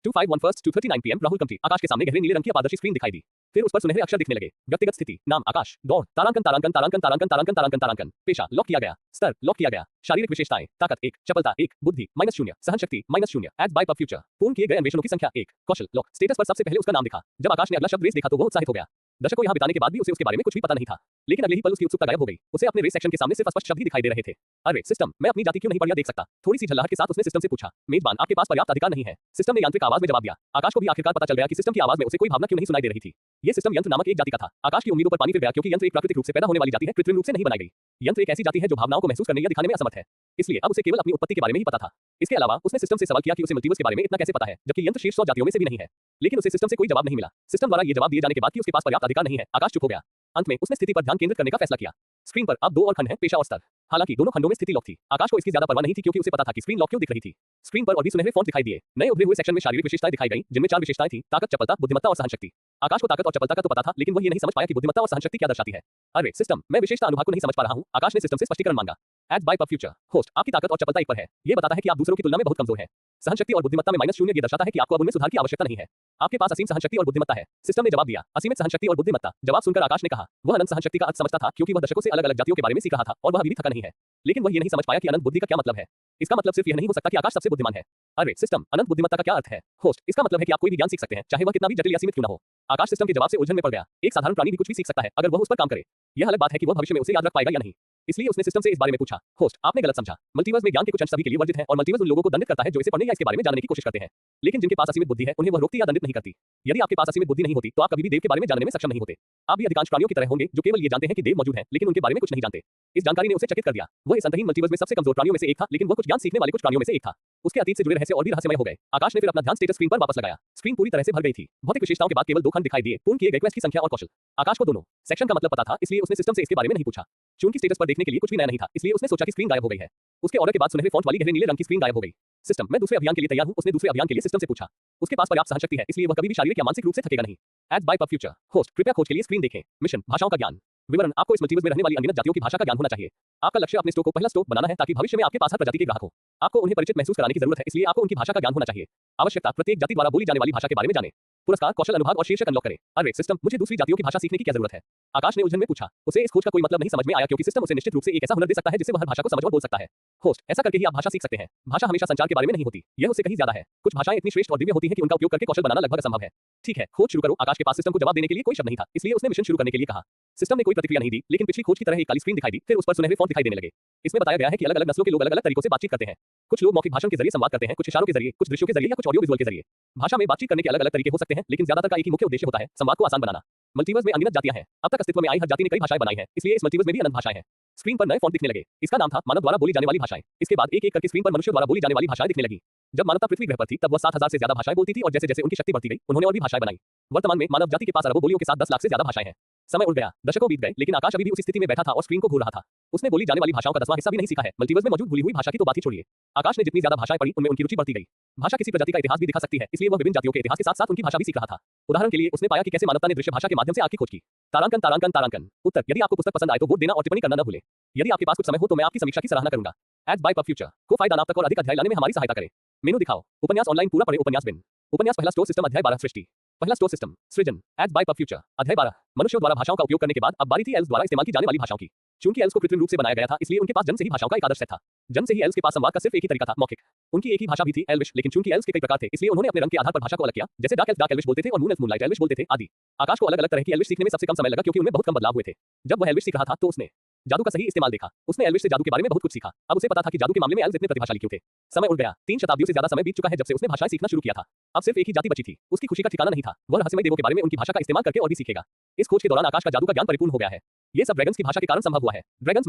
251 first 2:39 PM Rahul company. आकाश के सामने गहरे नीले रंग की अपारदर्शी स्क्रीन दिखाई दी। फिर उस पर सुनहरे अक्षर दिखने लगे। व्यक्तिगत स्थिति, नाम आकाश, दौड़, तारांकन तारांकन तारांकन तारांकन तारांकन तारांकन तारांकन, पेशा लॉक किया गया, स्तर लॉक किया गया, शारीरिक विशेषताएं, ताकत 1, चपलता 1, बुद्धि -0, सहनशक्ति -0, एज बाय पब फ्यूचर, पूर्ण किए गए अन्वेषणों की संख्या 1, कौशल लॉक। स्टेटस पर सबसे पहले उसका नाम दिखा। जब आकाश ने अगला शब्द रेस देखा तो वह उत्साहित हो गया। दशकों यहाँ बिताने के बाद भी उसे उसके बारे में कुछ भी पता नहीं था, लेकिन अगले ही पल उसकी उत्सुकता गायब हो गई। उसे अपने रेस सेक्शन के सामने सिर्फ स्पष्ट शब्द ही दिखाई दे रहे थे। अरे सिस्टम, मैं अपनी जाति क्यों नहीं बढ़िया देख सकता? थोड़ी सी झल्लाहट के साथ उसने सिस्टम से पूछा। मेजबान, आपके पास पर्याप्त अधिकार नहीं है। सिस्टम ने यांत्रिक आवाज में जवाब दिया। आकाश को भी आखिरकार पता चल गया कि सिस्टम की आवाज में उसे कोई भावना क्यों नहीं सुनाई दे रही थी। ये सिस्टम यंत्र नामक एक जाति का था। आकाश की उम्मीदों पर पानी फिर गया, क्योंकि यंत्र एक प्राकृतिक रूप से पैदा होने वाली जाति है, कृत्रिम रूप से नहीं बनाई गई। यंत्र एक ऐसी जाति है जो भावनाओं को महसूस करने या दिखाने में असमर्थ है। इसलिए अब उसे केवल अपनी उत्पत्ति के बारे में ही पता था। इसके अलावा उसने सिस्टम से सवाल किया कि उसे मल्टीवर्स के बारे में इतना कैसे पता है, जबकि यंत्र शीर्ष 100 जातियों में से भी नहीं है। लेकिन उसे सिस्टम से कोई जवाब नहीं मिला। सिस्टम द्वारा ये जवाब दिए जाने के बाद कि उसके पास पर्याप्त अधिकार नहीं है, आकाश चुप हो गया। अंत में उसने स्थिति पर ध्यान केंद्रित करने का फैसला किया। स्क्रीन पर अब 2 और खंड हैं, पेशा और स्तर। हालांकि दोनों खंडों में स्थिति लॉक थी। आकाश को इसकी ज्यादा परवाह नहीं थी, क्योंकि उसे पता था कि स्क्रीन लॉक क्यों दिख रही थी। स्क्रीन पर और भी सुनहरे फॉन्ट दिखाई दिए। नए उभरे हुए सेक्शन में शारीरिक विशेषताएं दिखाई गई, जिनमें 4 विशेषताएं थी, ताकत, चपलता, बुद्धिमत्ता और सहनशक्ति। आकाश को ताकत और चपलता का तो पता था, लेकिन वह ये नहीं समझ पाया कि बुद्धिमत्ता और सहनशक्ति क्या दर्शाती है। अरे सिस्टम, मैं विशेषता अनुभाग को नहीं समझ पा रहा हूं। आकाश ने सिस्टम से स्पष्टीकरण मांगा। Ads by pub future, host, आपकी ताकत और चपलता 1 पर है। ये बताता है कि आप दूसरों की तुलना में बहुत कमजोर हैं। सहनशक्ति और बुद्धिमत्ता में -0 ये दर्शाता है कि आपको अब उनमें सुधार की आवश्यकता नहीं है। आपके पास असीम सहनशक्ति और बुद्धिमत्ता है। सिस्टम ने जवाब दिया। असीमित सहनशक्ति और बुद्धिमत्ता। जवाब सुनकर आकाश ने कहा। वह अनंत सहनशक्ति का अर्थ समझता था, क्योंकि वह दशकों से अलग-अलग जातियों के बारे में सीख रहा था और वह अभी भी थका नहीं है। लेकिन वह ये नहीं समझ पाया कि अनंत बुद्धि का क्या मतलब है। इसका मतलब सिर्फ यह नहीं हो सकता कि आकाश सबसे बुद्धिमान है। अरे सिस्टम, अनंत बुद्धिमत्ता का क्या अर्थ है? होस्ट, इसका मतलब है कि आप कोई भी ज्ञान सीख सकते हैं, चाहे वह कितना भी जटिल या सीमित क्यों न हो। आकाश सिस्टम के जवाब से उलझन में पड़ गया। एक साधारण प्राणी भी कुछ भी सीख सकता है, अगर वह उस पर काम करे। यह अलग बात है कि वह भविष्य में उसे याद रख पाएगा या नहीं। इसलिए उसने सिस्टम से इस बारे में पूछा। होस्ट, आपने गलत समझा। मल्टीवर्स में ज्ञान के कुछ अंश सभी के लिए वर्जित हैं, और मल्टीवर्स उन लोगों को दंडित करता है जो इसे पढ़ने या इसके बारे में जानने की कोशिश करते हैं। लेकिन जिनके पास असीमित बुद्धि है, उन्हें वह रोकती या दंडित नहीं करती। यदि आपके पास असीमित बुद्धि नहीं होती, तो आप कभी भी देव के बारे में जानने में सक्षम नहीं होते। आप भी अधिकांश प्राणियों की तरह होंगे, जो केवल ये जानते हैं कि देव मौजूद हैं, लेकिन उनके बारे में कुछ नहीं जानते। इस जानकारी ने उसे चकित कर दिया। वह इस अंतहीन मल्टीवर्स में सबसे कमजोर प्राणियों में से एक था, लेकिन वह कुछ ज्ञान सीखने वाले कुछ प्राणियों में से एक था। उसके अतीत से जुड़े रहस्य और भी रहस्यमय हो गए। आकाश ने फिर अपना ध्यान स्टेटस स्क्रीन पर वापस लगाया। स्क्रीन पूरी तरह से भर गई थी। भौतिक विशेषताओं के बाद केवल 2 खंड दिखाई दिए, पूर्ण किए गए क्वेस्ट की संख्या और कौशल। आकाश को दोनों सेक्शन का मतलब पता था, इसलिए उसने सिस्टम से इसके बारे में नहीं पूछा। चूंकि स्टेटस पर देखने के लिए कुछ भी नया नहीं था, इसलिए उसने सोचा कि स्क्रीन गायब हो गई है। उसके ऑर्डर के बाद सुनहरे फॉन्ट वाली गहरे नीले रंग की स्क्रीन गायब हो गई। सिस्टम, मैं दूसरे अभियान के लिए तैयार हूं। उसने दूसरे अभियान के लिए सिस्टम से पूछा। उसके पास पर्याप्त सहनशक्ति है, इसलिए वह कभी भी शारीरिक या मानसिक रूप से थकेगा नहीं। Ads by pub future, host, कृपया खोज के लिए स्क्रीन देखें। मिशन, भाषाओं का ज्ञान। विवरण, आपको इस मल्टीवर्स में रहने वाली अनगिनत जातियों की भाषा का ज्ञान होना चाहिए। आपका लक्ष्य अपने स्टोर को पहला स्टोर बनाना है, ताकि भविष्य में आपके पास हर प्रजाति के ग्राहक हो। आपको उन्हें परिचित महसूस कराने की जरूरत है, इसलिए आपको उनकी भाषा का ज्ञान होना चाहिए। आवश्यकता, प्रत्येक जाति द्वारा बोली जाने वाली भाषा के बारे में जाने। पुरस्कार, कौशल अनुभाग और शीर्षक अनलॉक करें। अरे सिस्टम, मुझे दूसरी जातियों की भाषा सीखने की क्या जरूरत है? आकाश ने उलझन में पूछा। उसे इस खोज का कोई मतलब नहीं समझ में आया, क्योंकि सिस्टम उसे निश्चित रूप से एक ऐसा हुनर दे सकता है जिससे वह हर भाषा को समझ और बोल सकता है। होस्ट, ऐसा करके ही आप भाषा सीख सकते हैं। भाषा हमेशा संचार के बारे में नहीं होती, यह उससे कहीं ज्यादा है। कुछ भाषाएं इतनी श्रेष्ठ और दिव्य होती हैं कि उनका उपयोग करके कौशल बनाना लगभग असंभव है। ठीक है, खोज शुरू करो। आकाश के पास सिस्टम को जवाब देने के लिए कोई शब्द नहीं था, इसलिए उसने मिशन शुरू करने के लिए कहा। सिस्टम ने कोई प्रतिक्रिया नहीं दी, लेकिन पिछली खोज की तरह एक काली स्क्रीन दिखाई दी। फिर उस पर सुनहरे फॉन्ट दिखाई देने लगे। इसमें बताया गया है कि अलग-अलग नस्लों के लोग अलग-अलग तरीकों से बातचीत करते हैं। कुछ लोग मौखिक भाषण के जरिए संवाद करते हैं, कुछ इशारों के जरिए, कुछ दृश्यों के जरिए या कुछ ऑडियो विजुअल के जरिए। भाषा में बातचीत करने के अलग-अलग तरीके हो सकते हैं, लेकिन ज्यादातर का एक ही मुख्य उद्देश्य होता है, संवाद को आसान बनाना। मल्टीवर्स में अनगिनत जातियां हैं। अब तक अस्तित्व में आई हर जाति ने कई भाषाएं बनाई हैं, इसलिए इस मल्टीवर्स में भी अनंत भाषाएं हैं। स्क्रीन पर नए फॉन्ट दिखने लगे। इसका नाम था मानव द्वारा बोली जाने वाली भाषाएं। इसके बाद एक-एक करके स्क्रीन पर मनुष्यों द्वारा बोली जाने वाली भाषाएं दिखने लगी। जब मानवता पृथ्वी ग्रह पर थी, तब वह 7000 से ज्यादा भाषाएं बोलती थी, और जैसे-जैसे उनकी शक्ति बढ़ती गई, उन्होंने और भी भाषाएं बनाई। वर्तमान में मानव जाति के पास अरबों बोलियों के साथ 10 लाख से ज्यादा भाषाएं हैं। समय उड़ गया, दशकों बीत गए, लेकिन आकाश अभी भी उसी स्थिति में बैठा था और स्क्रीन को घूर रहा था। उसने बोली जाने वाली भाषाओं का 10वां हिस्सा भी नहीं सीखा है। मल्टीवर्स में मौजूद भूली हुई भाषा की तो बात ही छोड़िए। आकाश ने जितनी ज्यादा भाषाएं पढ़ी, उनमें उनकी रुचि बढ़ती गई। भाषा किसी प्रजाति का इतिहास भी दिखा सकती है, इसलिए वह विभिन्न जातियों के इतिहास के साथ-साथ उनकी भाषा भी सीख रहा था। उदाहरण के लिए उसने पाया कि कैसे मानवता ने दृश्य भाषा के माध्यम से आग की खोज की। तारांकन तारांकन तारांकन। उत्तर, यदि आपको पुस्तक पसंद आए तो वोट देना और टिप्पणी करना न भूलें। यदि आपके पास कुछ समय हो तो मैं आपकी समीक्षा की सराहना करूंगा। एज बाय पब फ्यूचर को फायदा नाप तक और अधिक अध्याय लाने में हमारी सहायता करें। मेनू दिखाओ। उपन्यास ऑनलाइन पूरा पढ़ें। उपन्यास बिन। उपन्यास पहला स्टोर सिस्टम अध्याय 12 सृष्टि। पहला स्टोर सिस्टम सृजन। एज बाय पब फ्यूचर अध्याय 12। मनुष्यों द्वारा भाषाओं का उपयोग करने के बाद अब बारी थी एल्स द्वारा इस्तेमाल की जाने वाली भाषाओं की। चूंकि एल्स को कृत्रिम रूप से बनाया गया था, इसलिए उनके पास जन्म से ही भाषाओं का एक आदर्श सेट था। जन्म से ही एल्स के पास संवाद का सिर्फ एक ही तरीका था, मौखिक। उनकी एक ही भाषा भी थी, एल्विश, लेकिन चूंकि एल्स के कई प्रकार थे, इसलिए उन्होंने अपने रंग के आधार पर भाषा को अलग किया। जैसे डार्क एल्विश बोलते थे और मून एल्फ मूनलाइट एल्विश बोलते थे आदि। आकाश को अलग-अलग तरह की एल्विश सीखने में सबसे कम समय लगा, क्योंकि उनमें बहुत कम बदलाव हुए थे। जब वह एल्विश सीख रहा था तो उसने जादू का सही इस्तेमाल देखा। उसने एल्विश से जादू के बारे में बहुत कुछ सीखा। अब उसे पता था कि जादू के मामले में एल्स इतने प्रतिभाशाली क्यों थे। समय उड़ गया। 3 शताब्दियों से ज्यादा समय बीत चुका है जब से उसने भाषाएं सीखना शुरू किया था। अब सिर्फ एक ही जाति बची थी। उसकी खुशी का ठिकाना नहीं था। वह रहस्यमय देवों के बारे में उनकी भाषा का इस्तेमाल करके और भी सीखेगा। इस खोज के दौरान आकाश का जादू का ज्ञान परिपूर्ण हो गया है। ये सब ड्रैगन्स की भाषा के कारण संभव हुआ है। ड्रैगन्स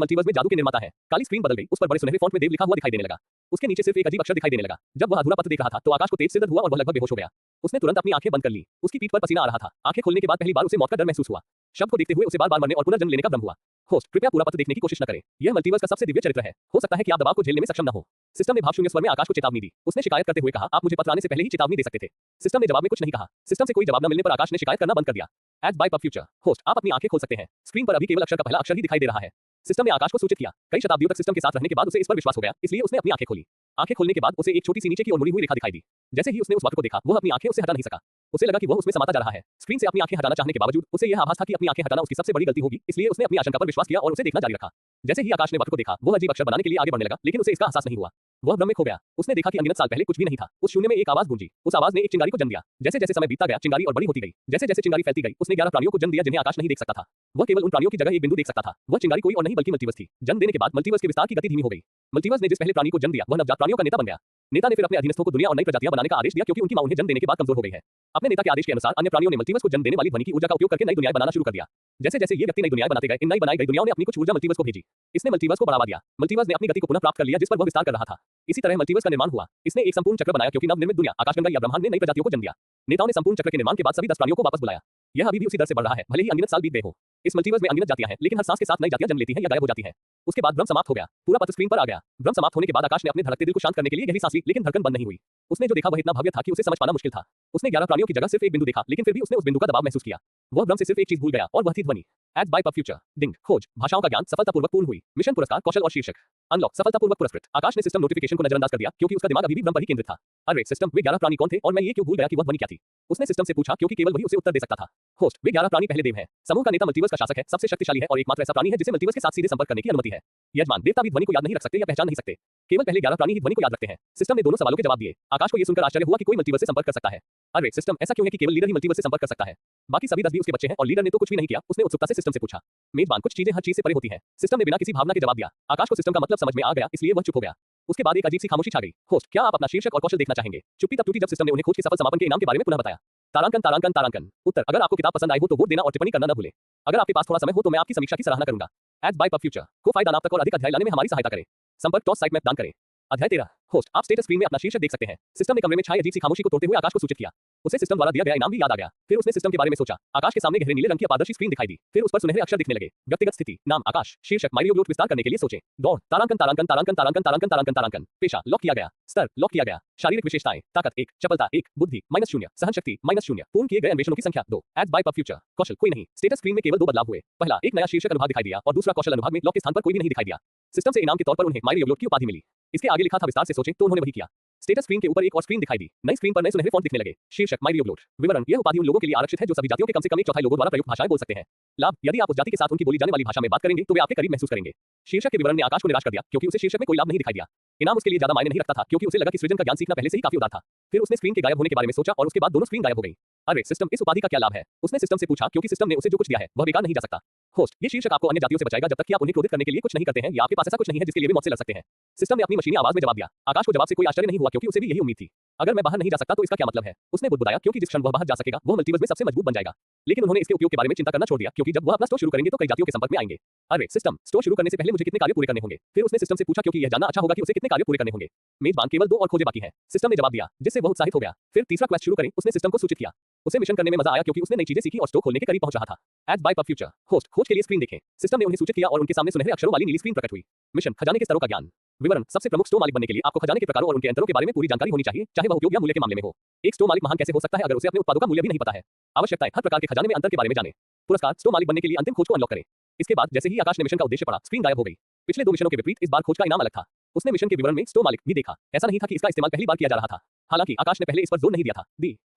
मल्टीवर्स में जादू के निर्माता हैं। काली स्क्रीन बदल गई, उस पर बड़े सुनहरे फॉन्ट में देव लिखा हुआ दिखाई देने लगा। उसके नीचे सिर्फ एक अजीब अक्षर दिखाई देने लगा। जब वह अधूरा पत्र देख रहा था तो आकाश को तेज से दर्द हुआ और वह लगभग बेहोश हो गया। उसने तुरंत अपनी आंखें बंद कर ली। उसकी पीठ पर पसीना आ रहा था। आंखें खोलने के बाद पहली बार उसे मौत का डर महसूस हुआ। शब्द को देखते हुए उसे बार-बार मरने और पुनर्जन्म लेने का भ्रम हुआ। होस्ट, कृपया पूरा पत्र देखने की कोशिश न करें। यह मल्टीवर्स का सबसे दिव्य चरित्र है। हो सकता है कि आप दबाव को झेलने में सक्षम न हो। सिस्टम ने भावशून्य स्वर में आकाश को चेतावनी दी। उसने शिकायत करते हुए कहा, आप मुझे पत्र आने से पहले ही चेतावनी दे सकते थे। सिस्टम ने जवाब में कुछ नहीं कहा। सिस्टम से कोई जवाब न मिलने पर आकाश ने शिकायत करना बंद कर दिया। Ads by pub future host, आप अपनी आंखें खोल सकते हैं। स्क्रीन पर अभी केवल अक्षर का पहला अक्षर ही दिखाई दे रहा है। सिस्टम ने आकाश को सूचित किया। कई शताब्दियों तक सिस्टम के साथ रहने के बाद उसे इस पर विश्वास हो गया, इसलिए उसने अपनी आंखें खोली। आंखें खोलने के बाद उसे एक छोटी सी नीचे की ओर मुड़ी हुई रेखा दिखाई दी। जैसे ही उसने उस वक्त को देखा, वह अपनी आंखें उससे हटा नहीं सका। उसे लगा कि वह उसमें समाता जा रहा है। स्क्रीन से अपनी आंखें हटाना चाहने के बावजूद उसे यह आभास था कि अपनी आंखें हटाना उसकी सबसे बड़ी गलती होगी, इसलिए उसने अपनी आशंका पर विश्वास किया और उसे देखना जारी रखा। जैसे ही आकाश ने वक्त को देखा, वह अजीब अक्षर बनाने के लिए आगे बढ़ने लगा, लेकिन उसे इसका एहसास नहीं हुआ। वह भ्रम में खो गया। उसने देखा कि अनगिनत साल पहले कुछ भी नहीं था। उस शून्य में एक आवाज गूंजी। उस आवाज ने एक चिंगारी को जन्म दिया। जैसे जैसे समय बीतता गया, चिंगारी और बड़ी होती गई। जैसे जैसे चिंगारी फैलती गई, उसने 11 प्राणियों को जन्म दिया जिन्हें आकाश नहीं देख सकता था। वह केवल उन प्राणियों की जगह एक बिंदु देख सकता था। वह चिंगारी कोई और नहीं बल्कि मल्टीवर्स थी। जन्म देने के बाद मल्टीवर्स के विस्तार की गति धीमी हो गई। मल्टीवर्स ने जिस पहले प्राणी को जन्म दिया, वह नवजात प्राणियों का नेता बन गया। नेता ने फिर अपने अधीनस्थों को दुनिया और नई प्रजातियां बनाने का आदेश दिया, क्योंकि उनकी मां उन्हें जन्म देने के बाद कमजोर हो गई है। अपने नेता के आदेश के अनुसार अन्य प्राणियों ने मल्टीवर्स को जन्म देने वाली ध्वनि की ऊर्जा का उपयोग करके नई दुनियाएं बनाना शुरू कर दिया। जैसे जैसे ये व्यक्ति नई दुनियाएं बनाते गए, इन नई बनाई गई दुनियाओं ने अपनी कुछ ऊर्जा मल्टीवर्स को भेजी। इसने मल्टीवर्स को बढ़ावा दिया। मल्टीवर्स ने अपनी गति को पुनः प्राप्त कर लिया जिस पर वह विस्तार कर रहा था। इसी तरह मल्टीवर्स का निर्माण हुआ। इसने एक संपूर्ण चक्र बनाया, क्योंकि नवनिर्मित दुनिया, आकाशगंगा या ब्रह्मांड ने नई प्रजातियों को जन्म दिया। नेताओं ने संपूर्ण चक्र के निर्माण के बाद सभी 10 प्राणियों को वापस बुलाया। यह अभी भी उसी दर से बढ़ रहा है, भले ही अनगिनत साल बीत गए हो। इस मल्टीवर्स में अनगिनत जातियां हैं, लेकिन हर सांस के साथ नई जातियां जन्म लेती हैं या गायब हो जाती हैं। उसके बाद भ्रम समाप्त हो गया। पूरा पत्र स्क्रीन पर आ गया। भ्रम समाप्त होने के बाद आकाश ने अपने धड़कते दिल को शांत करने के लिए गहरी सांस ली, लेकिन धड़कन बंद नहीं हुई। उसने जो देखा वह इतना भव्य था कि उसे समझ पाना मुश्किल था। उसने 11 प्राणियों की जगह सिर्फ एक बिंदु देखा, लेकिन फिर भी उसने उस बिंदु का दबाव महसूस किया। वह भ्रम से सिर्फ एक चीज भूल गया, और वह थी ध्वनि। एज बाय फ्यूचर डिंग खोज भाषाओं का ज्ञान सफलतापूर्वक पूर्ण हुई। मिशन पुरस्कार कौशल और शीर्षक अनलॉक सफलतापूर्वक पुरस्कृत। आकाश ने सिस्टम नोटिफिकेशन को नजरअंदाज कर दिया, क्योंकि उसका दिमाग अभी भी भ्रम पर ही केंद्रित था। अरे सिस्टम, वे 11 प्राणी कौन थे और मैं ये क्यों भूल गया कि वह ध्वनि क्या थी? उसने सिस्टम से पूछा, क्योंकि केवल वही उसे उत्तर दे सकता था। होस्ट, वे 11 प्राणी पहले देव है। समूह का नेता मल्टीवर्स का शासक है, सबसे शक्तिशाली है और एकमात्र ऐसा प्राणी है जिसे मल्टीवर्स के साथ सीधे संपर्क करने की अनुमति है। यजमान देवता भी ध्वनि को याद नहीं रख सकते या पहचान नहीं सकते। केवल पहले 11 प्राणी ही ध्वनि को याद रखते हैं। सिस्टम ने दोनों सवालों के जवाब दिए। आकाश को यह सुनकर आश्चर्य हुआ कि कोई मल्टीवर्स से संपर्क कर सकता है। अरे सिस्टम, ऐसा क्यों है कि केवल लीडर ही मल्टीवर्स से संपर्क कर सकता है? बाकी सभी 10 भी उसके बच्चे हैं और लीडर ने तो कुछ भी नहीं किया। उसने उत्सुकता से सिस्टम से पूछा। मेजबान, कुछ चीजें हर चीज से परे होती हैं। सिस्टम ने बिना किसी भावना के जवाब दिया। आकाश को सिस्टम का मतलब समझ में आ गया, इसलिए वह चुप हो गया। उसके बाद एक अजीब सी खामोशी छा गई। होस्ट, क्या आप अपना शीर्षक और कौशल देखना चाहेंगे? चुप्पी तब टूटी जब सिस्टम ने उन्हें खोज के सफल समापन के इनाम के बारे में पुनः बताया। तारांकन तारांकन तारांकन। उत्तर, अगर आपको किताब पसंद आई हो तो वोट देना और टिप्पणी करना न भूलें। अगर आपके पास थोड़ा समय हो तो मैं आपकी समीक्षा की सराहना करूंगा। एज बाय फ्यूचर को फायदा नाम तक और अधिक अध्याय लाने में हमारी सहायता करें। संपर्क टॉस साइट में दान करें। अध्याय 13। होस्ट, आप स्टेटस स्क्रीन में अपना शीर्षक देख सकते हैं। सिस्टम ने कमरे में छाई अजीब सी खामोशी को तोड़ते हुए आकाश को सूचित किया। उसे सिस्टम द्वारा दिया गया इनाम भी याद आ गया। फिर उसने सिस्टम के बारे में सोचा। आकाश के सामने गहरे नीले रंग की अपारदर्शी स्क्रीन दिखाई दी। फिर उस पर सुनहरे अक्षर दिखने लगे। व्यक्तिगत स्थिति, नाम आकाश, शीर्षक माइलियोग्लोट विस्तार करने के लिए सोचें। दौड़, तारांकन तारांकन तारांकन तारांकन तारांकन तारांकन तारांकन। पेशा लॉक किया गया। स्तर लॉक किया गया। शारीरिक विशेषताएं, ताकत 1, चपलता 1, बुद्धि -0, सहनशक्ति -0, पूर्ण किए गए अन्वेषणों की संख्या 2। एज बाय फ्यूचर कौशल कोई नहीं। स्टेटस स्क्रीन में केवल 2 बदलाव हुए। पहला, एक नया शीर्षक अनुभाग दिखाई दिया और दूसरा कौशल अनुभाग में लॉक के स्थान पर कोई भी नहीं दिखाई दिया। सिस्टम से इनाम के तौर पर उन्हें माइलियोग्लोट की उपाधि मिली। इसके आगे लिखा था विस्तार से सोचें, तो उन्होंने वही किया। स्टेटस स्क्रीन के ऊपर एक और स्क्रीन दिखाई दी। नई स्क्रीन पर नए सुनहरे फॉन्ट दिखने लगे। शीर्षक माइलियोग्लोट। विवरण, यह उपाधि उन लोगों के लिए आरक्षित है जो सभी जातियों के कम से कम एक चौथाई लोगों द्वारा प्रयुक्त भाषाएं बोल सकते हैं। लाभ, यदि आप उस जाति के साथ उनकी बोली जाने वाली भाषा में बात करेंगे तो वे आपके करीब महसूस करेंगे। शीर्षक के विवरण ने आकाश को निराश कर दिया, क्योंकि उसे शीर्षक में कोई लाभ नहीं दिखाई दिया। इनाम उसके लिए ज्यादा मायने नहीं रखता था, क्योंकि उसे लगा कि सृजन का ज्ञान सीखना पहले से ही काफी उदार था। फिर उसने स्क्रीन के गायब होने के बारे में सोचा और उसके बाद दोनों स्क्रीन गायब हो गई। अरे सिस्टम, इस उपाधि का क्या लाभ है? उसने सिस्टम से पूछा, क्योंकि सिस्टम ने उसे जो कुछ दिया है वह बेकार नहीं जा सकता। होस्ट, ये शीर्षक आपको अन्य जातियों से बचाएगा जब तक कि आप उन्हें क्रोधित करने के लिए कुछ नहीं करते हैं या आपके पास ऐसा कुछ नहीं है जिसके लिए वे मौत से लड़ सकते हैं। सिस्टम ने अपनी मशीनी आवाज में जवाब दिया। आकाश को जवाब से कोई आश्चर्य नहीं हुआ, क्योंकि उसे भी यही उम्मीद थी। अगर मैं बाहर नहीं जा सकता तो इसका क्या मतलब है? उसने बुदबुदाया, क्योंकि जिस क्षण वह बाहर जा सकेगा वह मल्टीवर्स में सबसे मजबूत बन जाएगा। लेकिन उन्होंने इसके उपयोग के बारे में चिंता करना छोड़ दिया, क्योंकि जब वह अपना स्टोर शुरू करेंगे तो कई जातियों के संपर्क में आएंगे। अरे सिस्टम, स्टोर शुरू करने से पहले मुझे कितने कार्य पूरे करने होंगे? फिर उसने सिस्टम से पूछा, क्योंकि यह जानना अच्छा होगा कि उसे कितने कार्य पूरे करने होंगे। मेजबान, केवल 2 और खोजें बाकी हैं। सिस्टम ने जवाब दिया, जिससे वह उत्साहित हो गया। फिर तीसरा क्वेस्ट शुरू करें, उसने सिस्टम को सूचित किया। उसे मिशन करने में मजा आया, क्योंकि उसने नई चीजें सीखी और स्टोर खोलने के करीब पहुंच रहा था। एज बाय फ्यूचर होस्ट, खोज के लिए स्क्रीन देखें। सिस्टम ने उन्हें सूचित किया और उनके सामने सुनहरे अक्षरों वाली नीली स्क्रीन प्रकट हुई। मिशन, खजाने के स्तरों का ज्ञान। विवरण, सबसे प्रमुख स्टोर मालिक बनने के लिए आपको खजाने के प्रकारों और उनके अंतरों के बारे में पूरी जानकारी होनी चाहिए, चाहे वह उपयोग या मूल्य के मामले में हो। एक स्टोर मालिक महान कैसे हो सकता है अगर उसे अपने उत्पादों का मूल्य भी नहीं पता है? आवश्यकताएं, हर प्रकार के खजाने में अंतर के बारे में जानें। पुरस्कार, स्टोर मालिक बनने के लिए अंतिम खोज को अनलॉक करें। इसके बाद जैसे ही आकाश ने मिशन का उद्देश्य पढ़ा, स्क्रीन गायब हो गई। पिछले 2 मिशनों के विपरीत इस बार खोज का इनाम अलग था। उसने मिशन के विवरण में स्टोर मालिक भी देखा। ऐसा नहीं था कि इसका इस्तेमाल पहली बार किया जा रहा था। हालांकि आकाश ने पहले इस पर जोर नहीं दिया था।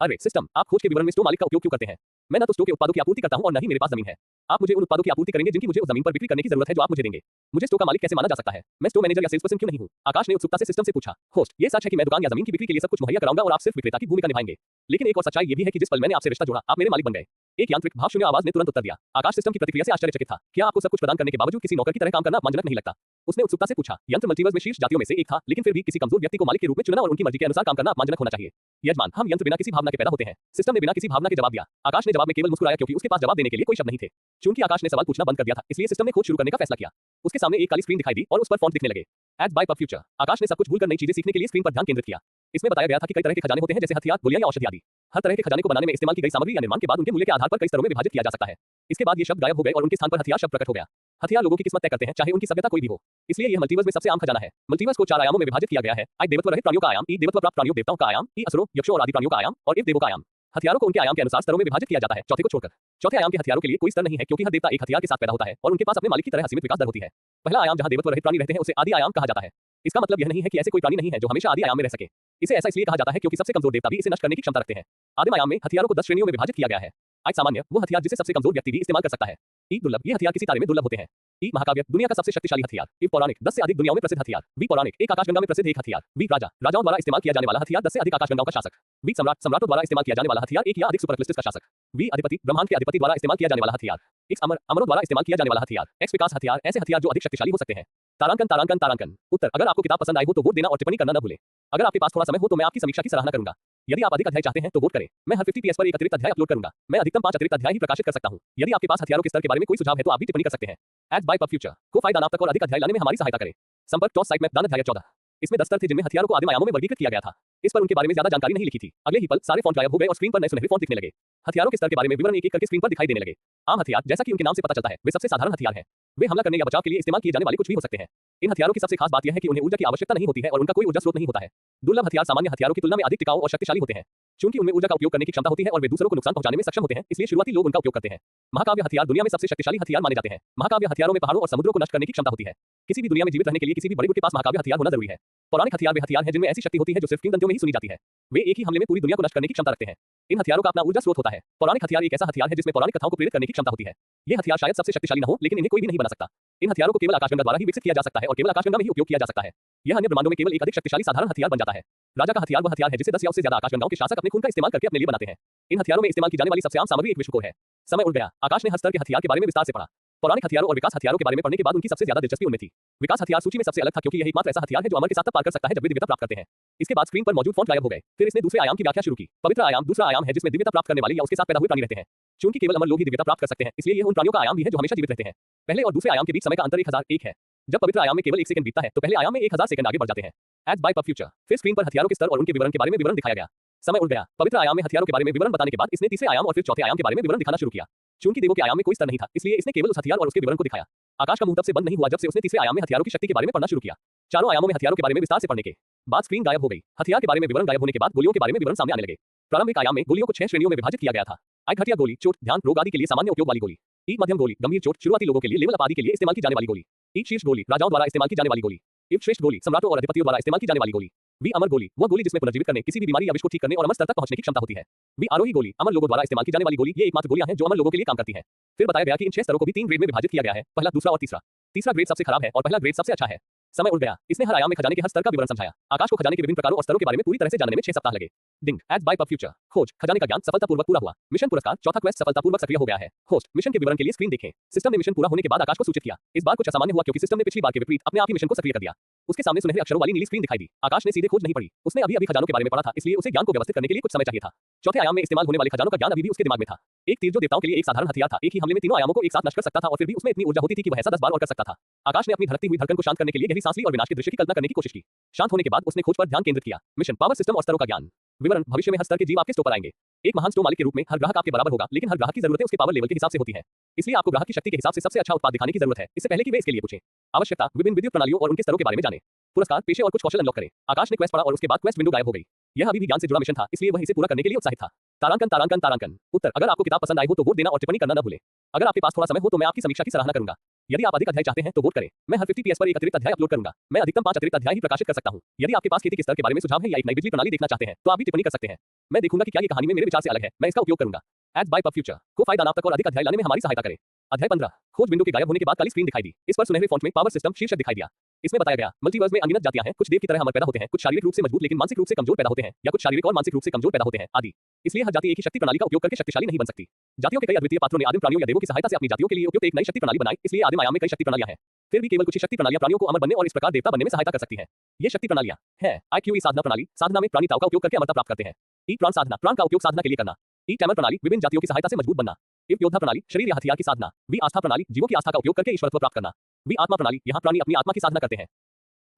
अरे सिस्टम, आप खोज के विवरण में स्टोर मालिक का उपयोग क्यों करते हैं? मैं न तो स्टोर के उत्पादों की आपूर्ति करता हूं और न ही मेरे पास जमीन है। आप मुझे उन उत्पादों की आपूर्ति करेंगे जिनकी मुझे उस जमीन पर बिक्री करने की जरूरत है जो आप मुझे देंगे। मुझे स्टोर का मालिक कैसे माना जा सकता है? मैं स्टोर मैनेजर या सेल्स पर्सन क्यों नहीं हूं? आकाश ने उत्सुकता से सिस्टम से पूछा। होस्ट, ये सच है कि मैं दुकान या जमीन की बिक्री के लिए सब कुछ मुहैया कराऊंगा और आप सिर्फ विक्रेता की भूमिका निभाएंगे। लेकिन एक और सच्चाई ये भी है कि जिस पल मैंने आपसे रिश्ता जोड़ा, आप मेरे मालिक बन गए। एक यांत्रिक भाव शून्य आवाज ने तुरंत उत्तर दिया। आकाश सिस्टम की प्रतिक्रिया से आश्चर्यचकित था। क्या आपको सब कुछ प्रदान करने के बावजूद किसी नौकर की तरह काम करना अपमानजनक नहीं लगता? उसने उत्सुकता से पूछा। यंत्र मल्टीवर्स में शीर्ष जातियों में से एक था, लेकिन फिर भी किसी कमजोर व्यक्ति को मालिक के रूप में चुनना और उनकी मर्जी के अनुसार काम करना अपमानजनक होना चाहिए। यजमान, हम यंत्र बिना किसी भावना के पैदा होते हैं। सिस्टम ने बिना किसी भावना के जवाब दिया। आकाश ने जवाब में केवल मुस्कुराया, क्योंकि उसके पास जवाब देने के लिए कोई शब्द नहीं थे। चूंकि आकाश ने सवाल पूछना बंद कर दिया था, इसलिए सिस्टम ने खोज शुरू करने का फैसला किया। उसके सामने एक काली स्क्रीन दिखाई दी और उस पर फॉन्ट दिखने लगे। एज बाय फ्यूचर, आकाश ने सब कुछ भूलकर नई चीजें सीखने के लिए स्क्रीन पर ध्यान केंद्रित किया। इसमें बताया गया था कि कई तरह के खजाने होते हैं, जैसे हथियार, गोलियां या औषधि आदि। हर तरह के खजाने को बनाने में इस्तेमाल की गई सामग्री या निर्माण के बाद उनके मूल्य के आधार पर कई स्तरों में विभाजित किया जा सकता है। इसके बाद ये शब्द गायब हो गए और उनके स्थान पर हथियार शब्द प्रकट हो गया। हथियार लोगों की किस्मत तय करते हैं, चाहे उनकी सभ्यता कोई भी हो। इसलिए यह मल्टीवर्स में सबसे आम खजाना है। मल्टीवर्स को 4 आयामों में विभाजित किया गया है। आई देवत्व रहित प्राणियों का आयाम, ई देवत्व प्राप्त प्राणियों देवताओं का आयाम, ई असुरों यक्षों और आदि प्राणियों का आयाम और इव देवों का आयाम। हथियारों को उनके आयाम के अनुसार स्तरों में विभाजित किया जाता है, चौथे को छोड़कर। चौथे आयाम के हथियारों के लिए कोई स्तर नहीं है, क्योंकि हर देवता एक हथियार के साथ पैदा होता है और उनके पास अपने मालिक की तरह असीमित विकास दर होती है। पहला आयाम जहां देवत्व रहित प्राणी रहते हैं उसे आदि आयाम कहा जाता है। इसका मतलब यह नहीं है कि ऐसे कोई प्राणी नहीं है जो हमेशा आदि आयाम में रह सके। इसे ऐसा इसलिए कहा जाता है क्योंकि सबसे कमजोर देवता भी इसे नष्ट करने की क्षमता रखते हैं। आदिम आयाम में हथियारों को 10 श्रेणियों में विभाजित किया गया है। आज सामान्य वो हथियार जिसे सबसे कमजोर व्यक्ति भी इस्तेमाल कर सकता है। ई दुर्लभ, ये हथियार किसी तारे में दुर्लभ होते हैं। ई महाकाव्य, दुनिया का सबसे शक्तिशाली हथियार। ई पौराणिक, 10 से अधिक दुनियाओं में प्रसिद्ध हथियार। वी पौराणिक, एक आकाशगंगा में प्रसिद्ध एक हथियार। वी राजा, राजाओं द्वारा इस्तेमाल किया जाने वाला हथियार, 10 से अधिक आकाशगंगाओं का शासक। वी सम्राट, सम्राटों द्वारा इस्तेमाल किया जाने वाला हथियार, एक या अधिक सुपरक्लिस्टिस का शासक। वी अधिपति, ब्रह्मांड के अधिपति द्वारा इस्तेमाल किया जाने वाला हथियार। एक्स अमर, अमरों द्वारा इस्तेमाल किया जाने वाला हथियार। एक्स विकास हथियार, ऐसे हथियार जो अधिक शक्तिशाली हो सकते हैं। तारांकन तारांकन तारांकन। उत्तर, अगर आपको किताब पसंद आई हो तो वोट देना और टिप्पणी करना न भूलें। अगर आपके पास थोड़ा समय हो तो मैं आपकी समीक्षा की सराहना करूंगा। यदि आप अधिक अध्याय चाहते हैं तो वोट करें। मैं हर 50 PS पर एक अतिरिक्त अध्याय अपलोड करूंगा। मैं अधिकतम 5 अतिरिक्त अध्याय ही प्रकाशित कर सकता हूं। यदि आपके पास हथियारों के स्तर के बारे में कोई सुझाव है तो आप भी टिप्पणी कर सकते हैं। एड्स बाय पब फ्यूचर को फायदा नाप तक और अधिक अध्याय लाने में हमारी सहायता करें। संपर्क टॉस साइट मैप दान अध्याय 14। इसमें 10 स्तर थे जिनमें हथियारों को आदिम आयामों में वर्गीकृत किया गया था। इस पर उनके बारे में ज्यादा जानकारी नहीं लिखी थी। अगले ही पल सारे फॉन्ट गायब हो गए और स्क्रीन पर नए सुनहरे फॉन्ट दिखने लगे। हथियारों के स्तर के बारे में विवरण एक एक करके स्क्रीन पर दिखाई देने लगे। आम हथियार, जैसा कि उनके नाम से पता चलता है, वे सबसे साधारण हथियार हैं। वे हमला करने या बचाव के लिए इस्तेमाल किए जाने वाले कुछ भी हो सकते हैं। इन हथियारों की सबसे खास बात यह है कि उन्हें ऊर्जा की आवश्यकता नहीं होती है और उनका कोई ऊर्जा स्रोत नहीं होता है। दुर्लभ हथियार सामान्य हथियारों की तुलना में अधिक टिकाऊ और शक्तिशाली होते हैं। चूंकि उनमें ऊर्जा का उपयोग करने की क्षमता होती है और वे दूसरों को नुकसान पहुंचाने में सक्षम होते हैं, इसलिए शुरुआती लोग उनका उपयोग करते हैं। महाकाव्य हथियार दुनिया में सबसे शक्तिशाली हथियार माने जाते हैं। महाकाव्य हथियारों में पहाड़ों और समुद्रों को नष्ट करने की क्षमता होती है। किसी भी दुनिया में जीवित रहने के लिए किसी भी बड़े गुट के पास महाकाव्य हथियार होना जरूरी है। पौराणिक हथियार वे हथियार हैं जिनमें ऐसी शक्ति होती है जो सिर्फ किंवदंतियों में ही सुनी जाती है। वे एक ही हमले में पूरी दुनिया को नष्ट करने की क्षमता रखते हैं। इन हथियारों का अपना ऊर्जा स्रोत होता है। पौराणिक हथियार एक ऐसा हथियार है जिसमें पौराणिक कथाओं को प्रेरित करने की क्षमता होती है। ये हथियार शायद सबसे शक्तिशाली न हो, लेकिन इन्हें कोई भी नहीं बना सकता। इन हथियारों को केवल आकाशगंगा द्वारा ही विकसित किया जा सकता है और केवल आकाशगंगा में ही उपयोग किया जा सकता है। यह अन्य ब्रह्मांडों में केवल एक अधिक शक्तिशाली साधारण हथियार बन जाता है। राजा का हथियार वह हथियार है जिसे 10 या उससे ज्यादा आकाशगंगाओं के शासक अपने खून का इस्तेमाल करके अपने लिए बनाते हैं। इन हथियारों में इस्तेमाल की जाने वाली सबसे आम सामग्री एक विश्वकोर है। समय उड़ गया। आकाश ने हर स्तर के हथियार के बारे में विस्तार से पढ़ा। पौराणिक हथियारों और विकास हथियारों के बारे में पढ़ने के बाद उनकी सबसे ज्यादा दिलचस्पी उनमें थी। विकास हथियार सूची में सबसे अलग था क्योंकि यह एकमात्र ऐसा हथियार है जो अमर के साथ तब पार कर सकता है जब वे दिव्यता प्राप्त करते हैं। इसके बाद स्क्रीन पर मौजूद फॉन्ट गायब हो गए। फिर इसने दूसरे आयाम की व्याख्या शुरू की। पवित्र आयाम दूसरा आयाम है जिसमें दिव्यता प्राप्त करने वाले या उसके साथ पैदा हुए प्राणी रहते हैं। चूंकि केवल अमर लोग ही दिव्यता प्राप्त कर सकते हैं, इसलिए यह उन प्राणियों का आयाम भी है जो हमेशा जीवित रहते हैं। पहले और दूसरे आयाम के बीच समय का अंतर 1001 है। जब पवित्र आयाम में केवल 1 सेकंड बीतता है तो पहले आयाम में 1000 सेकंड आगे बढ़ जाते हैं। Ads by pub future. फिर स्क्रीन पर हथियारों के स्तर और उनके विवरण के बारे में विवरण दिखाया गया। समय उड़ गया। पवित्र आयाम में हथियारों के बारे में विवरण बताने के बाद इसने तीसरे आयाम और फिर चौथे आयाम के बारे में विवरण दिखाना शुरू किया। चूंकि देवों के आयाम में कोई स्तर नहीं था, इसलिए इसने केवल उस हथियार और उसके विवरण को दिखाया। आकाश का मुंह तब से बंद नहीं हुआ जब से उसने तीसरे आयाम में हथियारों की शक्ति के बारे में पढ़ना शुरू किया। चारों आयामों में हथियारों के बारे में विस्तार से पढ़ने के बाद स्क्रीन गायब हो गई। हथियार के बारे में विवरण गायब होने के बाद गोलियों के बारे में विवरण सामने आने लगे। प्रारंभिक आयाम में गोलियों को 6 श्रेणियों में विभाजित किया गया था। आई घटिया गोली, चोट, ध्यान, रोग आदि के लिए सामान्य उपयोग वाली गोली। ई मध्यम गोली, गंभीर चोट, शुरुआती लोगों के लिए लेवल अप आदि के लिए इस्तेमाल की जाने वाली गोली। ई शीर्ष गोली, राजाओं द्वारा इस्तेमाल की जाने वाली गोली। ई श्रेष्ठ गोली, सम्राटों और अधिपतियों द्वारा इस्तेमाल की जाने वाली गोली। वी अमर गोली, वह गोली जिसमें पुनर्जीवित करने, किसी भी बीमारी या विष को ठीक करने और अमर स्तर तक पहुंचने की क्षमता होती है। वी आरोही गोली, अमर लोगों द्वारा इस्तेमाल की जाने वाली गोली। ये एकमात्र गोलियां हैं जो अमर लोगों के लिए काम करती हैं। फिर बताया गया कि इन 6 स्तरों को भी 3 ग्रेड में विभाजित किया गया है, पहला, दूसरा और तीसरा। तीसरा ग्रेड सबसे खराब है और पहला ग्रेड सबसे अच्छा है। समय उड़ गया। इसने हर आयाम में खजाने के हर स्तर का विवरण समझाया। आकाश को खजाने के विभिन्न प्रकारों और स्तरों के बारे में पूरी तरह से जानने में 6 सप्ताह लगे। डिंग एड्स बाय पब फ्यूचर। खोज, खजाने का ज्ञान सफलतापूर्वक पूरा हुआ। मिशन पुरस्कार, चौथा क्वेस्ट सफलतापूर्वक सक्रिय हो गया है। होस्ट, मिशन के विवरण के लिए स्क्रीन देखें। सिस्टम ने मिशन पूरा होने के बाद आकाश को सूचित किया। इस बार कुछ असामान्य हुआ क्योंकि सिस्टम ने पिछली बार के विपरीत अपने आप ही मिशन को सक्रिय कर दिया। उसके सामने सुनहरे अक्षरों वाली नीली स्क्रीन दिखाई दी। आकाश ने सीधे खोज नहीं पढ़ी। उसने अभी खजानों के बारे में पढ़ा था, इसलिए उसे ज्ञान को व्यवस्थित करने के लिए कुछ समय चाहिए था। चौथे आयाम में इस्तेमाल होने वाले खजानों का ज्ञान अभी भी उसके दिमाग में था। एक तीर जो देवताओं के लिए एक साधारण हथियार था, एक ही हमले में तीनों आयामों को एक साथ नष्ट कर सकता था और फिर भी उसमें इतनी ऊर्जा होती थी कि वह ऐसा 10 बार और कर सकता था। आकाश ने अपनी धड़कती हुई धड़कन को शांत करने के लिए गहरी सांस ली और विनाश के दृश्य की कल्पना करने की कोशिश की। शांत होने के बाद उसने खोज पर ध्यान केंद्रित किया। मिशन, पावर सिस्टम और स्तरों का ज्ञान। विवरण, भविष्य में हर स्तर के जीव आपके स्टोर पर आएंगे। एक महान स्टोर मालिक के रूप में हर ग्राहक आपके बराबर होगा, लेकिन हर ग्राहक की जरूरतें उसके पावर लेवल के हिसाब से होती हैं। इसलिए आपको ग्राहक की शक्ति के हिसाब से सबसे अच्छा उत्पाद दिखाने की जरूरत है, इससे पहले कि वे इसके लिए पूछें। आवश्यकता, विभिन्न विद्युत प्रणालियों और उनके स्तरों के बारे में जानें। पुरस्कार, पेशे और कुछ कौशल अनलॉक करें। आकाश ने क्वेस्ट पढ़ा और उसके बाद क्वेस्ट विंडो गायब हो गई। यह अभी भी ज्ञान से जुड़ा मिशन था, इसलिए वह इसे पूरा करने के लिए उत्साहित था। तारांकन तारांकन तारांकन। उत्तर, अगर आपको किताब पसंद आई हो तो वोट देना और टिप्पणी करना न भूलें। अगर आपके पास थोड़ा समय हो तो मैं आपकी समीक्षा की सराहना करूंगा। यदि आप अधिक अध्याय चाहते हैं तो वोट करें। मैं हर 50 PS पर एक अतिरिक्त अध्याय अपलोड करूंगा। मैं अधिकतम 5 अतिरिक्त अध्याय ही प्रकाशित कर सकता हूं। यदि आपके पास खेती के स्तर के बारे में सुझाव है या एक नई बिजली प्रणाली देखना चाहते हैं तो आप भी टिप्पणी कर सकते हैं। मैं देखूंगा कि क्या ये कहानी में मेरे विचार से अलग है। मैं इसका उपयोग करूंगा। एड्स बाय पब फ्यूचर को फायदा नाप तक और अधिक अध्याय लाने में हमारी सहायता करें। अध्याय 15। खोज विंडो के गायब होने के बाद काली स्क्रीन दिखाई दी। इस पर सुनहरे फॉन्ट में पावर सिस्टम शीर्षक दिखाई दिया। इसमें बताया गया, मल्टीवर्स में अनगिनत जातियां हैं। कुछ देव की तरह अमर पैदा होते हैं, कुछ शारीरिक रूप से मजबूत लेकिन मानसिक रूप से कमजोर पैदा होते हैं, या कुछ शारीरिक और मानसिक रूप से कमजोर पैदा होते हैं आदि। इसलिए हर जाति एक ही शक्ति प्रणाली का उपयोग करके शक्तिशाली नहीं बन सकती। जातियों के कई अद्वितीय पात्रों ने आदिम प्राणियों या देवों की सहायता से अपनी जातियों के लिए उपयुक्त एक नई शक्ति प्रणाली बनाई, इसलिए आदिम आयाम में कई शक्ति प्रणालियां हैं। फिर भी केवल कुछ ही शक्ति प्रणालियां प्राणियों को अमर बनने और इस प्रकार देवता बनने में सहायता कर सकती हैं। ये शक्ति प्रणालियां हैं IQE साधना प्रणाली, साधना में प्राणी ताओ का उपयोग करके अमरता प्राप्त करते हैं। ई प्राण साधना, प्राण का उपयोग साधना के लिए करना। ई टैमर प्रणाली, विभिन्न जातियों की सहायता से मजबूत बनना। इव योद्धा प्रणाली, शरीर या हथियार की साधना। वी आस्था प्रणाली, जीवों की आस्था का उपयोग करके ईश्वरत्व प्राप्त करना। वी आत्मा प्रणाली, यहाँ प्राणी अपनी आत्मा की साधना करते हैं।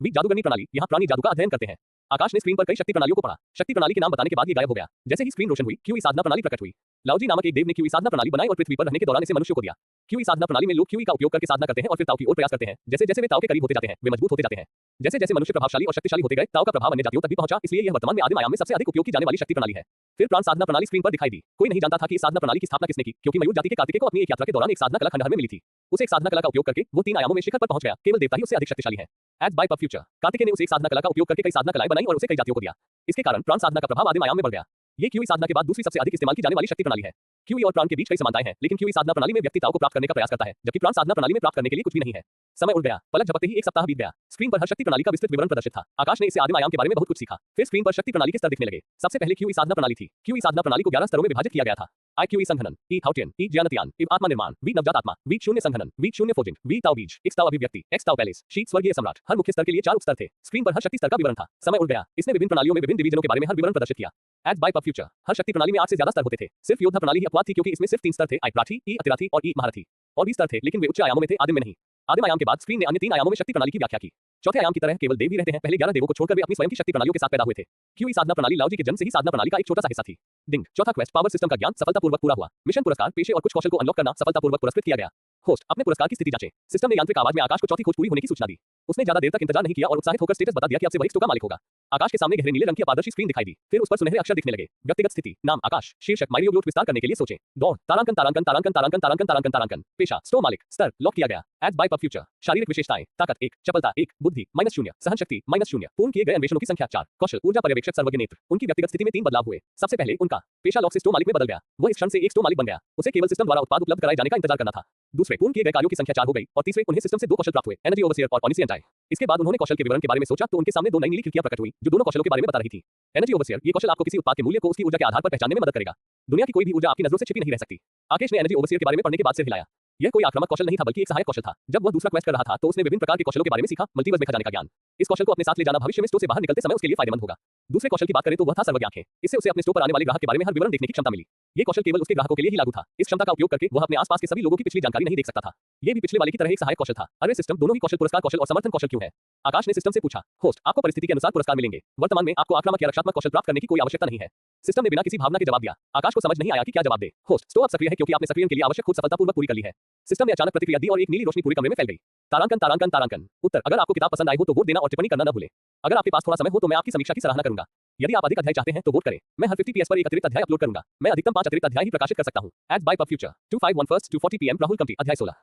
वी जादूगरनी प्रणाली, यहाँ प्राणी जादू का अध्ययन करते हैं। आकाश ने स्क्रीन पर कई शक्ति प्रणालियों को पढ़ा। शक्ति प्रणाली के नाम बताने के बाद ये गायब हो गया। जैसे ही स्क्रीन रोशन हुई, QE साधना प्रणाली प्रकट हुई। लाओजी नामक एक देव ने QE साधना प्रणाली बनाई और पृथ्वी पर रहने के दौरान इसे मनुष्यों को दिया। क्यूई साधना प्रणाली में लोग क्यूई का उपयोग करके साधना करते हैं और फिर ताओ की ओर प्रयास करते हैं। जैसे जैसे वे ताओ के करीब होते जाते हैं, वे मजबूत होते जाते हैं। जैसे जैसे मनुष्य प्रभावशाली और शक्तिशाली होते गए, ताओ का प्रभाव अन्य जातियों तक भी पहुंचा, इसलिए यह वर्तमान में आदिम आयाम में सबसे अधिक उपयोग की जाने वाली शक्ति प्रणाली है। फिर प्राण साधना प्रणाली स्क्रीन पर दिखाई दी। कोई नहीं जानता था कि इस साधना प्रणाली की स्थापना किसने की, क्योंकि मयूर जाति के कार्तिकेय को अपनी एक यात्रा के दौरान एक साधना कला खंडहर में मिली थी। उसे एक साधना कला का उपयोग करके वो 3 आयामों में शिखर पर पहुंच गया। केवल देवता ही उससे अधिक शक्तिशाली है। एज बाय फ्यूचर, कार्तिकेय ने उस एक साधना कला का उपयोग करके कई साधना कलाएं बनाई और उसे कई जातियों को दिया। इसके कारण प्राण साधना का प्रभाव आदिम आयाम में बढ़ गया। ये क्यूई साधना के बाद दूसरी सबसे अधिक इस्तेमाल की जाने वाली शक्ति प्रणाली है। क्यूई और प्राण के बीच कई समानताएं हैं, लेकिन क्यूई साधना प्रणाली में व्यक्ति ताओ को प्राप्त करने का प्रयास करता है, जबकि प्राण साधना प्रणाली में प्राप्त करने के लिए कुछ भी नहीं है। समय उड़ गया, पलक झपकते ही एक सप्ताह बीत गया। स्क्रीन पर हर शक्ति प्रणाली का विस्तृत विवरण प्रदर्शित था। आकाश ने इससे आदिम आयाम के बारे में बहुत कुछ सीखा। फिर स्क्रीन पर शक्ति प्रणाली के स्तर दिखने लगे। सबसे पहले क्यूई साधना प्रणाली थी। क्यूई साधना प्रणाली को 11 स्तरों में विभाजित किया गया था। आई क्यूई संघनन, ई थाउटियन, ई ज्ञानतियान, ई आत्मा निर्माण, वी नवजात आत्मा, वी शून्य संघनन, वी शून्य फोजिंग, वी ताओ बीज, एक्स ताओ अभिव्यक्ति, एक्स ताओ पैलेस, शीत स्वर्गीय सम्राट। हर मुख्य स्तर के लिए 4 उपस्तर थे। स्क्रीन पर हर शक्ति स्तर का विवरण था। समय उड़ गया। इसने विभिन्न प्रणालियों में विभिन्न डिवीजनों के बारे में हर विवरण प्रदर्शित किया। एज बाय फ्यूचर, हर शक्ति प्रणाली में 8 से ज्यादा स्तर होते थे। सिर्फ योद्धा प्रणाली ही अपवाद थी, क्योंकि इसमें सिर्फ 3 स्तर थे, आई प्रार्थी, ई अतिराथी और ई महारथी। और भी स्तर थे, लेकिन वे उच्च आयामों में थे, आदिम में नहीं। आदिम आयाम के बाद स्क्रीन ने अन्य 3 आयामों में शक्ति प्रणाली की व्याख्या की। चौथे आयाम की तरह केवल देव ही रहते हैं। पहले 11 देवों को छोड़कर वे अपनी स्वयं की शक्ति प्रणालियों के साथ पैदा हुए थे। क्यूई साधना प्रणाली लाओजी के जन्म से ही साधना प्रणाली का एक छोटा सा हिस्सा थी। डिंग, चौथा क्वेस्ट, पावर सिस्टम का ज्ञान सफलतापूर्वक पूरा हुआ। मिशन पुरस्कार, पेशे और कुछ कौशल को अनलॉक करना सफलतापूर्वक पुरस्कृत किया गया। होस्ट, अपने पुरस्कार की स्थिति जांचें। सिस्टम ने यांत्रिक आवाज में आकाश को चौथी खोज पूरी होने की सूचना दी। उसने ज्यादा देर तक इंतजार नहीं किया और उत्साहित होकर स्टेटस बता दिया कि अब से वही स्टोर का मालिक होगा। आकाश के सामने गहरे नीले रंग की अपारदर्शी स्क्रीन दिखाई दी। फिर उस पर सुनहरे अक्षर दिखने लगे। व्यक्तिगत स्थिति, नाम आकाश, शीर्षक माइलियोग्लोट विस्तार करने के लिए सोचें। दौड़, तारांकन तारांकन तारांकन तारांकन तारांकन तारांकन तारांकन। पेशा, स्टोर मालिक, स्तर लॉक किया गया। एज बाय फ्यूचर, शारीरिक विशेषताएं, ताकत 1, चपलता 1, बुद्धि -0, सहन शक्ति -0, पूर्ण किए गए अन्वेषणों की संख्या 4, कौशल, ऊर्जा पर्यवेक्षक सर्वज्ञ नेत्र। उनकी व्यक्तिगत स्थिति में 3 बदलाव हुए। सबसे पहले उनका पेशा लॉक से स्टोर मालिक में बदल गया। वह इस क्षण से एक स्टोर मालिक बन गया। उसे केवल सिस्टम द्वारा उत्पाद उपलब्ध कराए जाने का इंतजार करना था। दूसरे, पूर्ण किए गए कार्यों की संख्या 4 हो गई और तीसरे, उन्हें सिस्टम से 2 कौशल प्राप्त हुए, एनर्जी ओवरसीयर और ऑनिसेंट आई। इसके बाद उन्होंने कौशल के विवरण के बारे में सोचा तो उनके सामने 2 नई नीली खिड़कियां प्रकट हुई, जो दोनों कौशलों के बारे में बता रही थी। एनर्जी ओवरसीयर, ये कौशल आपको किसी उत्पाद के मूल्य को उसकी ऊर्जा के आधार पर पहचानने में मदद करेगा। दुनिया की कोई भी ऊर्जा आपकी नजरों से छिपी नहीं रह सकती। आकेश ने एनर्जी ओवरसीयर के बारे में पढ़ने के बाद सिर हिलाया। यह कोई आक्रामक कौशल नहीं था, बल्कि एक सहायक कौशल था। जब वह दूसरा क्वेस्ट कर रहा था तो उसने विभिन्न प्रकार के कौशलों के बारे में सीखा। मल्टीवर्स में खजाने का ज्ञान, इस कौशल को अपने साथ ले जाना भविष्य में स्टोर से बाहर निकलते समय उसके लिए फायदेमंद होगा। दूसरे कौशल की बात करें तो वह था सर्वज्ञ आंखें। इससे उसे अपने स्टोर पर आने वाले ग्राहक के बारे में हर विवरण देखने की क्षमता मिली। ये कौशल केवल उसके ग्राहकों के लिए ही लागू था। इस क्षमता का उपयोग करके वह अपने आसपास के सभी लोगों की पिछली जानकारी नहीं देख सकता था। ये भी पिछले वाले की तरह एक सहायक कौशल था। अरे सिस्टम, दोनों ही कौशल पुरस्कार कौशल और समर्थन कौशल क्यों है? आकाश ने सिस्टम से पूछा। होस्ट, आपको परिस्थिति के अनुसार पुरस्कार मिलेंगे। वर्तमान में आपको आक्रामक या रक्षात्मक कौशल प्राप्त करने की कोई आवश्यकता नहीं है। सिस्टम ने बिना किसी भावना के जवाब दिया। आकाश को समझ नहीं आया कि क्या जवाब दे। होस्ट, स्टोर अब सक्रिय है क्योंकि आपने सक्रियण के लिए आवश्यक खोज सफलतापूर्वक पूरी कर ली है। सिस्टम ने अचानक प्रतिक्रिया दी और एक नीली रोशनी पूरे कमरे में फैल गई। तारांकन तारांकन तारांकन। उत्तर, अगर आपको किताब पसंद आई हो तो वोट देना और टिप्पणी करना न भूलें। अगर आपके पास थोड़ा समय हो तो मैं आपकी समीक्षा की सराहना करूंगा। यदि आप अधिक अध्याय चाहते हैं तो वोट करें। मैं हर 50 PS पर एक अतिरिक्त अध्याय अपलोड करूंगा। मैं अधिकतम 5 अतिरिक्त अध्याय ही प्रकाशित कर सकता हूं। Ads by future 251 first 240 PM Rahul कमटी अध्याय 16।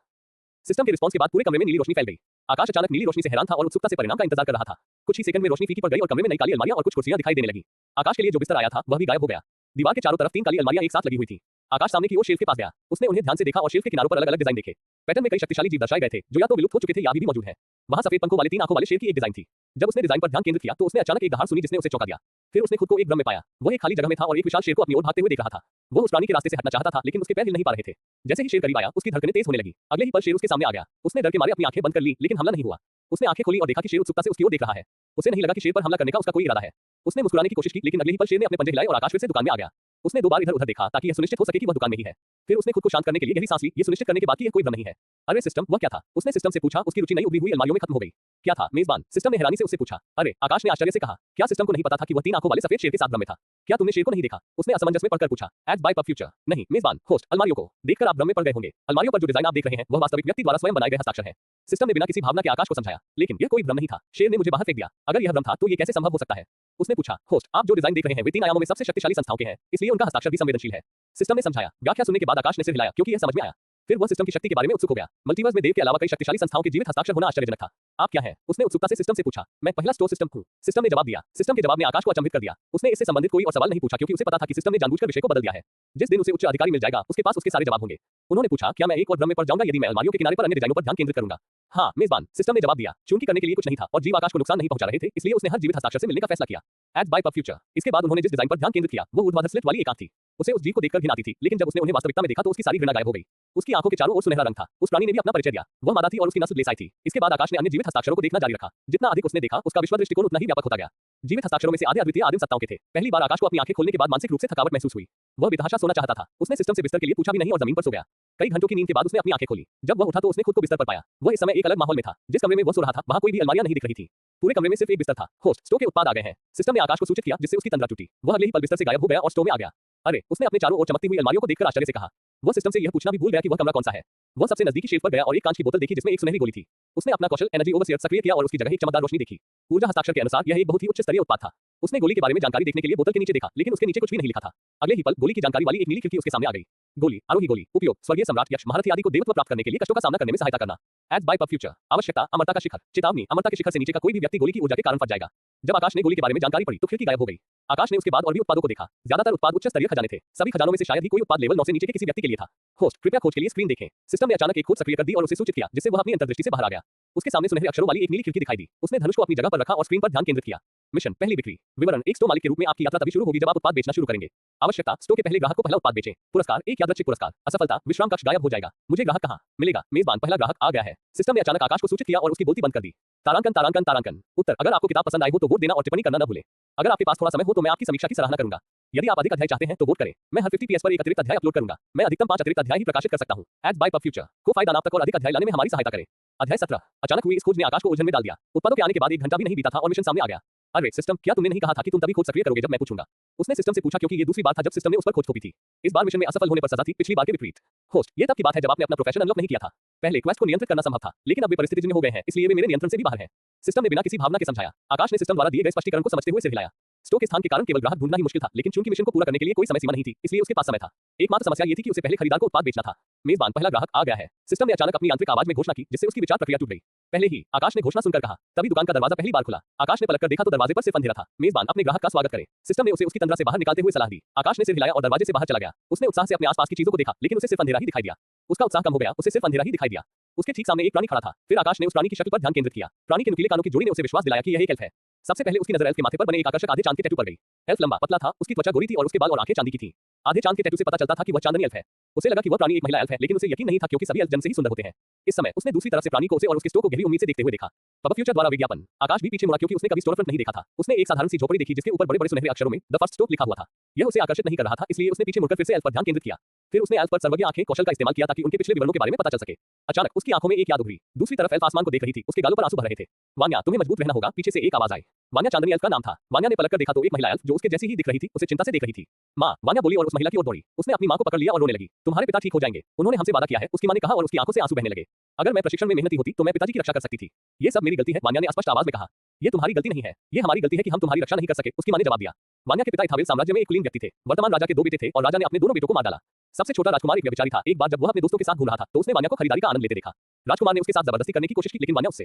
सिस्टम के रिस्पांस के बाद पूरे कमरे में नीली रोशनी फैल गई। आकाश अचानक नीली रोशनी से हैरान था और उत्सुकता से परिणाम का इंतजार कर रहा था। कुछ ही सेकंड में रोशनी फीकी पड़ गई और कमरे में नई काली अलमारियां और कुछ कुर्सियां दिखाई देने लगी। आकाश के लिए जो बिस्तर आया था वह भी गायब हो गया। दीवार के चारों तरफ 3 काली अलमारियां एक साथ लगी हुई थी। आकाश सामने की ओर शेल्फ के पास गया। उसने उन्हें ध्यान से देखा और शेल्फ के किनारों पर अलग-अलग डिजाइन देखे। पैटर्न में कई शक्तिशाली जीव दर्शाए गए थे, जो या तो विलुप्त हो चुके थे या अभी भी मौजूद हैं। वहां सफेद पंखों वाले 3 आंखों वाले शेर की एक डिजाइन थी। जब उसने डिजाइन पर ध्यान केंद्रित किया तो उसने अचानक एक दहाड़ सुनी जिसने उसे चौंका दिया। फिर उसने खुद को एक ड्रम में पाया। वह एक खाली जगह में था और एक विशाल शेर को अपनी ओर भागते हुए देख रहा था। वो उस प्राणी के रास्ते से हटना चाहता था, लेकिन उसके पैर हिल नहीं पा रहे थे। जैसे ही शेर करीब आया, उसकी धड़कनें तेज होने लगी। अगले ही पल शेर उसके सामने आ गया। उसने डर के मारे अपनी आंखें बंद कर ली, लेकिन हमला नहीं हुआ। उसने आंखें खोली और देखा कि शेर उत्सुकता से उसकी ओर देख रहा है। उसे नहीं लगा कि शेर पर हमला करने का उसका कोई इरादा है। उसने मुस्कुराने की कोशिश की, लेकिन अगले ही पल शेर ने अपने पंजे हिलाए और आकाश फिर से दुकान में आ गया। उसने 2 बार इधर-उधर देखा ताकि यह सुनिश्चित हो सके कि वह दुकान में ही है। फिर उसने खुद को शांत करने के लिए गहरी सांस ली, ये सुनिश्चित करने के बाद कि यह कोई भ्रम नहीं है। अरे सिस्टम, वह क्या था? उसने सिस्टम से पूछा। उसकी रुचि नई उभरी हुई अलमारियों में खत्म हो गई। क्या था मेजबान? सिस्टम ने हैरानी से उससे पूछा। अरे, आकाश ने आश्चर्य से कहा। क्या सिस्टम को नहीं पता था कि वह 3 आंखों वाले सफेद शेर के साथ भ्रम में था? क्या तुमने शेर को नहीं देखा? उसने असमंजस में पढ़कर पूछा। एज बाय फ्यूचर, नहीं मेजबान। होस्ट, अलमारियों को देखकर आप भ्रम में पड़ गए होंगे। अलमारियों पर जो डिजाइन आप देख रहे हैं वह वास्तविक व्यक्ति द्वारा स्वयं बनाए गए हस्ताक्षर है। सिस्टम ने बिना किसी भावना के आकाश को समझाया। लेकिन यह कोई भ्रम नहीं था। शेर ने मुझे बाहर फेंक दिया। अगर यह भ्रम था तो यह कैसे संभव हो सकता है? उसने पूछा। होस्ट, आप जो डिजाइन देख रहे हैं वे 3 आयामों में सबसे शक्तिशाली संस्थाओं के हैं, इसलिए उनका हस्ताक्षर भी संवेदनशील है। सिस्टम ने समझाया। व्याख्या सुनने के बाद आकाश ने सिर हिलाया, क्योंकि यह समझ में आया। फिर वह सिस्टम की शक्ति के बारे में उत्सुक हो गया। मल्टीवर्स में देव के अलावा कई शक्तिशाली संस्थाओं के जीवित हस्ताक्षर होना आश्चर्यजनक था। आप क्या हैं? उसने उत्सुकता से सिस्टम से पूछा। मैं पहला स्टोर सिस्टम हूं। सिस्टम ने जवाब दिया। सिस्टम के जवाब ने आकाश को अचंभित कर दिया। उसने इससे संबंधित कोई और सवाल नहीं पूछा, क्योंकि उसे पता था कि सिस्टम ने जानबूझकर विषय को बदल दिया है। जिस दिन उसे उच्च अधिकारी मिल जाएगा, उसके पास उसके सारे जवाब होंगे। उन्होंने पूछा, क्या मैं एक और भ्रम में पड़ जाऊंगा यदि मैं अलमारियों के किनारे पर अन्य डिजाइनों पर ध्यान केंद्रित करूंगा? हाँ मेजबान, सिस्टम ने जवाब दिया। चूंकि करने के लिए कुछ नहीं था और जीव आकाश को नुकसान नहीं पहुंचा रहे थे, इसलिए उसने हर जीवित हस्ताक्षर से मिलने का फैसला किया। एज बाय फ्यूचर, इसके बाद उन्होंने जिस डिजाइन पर ध्यान केंद्रित किया वो ऊर्ध्वाधर स्लिट वाली एक आंख थी। उसे उस जीव को देखकर घिन आती थी, लेकिन जब उसने उन्हें वास्तविकता में देखा तो उसकी सारी घृणा गायब हो गई। उसकी आंखों के चारों ओर सुनहरा रंग था। उस प्राणी ने भी अपना परिचय दिया। वह मादा थी और उसकी नस्ल ग्लेसाई थी। इसके बाद आकाश ने अन्य जीवित हस्ताक्षरों को देखना जारी रखा। जितना अधिक उसने देखा, उसका विश्व दृष्टिकोण उतना ही व्यापक होता गया। जीवित हस्ताक्षरों में से आधे अद्वितीय आदिम सत्ताओं के थे। पहली बार आकाश को अपनी आंखें खोलने के बाद मानसिक रूप से थकावट महसूस हुई। वह बेतहाशा सोना चाहता था। उसने सिस्टम से बिस्तर के लिए पूछा भी नहीं और जमीन पर सो गया। कई घंटों की नींद के बाद उसने अपनी आंखें खोली। जब वह उठा तो उसने खुद को बिस्तर पर पाया। वह इस समय एक अलग माहौल में था। जिस कमरे में वह सो रहा था वहां कोई भी अलमारियां नहीं दिख रही थी। पूरे कमरे में सिर्फ एक बिस्तर था। होस्ट, स्टोर के उत्पाद आ गए हैं। सिस्टम ने आकाश को सूचित किया, जिससे उसकी तंद्रा टूटी। वह अगले ही पल बिस्तर से गायब हो गया और स्टोर में आ गया। अरे, उसने अपने चारों ओर चमकती हुई अलमारियों को देखकर आश्चर्य से कहा। वह सिस्टम से यह पूछना भी भूल गया कि वह कमरा कौन सा है। वह सबसे नजदीकी शेल्फ पर गया और एक कांच की बोतल देखी जिसमें एक सुनहरी गोली थी। उसने अपना कौशल एनर्जी ओवरसीयर सक्रिय किया और उसकी जगह एक चमकदार रोशनी देखी। ऊर्जा हस्ताक्षर के अनुसार यह एक बहुत ही उच्च स्तरीय उत्पाद था। उसने गोली के बारे में जानकारी देखने के लिए बोतल के नीचे देखा, लेकिन उसके नीचे कुछ भी नहीं लिखा था। अगले ही पल गोली की जानकारी वाली एक नीली खिड़की उसके सामने आ गई। गोली, आरोही गोली, उपयोग, स्वर्गीय सम्राट यक्ष महारथी आदि को देवत्व प्राप्त करने के लिए कष्टों का सामना करने में सहायता करना। एज बाय पब फ्यूचर, आवश्यकता, अमरता का शिखर, चेतावनी, अमरता के शिखर से नीचे का कोई भी व्यक्ति गोली की ऊर्जा के कारण फट जाएगा। जब आकाश ने गोली के बारे में जानकारी पढ़ी तो खिड़की गायब हो गई। आकाश ने उसके बाद और भी उत्पादों को देखा। ज्यादातर उत्पाद उच्च स्तरीय खजाने थे। सभी खजानों में से शायद ही कोई उत्पाद लेवल 9 से नीचे के किसी व्यक्ति के लिए था। होस्ट, कृपया खोज के लिए स्क्रीन देखें। सिस्टम ने अचानक एक खोज सक्रिय कर दी और उसे सूचित किया, जिससे वह अपनी अंतर्दृष्टि से बाहर आ गया। उसके सामने सुनहरे अक्षरों वाली एक नीली खिड़की दिखाई दी। उसने धनुष को अपनी जगह पर रखा और स्क्रीन पर ध्यान केंद्रित किया। मिशन, पहली बिक्री। विवरण, एक स्टोर मालिक के रूप में आपकी यात्रा तभी शुरू होगी जब आप उत्पाद बेचना शुरू करेंगे। आवश्यकता, स्टोर के पहले ग्राहक को पहला उत्पाद बेचें। पुरस्कार, एक यादृच्छिक पुरस्कार। असफलता, विश्राम कक्ष गायब हो जाएगा। मुझे ग्राहक कहां मिलेगा? मेजबान, पहला ग्राहक आ गया है। सिस्टम ने अचानक आकाश को सूचित किया और उसकी बोलती बंद कर दी। तारांकन तारांकन तारांकन। उत्तर, अगर आपको किताब पसंद आई हो तो वोट देना और टिप्पणी करना न भूलें। अगर आपके पास थोड़ा समय हो तो मैं आपकी समीक्षा की सराहना करूंगा। यदि आप अधिक अध्याय चाहते हैं तो वोट करें। मैं हर 50 PS पर एक अतिरिक्त अध्याय अपलोड करूंगा। मैं अधिकतम 5 अतिरिक्त अध्याय ही प्रकाशित कर सकता हूं। एज बाय पब फ्यूचर को फायदा नाम तक और अधिक अध्याय लाने में हमारी सहायता करें। अध्याय 17। अचानक हुई इस खोज ने आकाश को उलझन में डाल दिया। उत्पादों के आने के बाद 1 घंटा भी नहीं बीता था और मिशन सामने आ गया। अरे सिस्टम, क्या तुमने नहीं कहा था कि तुम तभी खोज सक्रिय करोगे जब मैं पूछूंगा? उसने सिस्टम से पूछा क्योंकि ये दूसरी बार था जब सिस्टम ने उस पर खोज थोपी थी। इस बार मिशन में असफल होने पर सजा थी, पिछली बार के विपरीत। होस्ट, ये तब की बात है जब आपने अपना प्रोफेशन अनलॉक नहीं किया था। पहले क्वेस्ट को नियंत्रित करना संभव था, लेकिन अब वे परिस्थितिजन्य हो गए हैं, इसलिए वे मेरे नियंत्रण से भी बाहर हैं। सिस्टम ने बिना किसी भावना के समझाया। आकाश ने सिस्टम द्वारा दिए गए स्पष्टीकरण को समझते हुए सिर हिलाया। स्टोर के स्थान के कारण केवल ग्राहक ढूंढना ही मुश्किल था, लेकिन चूंकि मिशन को पूरा करने के लिए कोई समय सीमा नहीं थी, इसलिए उसके पास समय था। एकमात्र समस्या ये थी कि उसे पहले खरीदार को उत्पाद बेचना था। मेजबान, पहला ग्राहक आ गया है। सिस्टम ने अचानक अपनी आंतरिक आवाज में घोषणा की, जिससे उसकी विचार प्रक्रिया टूट गई। पहले ही आकाश ने घोषणा सुनकर कहा, तभी दुकान का दरवाजा पहली बार खुला। आकाश ने पलटकर देखा तो दरवाजे पर सिर्फ अंधेरा था। मेजबान, अपने ग्राहक का स्वागत करें। सिस्टम ने उसे उसकी तंद्रा से बाहर निकालते हुए सलाह दी। आकाश ने सिर हिलाया और दरवाजे से बाहर चला गया। उसने उत्साह से अपने आसपास की चीजों को देखा, लेकिन उसे सिर्फ अंधेरा ही दिखाई दिया। उसका उत्साह कम हो गया, उसे सिर्फ अंधेरा ही दिखाई दिया। उसके ठीक सामने एक प्राणी खड़ा था। फिर आकाश ने उस प्राणी की शक्ल पर ध्यान केंद्रित किया। प्राणी के नुकीले कानों की जोड़ी ने उसे विश्वास दिलाया कि यह एक एल्फ है। सबसे पहले उसकी नजर एल्फ के माथे पर बने एक आकर्षक आधे चांद के टैटू पर गई। एल्फ लंबा पतला था, उसकी त्वचा गोरी थी और उसके बाल और आंखें चांदी की थीं। आधे चांद के टैटू से पता चलता था कि वह चांदनी एल्फ है। उसे लगा कि वह प्राणी एक महिला एल्फ है, लेकिन उसे यकीन नहीं था क्योंकि सभी एल्फ जन्म से ही सुंदर होते हैं। इस समय उसने दूसरी तरफ से प्राणी को उसे और उसके स्टोर को गहरी उम्मीद से देखते हुए देखा। पब फ्यूचर द्वारा विज्ञापन। आकाश भी पीछे मुड़ा क्योंकि उसने कभी स्टोर फ्रंट नहीं देखा था। उसने एक साधारण सी झोपड़ी देखी जिसके ऊपर बड़े-बड़े सुनहरे अक्षरों में द फर्स्ट स्टॉप लिखा हुआ था। यह उसे आकर्षित नहीं कर रहा था, इसलिए उसने पीछे मुड़कर फिर से एल्फ पर ध्यान केंद्रित किया। फिर उसने एल्फ पर सर्वज्ञ आंखें कौशल का इस्तेमाल किया ताकि उनके पिछले विवरणों के बारे में पता चल सके। अचानक उसकी आंखों में एक याद उभरी। दूसरी तरफ एल्फ आसमान को देख रही थी, उसके गालों पर आंसू भर रहे थे। वान्या, तुम्हें मजबूत रहना होगा। पीछे से एक आवाज आई। वान्या चांदनी एल्फ का नाम था। वान्या ने पलटकर देखा तो एक महिला एल्फ जो उसके जैसी ही दिख रही थी, उसे चिंता से देख रही थी। माँ, वान्या बोली और उस महिला की ओर दौड़ी। उसने अपनी माँ को पकड़ लिया और रोने लगी। तुम्हारे पिता ठीक हो जाएंगे, उन्होंने हमसे वादा किया है, उसकी माँ ने कहा और उसकी आंखों से आंसू बहने लगे। अगर मैं प्रशिक्षण में मेहनती होती तो मैं पिताजी की रक्षा कर सकती थी। ये सब मेरी गलती है, वान्या ने स्पष्ट आवाज में कहा। ये तुम्हारी गलती नहीं है, ये हमारी गलती है कि हम तुम्हारी रक्षा नहीं कर सके, उसकी माँ ने जवाब दिया। वान्या के पिता इथावेल साम्राज्य में एक कुलीन व्यक्ति थे। वर्तमान राजा के 2 बेटे थे और राजा ने अपने दोनों बेटों को मार डाला। सबसे छोटा राजकुमार एक व्यभिचारी था। एक बार जब वह अपने दोस्तों के साथ घूम रहा था तो उसने वान्या को खरीदारी का आनंद लेते देखा। राजकुमार ने उसके साथ जबरदस्ती करने की कोशिश की, लेकिन वान्या उससे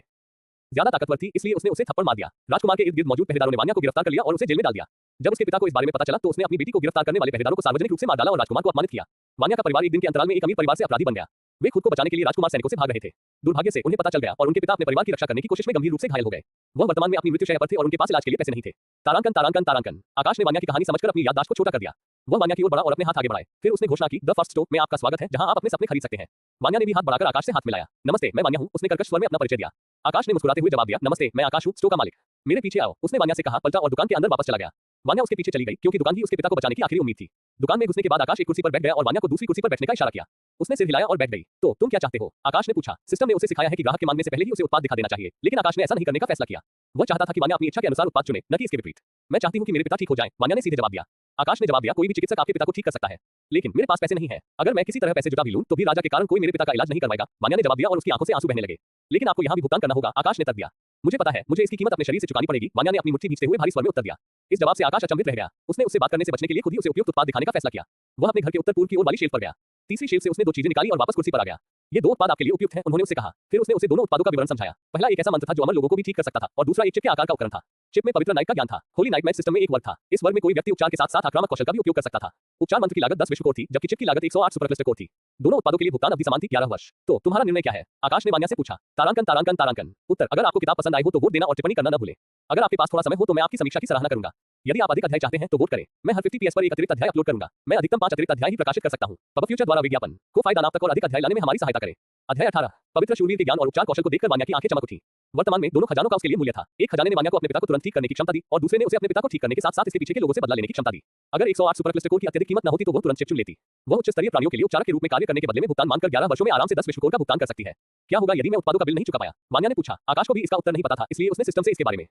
ज्यादा ताकतवर थी, इसलिए उसने उसे थप्पड़ मार दिया। राजकुमार के इर्द-गिर्द मौजूद पहरेदारों ने वान्या को गिरफ्तार कर लिया और उसे जेल में डाल दिया। जब उसके पिता को इस बारे में पता चला तो उसने अपनी बेटी को गिरफ्तार करने वाले पहरेदारों को सार्वजनिक रूप से मार डाला और राजकुमार को अपमानित किया। वान्या का परिवार एक दिन के अंतराल में एक अमीर परिवार से अपराधी बन गया। वे खुद को बचाने के लिए राजकुमार सैनिकों से भाग रहे थे। दुर्भाग्य से उन्हें पता चल गया और उनके पिता अपने परिवार की रक्षा करने की कोशिश में गंभीर रूप से घायल हो गए। वह वर्तमान में अपनी मृत्यु शैया पर थे और उनके पास इलाज के लिए पैसे नहीं थे। तारांकन तारांकन तारांकन। आकाश ने वान्या की कहानी समझकर अपनी याददाश्त को छोटा कर दिया। वह वान्या की ओर बढ़ा और अपने हाथ आगे बढ़ाए। फिर उसने घोषणा की, द फर्स्ट स्टॉप में आपका स्वागत है, जहां आप अपने सपने खरीद सकते हैं। वान्या ने भी हाथ बढ़ाकर आकाश से हाथ मिलाया। नमस्ते, मैं वान्या हूं, उसने कर्कश स्वर में अपना परिचय दिया। आकाश ने मुस्कुराते हुए जवाब दिया, नमस्ते, मैं आकाश हूं, स्टोर का मालिक। मेरे पीछे आओ, उसने वान्या से कहा, पलटा और दुकान के अंदर वापस चला गया। वान्या उसके पीछे चली गई क्योंकि दुकान ही उसके पिता को बचाने की आखिरी उम्मीद थी। दुकान में घुसने के बाद आकाश एक कुर्सी पर बैठ गया और वान्या को दूसरी कुर्सी पर बैठने का इशारा किया। उसने सिर हिलाया और बैठ गई। तो तुम क्या चाहते हो? आकाश ने पूछा। सिस्टम ने उसे सिखाया है कि ग्राहक के मांगने से पहले ही उसे उत्पाद दिखा देना चाहिए, लेकिन आकाश ने ऐसा नहीं करने का फैसला किया। वह चाहता था कि वान्या अपनी इच्छा के अनुसार उत्पाद चुने, न कि इसके विपरीत। मैं चाहती हूं कि मेरे पिता ठीक हो जाएं, वान्या ने सीधे जवाब दिया। आकाश ने जवाब दिया, कोई भी चिकित्सक आपके पिता को ठीक कर सकता है, लेकिन मेरे पास पैसे नहीं है। अगर मैं किसी तरह पैसे जुटा भी लूं तो भी राजा के कारण कोई मेरे पिता का इलाज नहीं करवाएगा, वान्या ने जवाब दिया और उसकी आंखों से आंसू बहने लगे। लेकिन आपको यहाँ भी भुगतान करना होगा, आकाश ने तर्क दिया। मुझे पता है, मुझे इसकी कीमत अपने शरीर से चुकानी पड़ेगी, वान्या ने अपनी मुट्ठी भींचते हुए भारी स्वर में उत्तर दिया। इस जवाब से आकाश अचंभित रह गया। उसने उससे बात करने से बचने के लिए खुद ही उसे उपयुक्त उत्पाद दिखाने का फैसला किया। वह अपने घर के उत्तर पूर्व की ओर वाली शेल्फ पर गया। तीसरी शेल्फ से उसने 2 चीजें निकाली और वापस कुर्सी पर आ गया। ये 2 उत्पाद आपके लिए उपयुक्त हैं, उन्होंने उसे कहा। फिर उसने उसे दोनों उत्पादों का विवरण समझाया। पहला एक ऐसा मंत्र था जो अमर लोगों को भी ठीक कर सकता था और दूसरा एक चिप के आकार का उपकरण था। चिप में पवित्र नाइट का ज्ञान था। होली नाइट मैच सिस्टम में एक वर्ग था। इस वर्ग में कोई व्यक्ति उपचार के साथ-साथ आक्रामक कौशल का भी उपयोग कर सकता था। उपचार मंत्र की लागत 10 विश्व कोर थी, जबकि चिप की लागत 108 सुपर क्लस्टर कोर थी। दोनों उत्पादों के लिए भुगतान अवधि समान थी, 11 वर्ष। तो तुम्हारा निर्णय क्या है? आकाश ने वान्या से पूछा। तारांकन तारांकन तारांकन। उत्तर, अगर आपको किताब पसंद आई हो तो वोट देना और टिप्पणी करना न भूलें। अगर आपके पास थोड़ा समय हो तो मैं आपकी समीक्षा की सराहना करूंगा। यदि आप अधिक अध्याय चाहते हैं तो वोट करें। मैं हर 50 PS पर एक अतिरिक्त अध्याय अपलोड करूंगा। मैं अधिकतम 5 अतिरिक्त अध्याय ही प्रकाशित कर सकता हूं। पब फ्यूचर द्वारा विज्ञापन को फायदा नाम तक और अधिक अध्याय लाने में हमारी सहायता करें। अध्याय 18। पवित्र शूरवीर के ज्ञान और उपचार कौशल को देखकर वान्या की आंखें चमक उठी। वर्तमान में दोनों खजानों का उसके लिए मूल्य था। एक खजाने ने वान्या को अपने पिता को तुरंत ठीक करने की क्षमता दी और दूसरे ने उसे अपने पिता को ठीक करने के साथ-साथ इसके पीछे के लोगों से बदला लेने की क्षमता दी। अगर 108 सुपर क्लस्टर कोर की अत्यधिक कीमत न होती तो वह तुरंत चिप चुन लेती। वह उच्च स्तरीय प्राणियों के लिए उपचारक के रूप में कार्य करने के बदले में भुगतान मांगकर 11 वर्षों में आराम से 10 विश्व कोर का भुगतान कर सकती है। क्या होगा यदि मैं उत्पादों का बिल नहीं चुका पाया? वान्या ने पूछा। आकाश को भी इसका उत्तर नहीं पता था, इसलिए उसने सिस्टम से इसके बारे में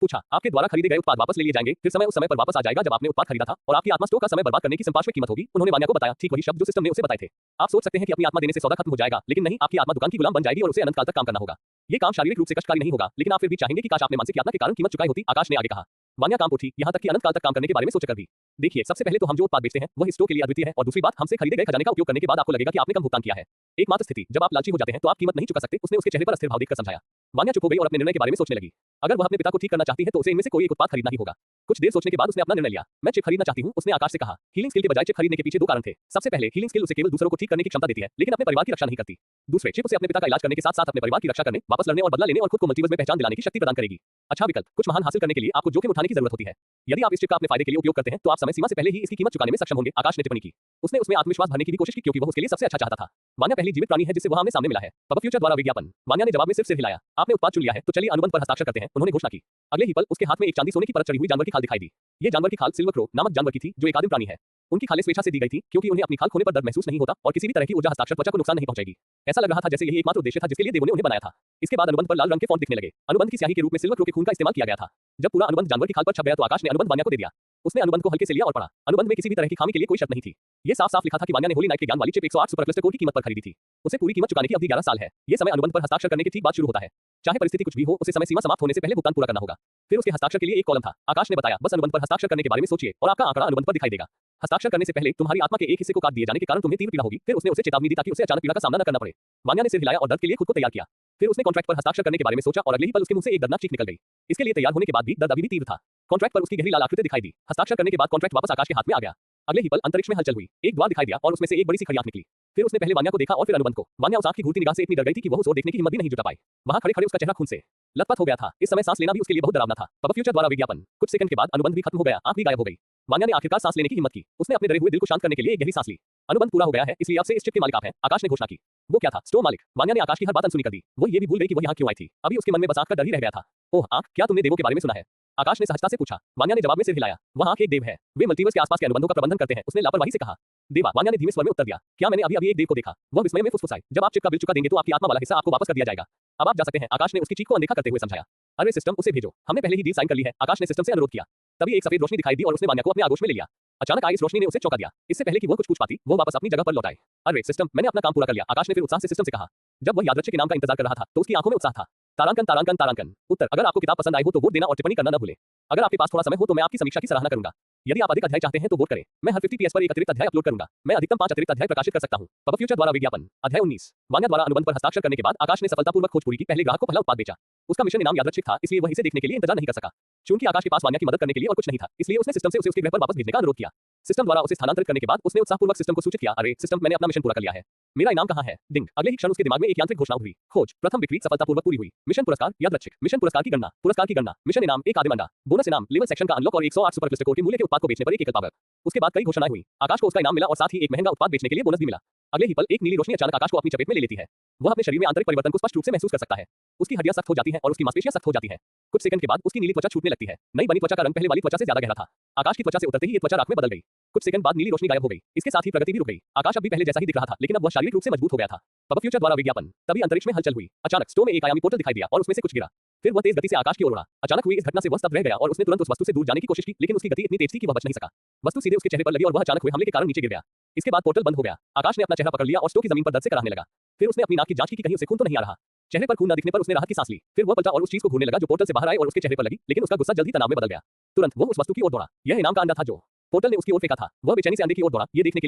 पूछा, आपके द्वारा खरीदे गए उत्पाद वापस ले लिए जाएंगे, फिर समय उस समय पर वापस आ जाएगा जब आपने उत्पाद खरीदा था और आपकी आत्मा स्टोर का समय बर्बाद करने की संपार्श्विक कीमत होगी। उन्होंने वान्या को बताया, ठीक वही शब्द जो सिस्टम ने उसे बताए थे। आप सोच सकते हैं कि अपनी आत्मा देने से सौदा खत्म हो जाएगा, लेकिन नहीं, आपकी आत्मा दुकान की गुलाम बन जाएगी और उसे अनंत काल तक काम करना होगा। ये काम शारीरिक रूप से कष्टकारी नहीं होगा, लेकिन आप फिर भी चाहेंगे कि काश आपने मानसिक यातना के कारण कीमत चुकाई होती। आकाश ने आगे कहा। वान्या काम उठी, यहाँ तक कि अनंत काल तक काम करने के बारे में सोचकर भी। देखिए, सबसे पहले तो हम जो उत्पाद बेचते हैं वह इस स्टोर के लिए अद्वितीय है, और दूसरी बात, हमसे खरीदे गए खजाने का उपयोग करने के बाद आपको लगेगा कि आपने कम भुगतान किया है। एकमात्र स्थिति जब आप लालची हो जाते हैं तो आप कीमत नहीं चुका सकते। उसने उसके चेहरे पर अस्थिर भाव देखकर समझाया। वान्या चुप हो गई और अपने निर्णय के बारे में सोचने लगी। अगर वह अपने पिता को ठीक करना चाहती है तो उसे इनमें से कोई एक उत्पाद खरीदना ही होगा। कुछ देर सोचने के बाद उसने अपना निर्णय लिया। मैं चिप खरीदना चाहती हूँ, उसने आकाश से कहा। हीलिंग स्किल के बजाय चिप खरीदने के पीछे दो कारण थे। सबसे पहले, हीलिंग स्किल उसे केवल दूसरों को ठीक करने की क्षमता देती है, लेकिन अपने परिवार की रक्षा नहीं करती। दूसरे, चिप उसे अपने पिता का इलाज करने के साथ साथ अपने परिवार की रक्षा करने, वापस लड़ने और बदला लेने और खुद को मल्टीवर्स में पहचान दिलाने की शक्ति प्रदान करेगी। अच्छा विकल्प। कुछ महान हासिल करने के लिए आपको जोखिम उठाने की जरूरत होती है। यदि आप इस चिप का अपने फायदे के लिए उपयोग करते हैं तो आप समय सीमा से पहले ही इसकी कीमत चुकाने में सक्षम होंगे। आकाश ने टिप्पणी की। उसने उसमें आत्मविश्वास भरने की भी कोशिश की क्योंकि वह उसके लिए सबसे अच्छा चाहता था। वान्या पहली जीवित प्राणी है जिससे वह आमने सामने मिला है। पब फ्यूचर द्वारा विज्ञापन। वान्या ने जवाब में सिर हिलाया। आपने उत्पाद चुन लिया है तो चलिए अनुबंध पर हस्ताक्षर करते हैं, उन्होंने घोषणा की। अगले ही पल उसके हाथ में एक चांदी सोने की परत चढ़ी हुई जानवर की खाल दिखाई दी। ये जानवर की खाल सिल्वर क्रो नामक जानवर की थी जो एक आदिम प्राणी है। उनकी खालें स्वेच्छा से दी गई थी क्योंकि उन्हें अपनी खाल खोने पर दर्द महसूस नहीं होता और किसी भी तरह की ऊर्जा हस्ताक्षर त्वचा को नुकसान नहीं पहुंचाएगी। ऐसा लग रहा था जैसे यही एकमात्र उद्देश्य था जिसके लिए देवों ने उन्हें बनाया था। इसके बाद अनुबंध पर लाल रंग के फॉन्ट दिखने लगे। अनुबंध की स्याही के रूप में सिल्वर क्रो के खून का इस्तेमाल किया गया था। जब पूरा अनुबंध जानवर की खाल पर छप गया तो आकाश ने अनुबंध वान्या को दे दिया। उसने अनुबंध को हल्के से लिया और पढ़ा। अनुबंध में किसी भी तरह की खामी के लिए कोई शर्त नहीं थी। ये साफ साफ लिखा था कि वान्या ने होली नाइट के ज्ञान वाली चिप 108 सुपर क्लस्टर कोर की कीमत पर खरीदी थी। उसे पूरी कीमत चुकाने की अवधि 11 साल है। ये समय अनुबंध पर हस्ताक्षर करने के ठीक बाद शुरू होता है। चाहे परिस्थिति कुछ भी हो, उसे समय सीमा समाप्त होने से पहले भुगतान पूरा करना होगा। फिर उसके हस्ताक्षर के लिए एक कॉलम था। आकाश ने बताया, बस अनुबंध पर हस्ताक्षर करने के बारे में सोचिए और आपका आंकड़ा अनुबंध पर दिखाई देगा। हस्ताक्षर करने से पहले तुम्हारी आत्मा के एक हिस्से को काट दिए जाने के कारण तुम्हें तीव्र पीड़ा होगी। फिर उसने उसे चेतावनी दी ताकि उसे अचानक पीड़ा का सामना न करना पड़े। वान्या ने सिर हिलाया और दर्द के लिए खुद को तैयार किया। फिर उसने कॉन्ट्रैक्ट पर हस्ताक्षर करने के बारे में सोचा और अगले ही पल उसके मुंह से एक दर्दनाक चीख निकल गई। इसके लिए तैयार होने के बाद भी दर्द अभी भी तीव्र था। कॉन्ट्रैक्ट पर उसकी गहरी लाल आकृति दिखाई दी। हस्ताक्षर करने के बाद कॉन्ट्रैक्ट वापस आकाश के हाथ में आ गया। अगले ही पल अंतरिक्ष में हलचल हुई। एक द्वार दिखाई दिया और उसमें से एक बड़ी सी खड़ी आंख निकली। फिर उसने पहले वान्या को देखा और फिर अनुबंध को। वान्या उस आंख की घूरती निगाह से इतनी डर गई थी कि वह उस ओर देखने की हिम्मत भी नहीं जुटा पाई। वहां खड़े खड़े उसका चेहरा खून से लथपथ हो गया था। इस समय सांस लेना भी उसके लिए बहुत डरावना था। पब फ्यूचर द्वारा विज्ञापन। कुछ सेकंड के बाद अनुबंध भी खत्म हो गया, आंख भी गायब हो गई। वान्या ने आखिरकार सांस लेने की हिम्मत की। उसने अपने डरे हुए दिल को शांत करने के लिए एक गहरी सांस ली। अनुबंध पूरा हो गया है, इसलिए अब से इस चिप के मालिक आप हैं, आकाश ने घोषणा की। वो क्या था? स्टोर मालिक। वान्या ने आकाश की हर बात अनसुनी कर दी। वो ये भी भूल गई कि वो यहाँ क्यों आई थी। अभी उसके मन में बस आंख का डर ही रह गया था। ओह आंख, क्या तुमने देवों के बारे में सुना है? आकाश ने सहजता से पूछा। वान्या ने जवाब में सिर हिलाया। वह आंख एक देव है। वे मल्टीवर्स के आसपास के अनुबंधों का प्रबंधन करते हैं। उसने लापरवाही से कहा। देवा। वान्या ने धीमे स्वर में उत्तर दिया। क्या मैंने अभी एक देव को देखा? वह विस्मय में फुसफुसाई। जब आप चिप का बिल चुका देंगे तो आपकी आत्मा वाला हिस्सा आपको वापस कर दिया जाएगा। अब आप जा सकते हैं, आकाश ने उसकी चीख को अनदेखा करते हुए समझाया। अरे सिस्टम, उसे भेजो, हमने पहले ही डील साइन कर ली है, आकाश ने सिस्टम से अनुरोध किया। तभी एक सफेद रोशनी दिखाई दी और उसने वान्या को अपने आगोश में ले लिया। अचानक आई इस रोशनी ने उसे चौंका दिया। इससे पहले कि वह कुछ पूछ पाती, वो वापस अपनी जगह पर लौट आए। अरे सिस्टम, मैंने अपना काम पूरा कर लिया, आकाश ने फिर उत्साह से सिस्टम से कहा। जब वह यादृच्छिक इनाम का इंतजार कर रहा था तो उसकी आंखों में उत्साह था। तारांकन तारांकन तारांकन। उत्तर। अगर आपको किताब पसंद आई हो तो वोट देना और टिप्पणी करना न भूलें। अगर आपके पास थोड़ा समय हो तो मैं आपकी समीक्षा की सराहना करूंगा। यदि आप अधिक अध्याय चाहते हैं तो वोट करें। मैं हर 50 PS पर एक अतिरिक्त अध्याय अपलोड करूंगा। मैं अधिकतम 5 अतिरिक्त अध्याय प्रकाशित कर सकता हूं। पब फ्यूचर द्वारा विज्ञापन। अध्याय 19। वान्या द्वारा अनुबंध पर हस्ताक्षर करने के बाद आकाश ने सफलतापूर्वक खोज पूरी की। पहले ग्राहक को पहला उत्पाद बेचा। उसका मिशन इनाम यादृच्छिक था, इसलिए वह इसे देखने के लिए इंतजार नहीं कर सका। चूंकि आकाश के पास वान्या की मदद करने के लिए और कुछ नहीं था, इसलिए उसने सिस्टम से उसे उसके ग्रह पर वापस भेजने का अनुरोध किया। सिस्टम द्वारा उसे स्थानांतरित करने के बाद उसने उत्साहपूर्वक सिस्टम को सूचित किया। अरे सिस्टम, मैंने अपना मिशन पूरा कर लिया है। मेरा इनाम कहाँ है? डिंग। अगले ही क्षण उसके दिमाग में एक यांत्रिक घोषणा हुई। खोज प्रथम बिक्री सफलतापूर्वक पूरी हुई। मिशन पुरस्कार यादृच्छिक। मिशन पुरस्कार की गणना। पुरस्कार की गणना। मिशन इनाम एक आदिम अंडा। बोनस इनाम लेवल सेक्शन का अनलॉक और 108 सुपर क्लस्टर कोर के मूल्य के उत्पाद को बेचने पर एक एकल पावर। उसके बाद कई घोषणाएं हुई। आकाश को उसका इनाम मिला और साथ ही एक महंगा उत्पाद बेचने के लिए बोनस भी मिला। अगले ही पल एक नीली रोशनी अचानक आकाश को अपनी चपेट में ले लेती है। वह अपने शरीर में आंतरिक परिवर्तन को स्पष्ट रूप से महसूस कर सकता है। उसकी हड्डियां सख्त हो जाती हैं और उसकी मांसपेशियां सख्त हो जाती हैं। कुछ सेकंड के बाद उसकी नीली त्वचा छूटने लगती है। नई बनी त्वचा का रंग पहले वाली त्वचा से ज्यादा गहरा था। आकाश की त्वचा से उतरते ही ये त्वचा राख में बदल गई। कुछ सेकंड बाद नीली रोशनी गायब हो गई। इसके साथ ही प्रगति भी रुक गई। आकाश अब भी पहले जैसा ही दिख रहा था, लेकिन अब वह शारीरिक रूप से मजबूत हो गया था। पब फ्यूचर द्वारा विज्ञापन। तभी अंतरिक्ष में हलचल हुई। अचानक स्टोर में एक आयामी पोर्टल दिखाई दिया और उसमें से कुछ गिरा। फिर वह तेज गति से आकाश की ओर उड़ा। अचानक हुई इस घटना से वह स्तब्ध रह गया और उसने तुरंत उस वस्तु से दूर जाने की कोशिश की, लेकिन उसकी गति इतनी तेज थी कि वह बच नहीं सका। वस्तु सीधे उसके चेहरे पर लगी और वह अचानक हुए हमले के कारण नीचे गिर गया। इसके बाद पोर्टल बंद हो गया। आकाश ने अपना चेहरा पकड़ लिया और स्टोर की जमीन पर दर्द से कराहने लगा। फिर उसने अपनी नाक की जांच की कि कहीं उसे खून तो नहीं आ रहा। चेहरे पर खून न दिखने पर उसने राहत की सांस ली। फिर वह पलटा और उस चीज को घूरने लगा जो पोर्टल से बाहर आए और उसके चेहरे पर लगी, लेकिन उसका गुस्सा जल्दी तनाव में बदल गया। तुरंत वो उस वस्तु की ओर दौड़ा। यह इनाम का अंडा था जो पोर्टल ने उसकी ओर फेंका था। वह बेचैनी से अंडे की ओर दौड़ा, ये देखने के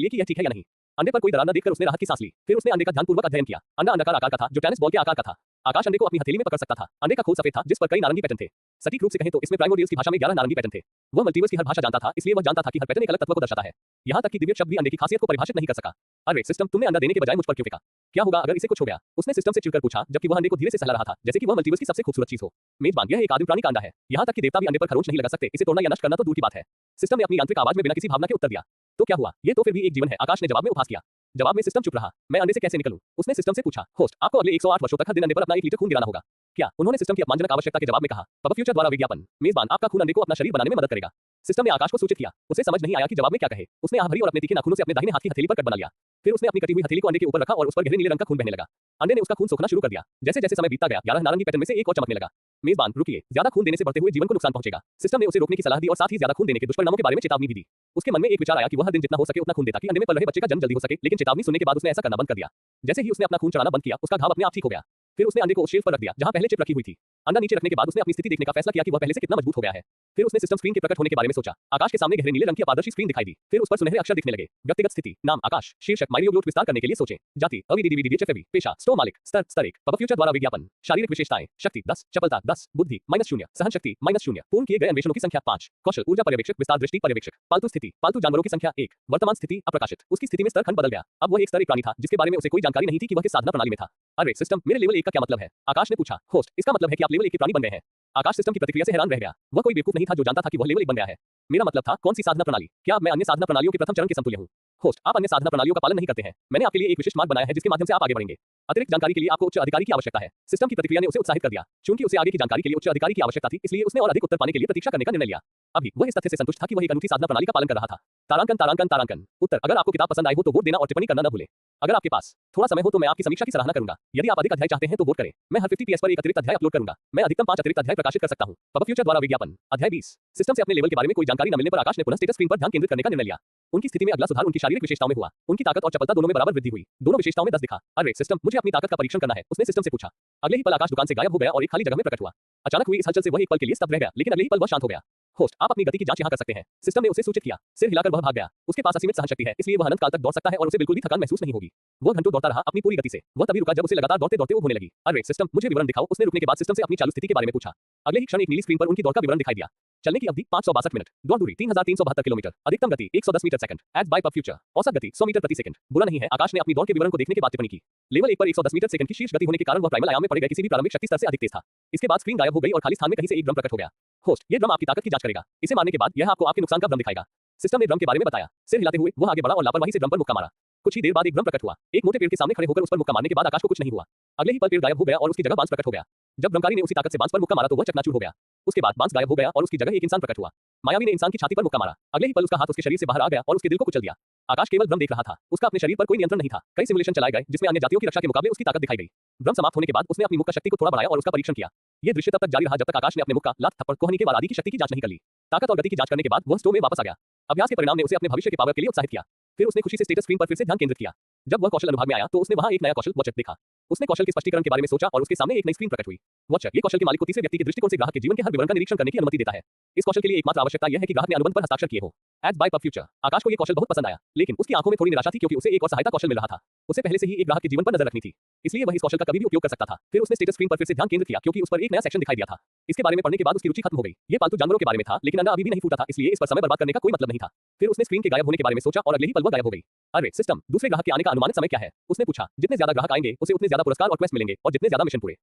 लिए कि यह ठीक है या नहीं। अंडे पर कोई दरार न देखकर उसने राहत की सांस ली। फिर उसने अंडे का ध्यानपूर्वक अध्ययन किया। अंडा अंडाकार आकार का था जो टेनिस बॉल के आकार का था। आकाश अंडे को अपनी हथेली में पकड़ सकता था। अंडे का खोल सफेद था जिस पर कई नारंगी पैटर्न थे। सटीक रूप से कहें तो इसमें प्राइमोर्डियल्स की भाषा में 11 नारंगी पैटर्न थे। वह मल्टीवर्स की हर भाषा जानता था, इसलिए वह जानता था कि हर पैटर्न एक अलग तत्व को दर्शाता है। यहाँ तक कि दिव्य शब्द भी अंडे की खासियत को परिभाषित नहीं कर सका। अरे सिस्टम, तुमने अंडा देने के बजाय मुझ पर क्यों फेंका? क्या होगा अगर इसे कुछ हो गया? उसने सिस्टम से चिढ़कर पूछा, जबकि वह अंडे को धीरे से सहला रहा था, जैसे कि वह मल्टीवर्स की सबसे खूबसूरत चीज हो। मेजबान, यह एक आदिम प्राणी का अंडा है। यहाँ तक कि देवता भी अंडे पर खरोंच नहीं लगा सकते। इसे तोड़ना या नष्ट करना तो दूर की बात है। सिस्टम ने अपनी यांत्रिक आवाज में बिना किसी भावना के उत्तर दिया। तो क्या हुआ? ये तो फिर भी एक जीवन है, आकाश ने जवाब में उपहास किया। जवाब में सिस्टम चुप रहा। मैं अंडे से कैसे निकलूं? उसने सिस्टम से पूछा। होस्ट, आपको अगले 108 वर्षों तक हर दिन अंडे पर अपना 1 लीटर खून गिराना होगा। क्या उन्होंने सिस्टम की अपमानजनक आवश्यकता के जवाब में कहा, पब फ्यूचर द्वारा विज्ञापन, मेजबान आपका खून अंडे को अपना शरीर बनाने में मदद करेगा। सिस्टम ने आकाश को सूचित किया। उसे समझ नहीं आया कि जवाब में क्या कहे। उसने आह भरी और अपने तीखे नाखूनों से अपने दाहिने हाथ की हथेली पर कट बना लिया। फिर उसने अपनी कटी हुई हथेली को अंडे के ऊपर रखा और उस पर गहरे नीले रंग का खून बहने लगा। अंडे ने उसका खून सोखना शुरू कर दिया। जैसे जैसे समय बीतता गया, 11 नारंगी पैटर्न में से एक और चमकने लगा। मेजबान रुकिए, ज्यादा खून देने से बढ़ते हुए जीवन को नुकसान पहुंचेगा। सिस्टम ने उसे रोकने की सलाह दी और साथ ही ज्यादा खून देने के दुष्परिणामों के बारे में चेतावनी भी दी। उसके मन में एक विचार आया कि वह हर दिन जितना हो सके उतना खून दे ताकि अंडे में पल रहे बच्चे का जन्म जल्दी हो सके, लेकिन चेतावनी सुनने के बाद उसने ऐसा करना बंद कर दिया। जैसे ही उसने अपना खून चढ़ाना बंद किया, उसका घाव अपने आप ठीक हो गया। फिर उसने अंडे को उस शेल्फ पर रख दिया जहां पहले चिप रखी हुई थी। अंडा नीचे रखने के बाद उसने अपनी स्थिति देखने का फैसला किया कि वह पहले से कितना मजबूत हो गया है। फिर उसने सिस्टम स्क्रीन के प्रकट होने के बारे में सोचा। आकाश के सामने गहरे नीले रंग की अपारदर्शी स्क्रीन दिखाई दी। फिर उस पर सुनहरे अक्षर दिखने लगे। व्यक्तिगत स्थिति, नाम आकाश, शीर्षक माइलियोग्लोट विस्तार करने के लिए सोचें। जाति अविडीडीवीडीएचएफवी, पेशा स्टोर मालिक, स्तर स्तरिक, पब फ्यूचर द्वारा विज्ञापन, शारीरिक विशेषताएं, शक्ति 10, चपलता 10, बुद्धि -0, सहन शक्ति -0, पूर्ण किए गए अन्वेषणों की संख्या 5, कौशल ऊर्जा पर्यवेक्षक विस्तार दृष्टि पर्यवेक्षक, पालतू स्थिति, पालतू जानवरों की संख्या 1, वर्तमान स्थिति अप्रकाशित। उसकी स्थिति में स्तर खंड बदल गया। अब वह एक स्तर एक प्राणी था जिसके बारे में उसे कोई जानकारी नहीं थी कि वह किस साधना प्रणाली में था। अरे सिस्टम, मेरे लेवल 1 का क्या मतलब है? आकाश ने पूछा। होस्ट, इसका मतलब है कि आप लेवल 1 के प्राणी बन गए हैं। आकाश सिस्टम की प्रतिक्रिया से हैरान रह गया। वह कोई बेवकूफ नहीं था जो जानता था कि वह लेवल 1 बन गया है। मेरा मतलब था, कौन सी साधना प्रणाली? क्या मैं अन्य साधना प्रणालियों के प्रथम चरण के समतुल्य हूं? होस्ट, आप अन्य साधना प्रणालियों का पालन नहीं करते हैं। मैंने आपके लिए एक विशिष्ट मार्ग बनाया है जिसके माध्यम से आप आगे बढ़ेंगे। अतिरिक्त जानकारी के लिए आपको उच्च अधिकारी की आवश्यकता है। सिस्टम की प्रतिक्रिया ने उसे उत्साहित कर दिया। चूंकि उसे आगे की जानकारी के लिए उच्च अधिकारी की आवश्यकता थी, इसलिए उसने और अधिक उत्तर पाने के लिए प्रतीक्षा करने का निर्णय लिया। अभी वह इस तथ्य से संतुष्ट था कि वह एक अनूठी साधना प्रणाली का पालन कर रहा था। तारांकन तारांकन तारांकन। उत्तर, अगर आपको किताब पसंद आई हो तो वोट देना और टिप्पणी करना न भूलें। अगर आपके पास थोड़ा समय हो तो मैं आपकी समीक्षा की सराहना करूंगा। यदि आप अधिक अध्याय चाहते हैं तो वोट करें। मैं हर 50 PS पर एक अतिरिक्त अध्याय अपलोड करूंगा। मैं अधिकतम 5 अतिरिक्त अध्याय प्रकाशित कर सकता हूं। पब फ्यूचर द्वारा विज्ञापन, अध्याय 20। सिस्टम से अपने लेवल के बारे में कोई जानकारी न मिलने पर आकाश ने पुनः स्टेटस स्क्रीन पर ध्यान केंद्रित करने का निर्णय लिया। उनकी स्थिति में अगला सुधार उनकी शारीरिक विशेषताओं में हुआ। उनकी ताकत और चपलता दोनों में बराबर वृद्धि हुई। दोनों विशेषताओं में 10 दिखा। अरे सिस्टम, मुझे अपनी ताकत का परीक्षण करना है, उसने सिस्टम से पूछा। अगले ही पल आकाश दुकान से गायब हो गया और एक खाली जगह में प्रकट हुआ। अचानक हुई इस हलचल से वह एक पल के लिए स्तब्ध रह गया, लेकिन अगले ही पल वह शांत हो गया। होस्ट, आप अपनी गति की जांच यहां कर सकते हैं। सिस्टम ने उसे सूचित किया। सिर हिलाकर वह भाग गया। उसके पास असीमित सहनशक्ति है, इसलिए वह अनंत काल तक दौड़ सकता है और उसे बिल्कुल भी थकान महसूस नहीं होगी। वह घंटों दौड़ता रहा अपनी पूरी गति से। वह तभी रुका जब उसे लगातार दौड़ते दौड़ते ऊब होने लगी। अरे सिस्टम, मुझे विवरण दिखाओ। उसने रुकने के बाद सिस्टम से अपनी चालू स्थिति के बारे में पूछा। अगले ही क्षण एक नीली स्क्रीन पर उनकी दौड़ का विवरण दिखाई दिया। चलने की अवधि 562 मिनट, दौड़ दूरी 3372 किलोमीटर, अधिकतम गति 110 metre second, ads by pub future, औसत गति 100 मीटर प्रति सेकंड। बुरा नहीं है, आकाश ने अपनी दौड़ के विवरण को देखने के बाद टिप्पणी की। लेवल 1 पर 110 मीटर सेकंड की शीर्ष गति होने के कारण वह प्राइमल आयाम में पड़े गए किसी भी प्रारंभिक शक्ति स्तर से अधिक तेज था। इसके बाद स्क्रीन गायब हो गई और खाली स्थान में कहीं से एक ड्रम प्रकट हो गया। होस्ट, ये ड्रम आपकी ताकत की जांच करेगा। इसे मारने के बाद यह आपको आपके नुकसान का ड्रम दिखाएगा। सिस्टम ने ड्रम के बारे में बताया। सिर हिलाते हुए वह आगे बढ़ा और लापरवाही से ड्रम पर मुक्का मारा। कुछ ही देर बाद एक ड्रम प्रकट हुआ। एक मोटे पेड़ के सामने खड़े होकर उस पर मुक्का मारने के बाद आकाश को कुछ नहीं हुआ। अगले ही पल पेड़ गायब हो गया और उसकी जगह बांस प्रकट हो गया। जब ड्रमकारी ने उसी ताकत से बांस पर मुक्का मारा तो वह चकनाचूर हो गया। उसके बाद बांस गायब हो गया और उसकी जगह एक इंसान प्रकट हुआ। मायावी ने इंसान की छाती पर मुक्का मारा। अगले ही पल उसका हाथ उसके शरीर से बाहर आ गया और उसके दिल को कुचल दिया। आकाश केवल ड्रम देख रहा था। उसका अपने शरीर पर कोई नियंत्रण नहीं था। कई सिमुलेशन चलाए गए जिसमें अन्य जातियों की रक्षा के मुकाबले उसकी ताकत दिखाई गई। ड्रम समाप्त होने के बाद उसने अपनी मुक्का शक्ति को थोड़ा बढ़ाया और उसका परीक्षण किया। ये दृश्य तब तक जारी रहा जब तक आकाश ने अपने मुक्का, लात, थप्पड़, कोहनी के बाद आदि की शक्ति की जांच नहीं कर ली। ताकत और गति की जांच करने के बाद वह स्टोर में वापस आ गया। अभ्यास के परिणाम ने उसे अपने भविष्य के पावर के लिए उत्साहित किया। फिर उसने खुशी से स्टेटस स्क्रीन पर फिर से ध्यान केंद्रित किया। जब वह कौशल अनुभाग में आया तो उसने वहां एक नया कौशल वॉचर देखा। उसने कौशल के स्पष्टीकरण के बारे में सोचा और उसके सामने एक नई स्क्रीन प्रकट हुई। वॉचर, ये कौशल के मालिक को तीसरे व्यक्ति के दृष्टिकोण से ग्राहक के जीवन के हर विवरण का निरीक्षण करने की अनुमति देता है। इस कौशल के लिए एकमात्र आवश्यकता यह है कि ग्राहक ने अनुबंध पर हस्ताक्षर किए हो। Ads by pub Future. Akash को ये कौशल बहुत पसंद आया, लेकिन उसकी आंखों में थोड़ी निराशा थी क्योंकि उसे एक और सहायता कौशल मिल रहा था। उसे पहले से ही एक ग्राहक के जीवन पर नजर रखनी थी, इसलिए वह इस कौशल का कभी भी उपयोग कर सकता था। फिर उसने स्टेटस स्क्रीन पर फिर से ध्यान केंद्रित किया क्योंकि उस पर एक नया सेक्शन दिखाई दिया था। इसके बारे में पढ़ने के बाद उसकी रुचि खत्म हो गई। ये पालतू जानवरों के बारे में था, लेकिन अंडा अभी भी नहीं फूटा था, इसलिए इस पर समय बर्बाद करने का कोई मतलब नहीं था। फिर उसने स्क्रीन के गायब होने के बारे में सोचा और अगले ही पल वह गायब हो गई। अरे सिस्टम, दूसरे ग्राहक के आने का अनुमानित समय क्या है? उसने पूछा। जितने ज्यादा ग्राहक आएंगे उसे उतने ज्यादा पुरस्कार और क्वेस्ट मिलेंगे और जितने ज्यादा मिशन पूरे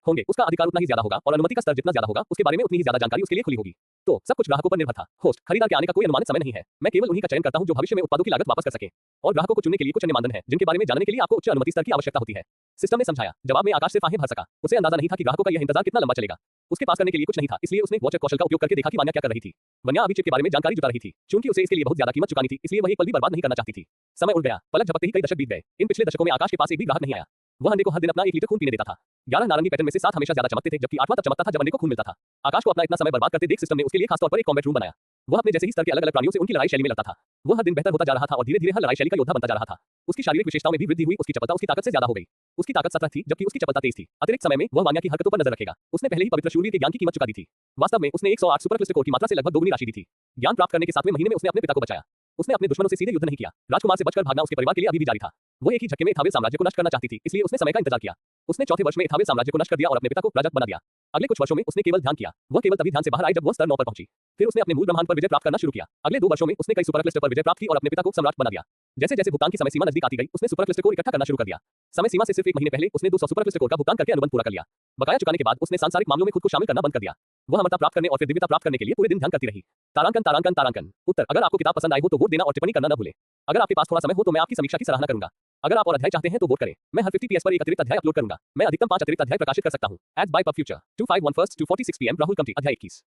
होंगे उसका अधिकार उतना ही ज्यादा होगा और अनुमति का स्तर जितना ज्यादा होगा उसके बारे में उतनी ही ज्यादा जानकारी उसके लिए खुली होगी। तो सब कुछ ग्राहकों पर निर्भर था। होस्ट, खरीदार के आने का कोई अनुमानित समय नहीं है। मैं केवल उन्हीं का चयन करता हूं जो भविष्य में उत्पादों की लागत वापस कर सके। और ग्राहकों को चुनने के लिए कुछ अन्य मानदंड हैं जिनके बारे में जानने के लिए आपको उच्च अनुमति स्तर की आवश्यकता होती है। सिस्टम ने समझाया। जवाब में आकाश सिर्फ आंखें भर सका। उसे अंदाजा नहीं था कि ग्राहकों का यह इंतजार कितना लंबा चलेगा। उसके पास करने के लिए कुछ नहीं था, इसलिए उसने वॉचर कौशल का उपयोग करके देखा कि वान्या क्या कर रही थी। वन्या अभी चिप के बारे में जानकारी जुटा रही थी। चूंकि उसे इसके लिए बहुत ज्यादा कीमत चुकानी थी, इसलिए वह एक पल भी बर्बाद नहीं करना चाहती थी। समय उड़ गया। पलक झपकते ही कई दशक बीत गए। इन पिछले दशकों में आकाश के पास एक भी ग्राहक नहीं आया। वह अंडे को हर दिन अपना 1 लीटर खून पीने देता था। 11 नारंगी पैटर्न में से 7 हमेशा ज्यादा चमकते थे, जबकि 8वां तब चमकता था जब अंडे को खून मिलता था। आकाश को अपना इतना समय बर्बाद करते देख सिस्टम ने उसके लिए खास तौर पर एक कॉम्बैट रूम बनाया। वह अपने जैसे ही स्तर के अलग अलग प्राणियों से उनकी लड़ाई शैली में लड़ता था। वह हर दिन बेहतर होता जा रहा था और धीरे धीरे हर लड़ाई शैली का योद्धा बनता जा रहा था। उसकी शारीरिक विशेषताओं में भी वृद्धि हुई। उसकी चपलता उसकी ताकत से ज्यादा हो गई। उसकी ताकत 17 थी जबकि उसकी चपलता 23 थी। अतिरिक्त समय में वह वान्या की हरकतों पर नजर रखेगा। उसने पहले ही पवित्र शूरवीर के ज्ञान की कीमत चुका दी थी। वास्तव में उसने 108 सुपर क्लिस्टर कोर की मात्रा से लगभग दोगुनी राशि दी थी। ज्ञान प्राप्त करने के 7वें महीने में उसने अपने पिता को बचाया। उसने अपने दुश्मनों से सीधे युद्ध नहीं किया। राजकुमार से बचकर भागना उसके परिवार के लिए अभी भी जारी था। वो एक ही झटके में इथावेल साम्राज्य को नष्ट करना चाहती थी, इसलिए उसने समय का इंतजार किया। उसने चौथे वर्ष में इथावेल साम्राज्य को नष्ट कर दिया और अपने पिता को प्राजक्त बना दिया। अगले कुछ वर्षों में उसने केवल ध्यान किया। वह केवल तभी ध्यान से बाहर आई जब वह स्तर 9 पर पहुंची। फिर उसने अपने मूल ब्रह्मांड पर विजय प्राप्त करना शुरू किया। अगले 2 वर्षों में उसने कई सुपर क्लिस्टर पर विजय प्राप्त की और अपने पिता को सम्राट बना दिया। जैसे जैसे भुगतान की समय सीमा नजदीक आती गई, उसने सुपर क्लिस्टर को इकट्ठा करना शुरू कर दिया। समय सीमा से सिर्फ 1 महीने पहले उसने 200 सुपर क्लिस्टर कोर का भुगतान करके अनुबंध पूरा कर लिया। बकाया चुकाने के बाद उसने सांसारिक मामलों में खुद को शामिल करना बंद कर दिया। वह अमरता प्राप्त करने और फिर दिव्यता प्राप्त करने के लिए पूरे दिन ध्यान करती रही। तारांकन तारांकन तारांकन। उत्तर, अगर आपको किताब पसंद आई हो तो वोट देना और टिप्पणी करना न भूलें। अगर आपके पास थोड़ा समय हो तो मैं आपकी समीक्षा की सराहना करूंगा। अगर आप और अध्याय चाहते हैं तो वोट करें। मैं हर 50 PS पर एक अतिरिक्त अध्याय अपलोड करूंगा। मैं अधिकतम 5 अतिरिक्त अध्याय प्रकाशित कर सकता हूं। Ads by pub Future 251 first two 46 PM Rahul कमटी अध्याय 21।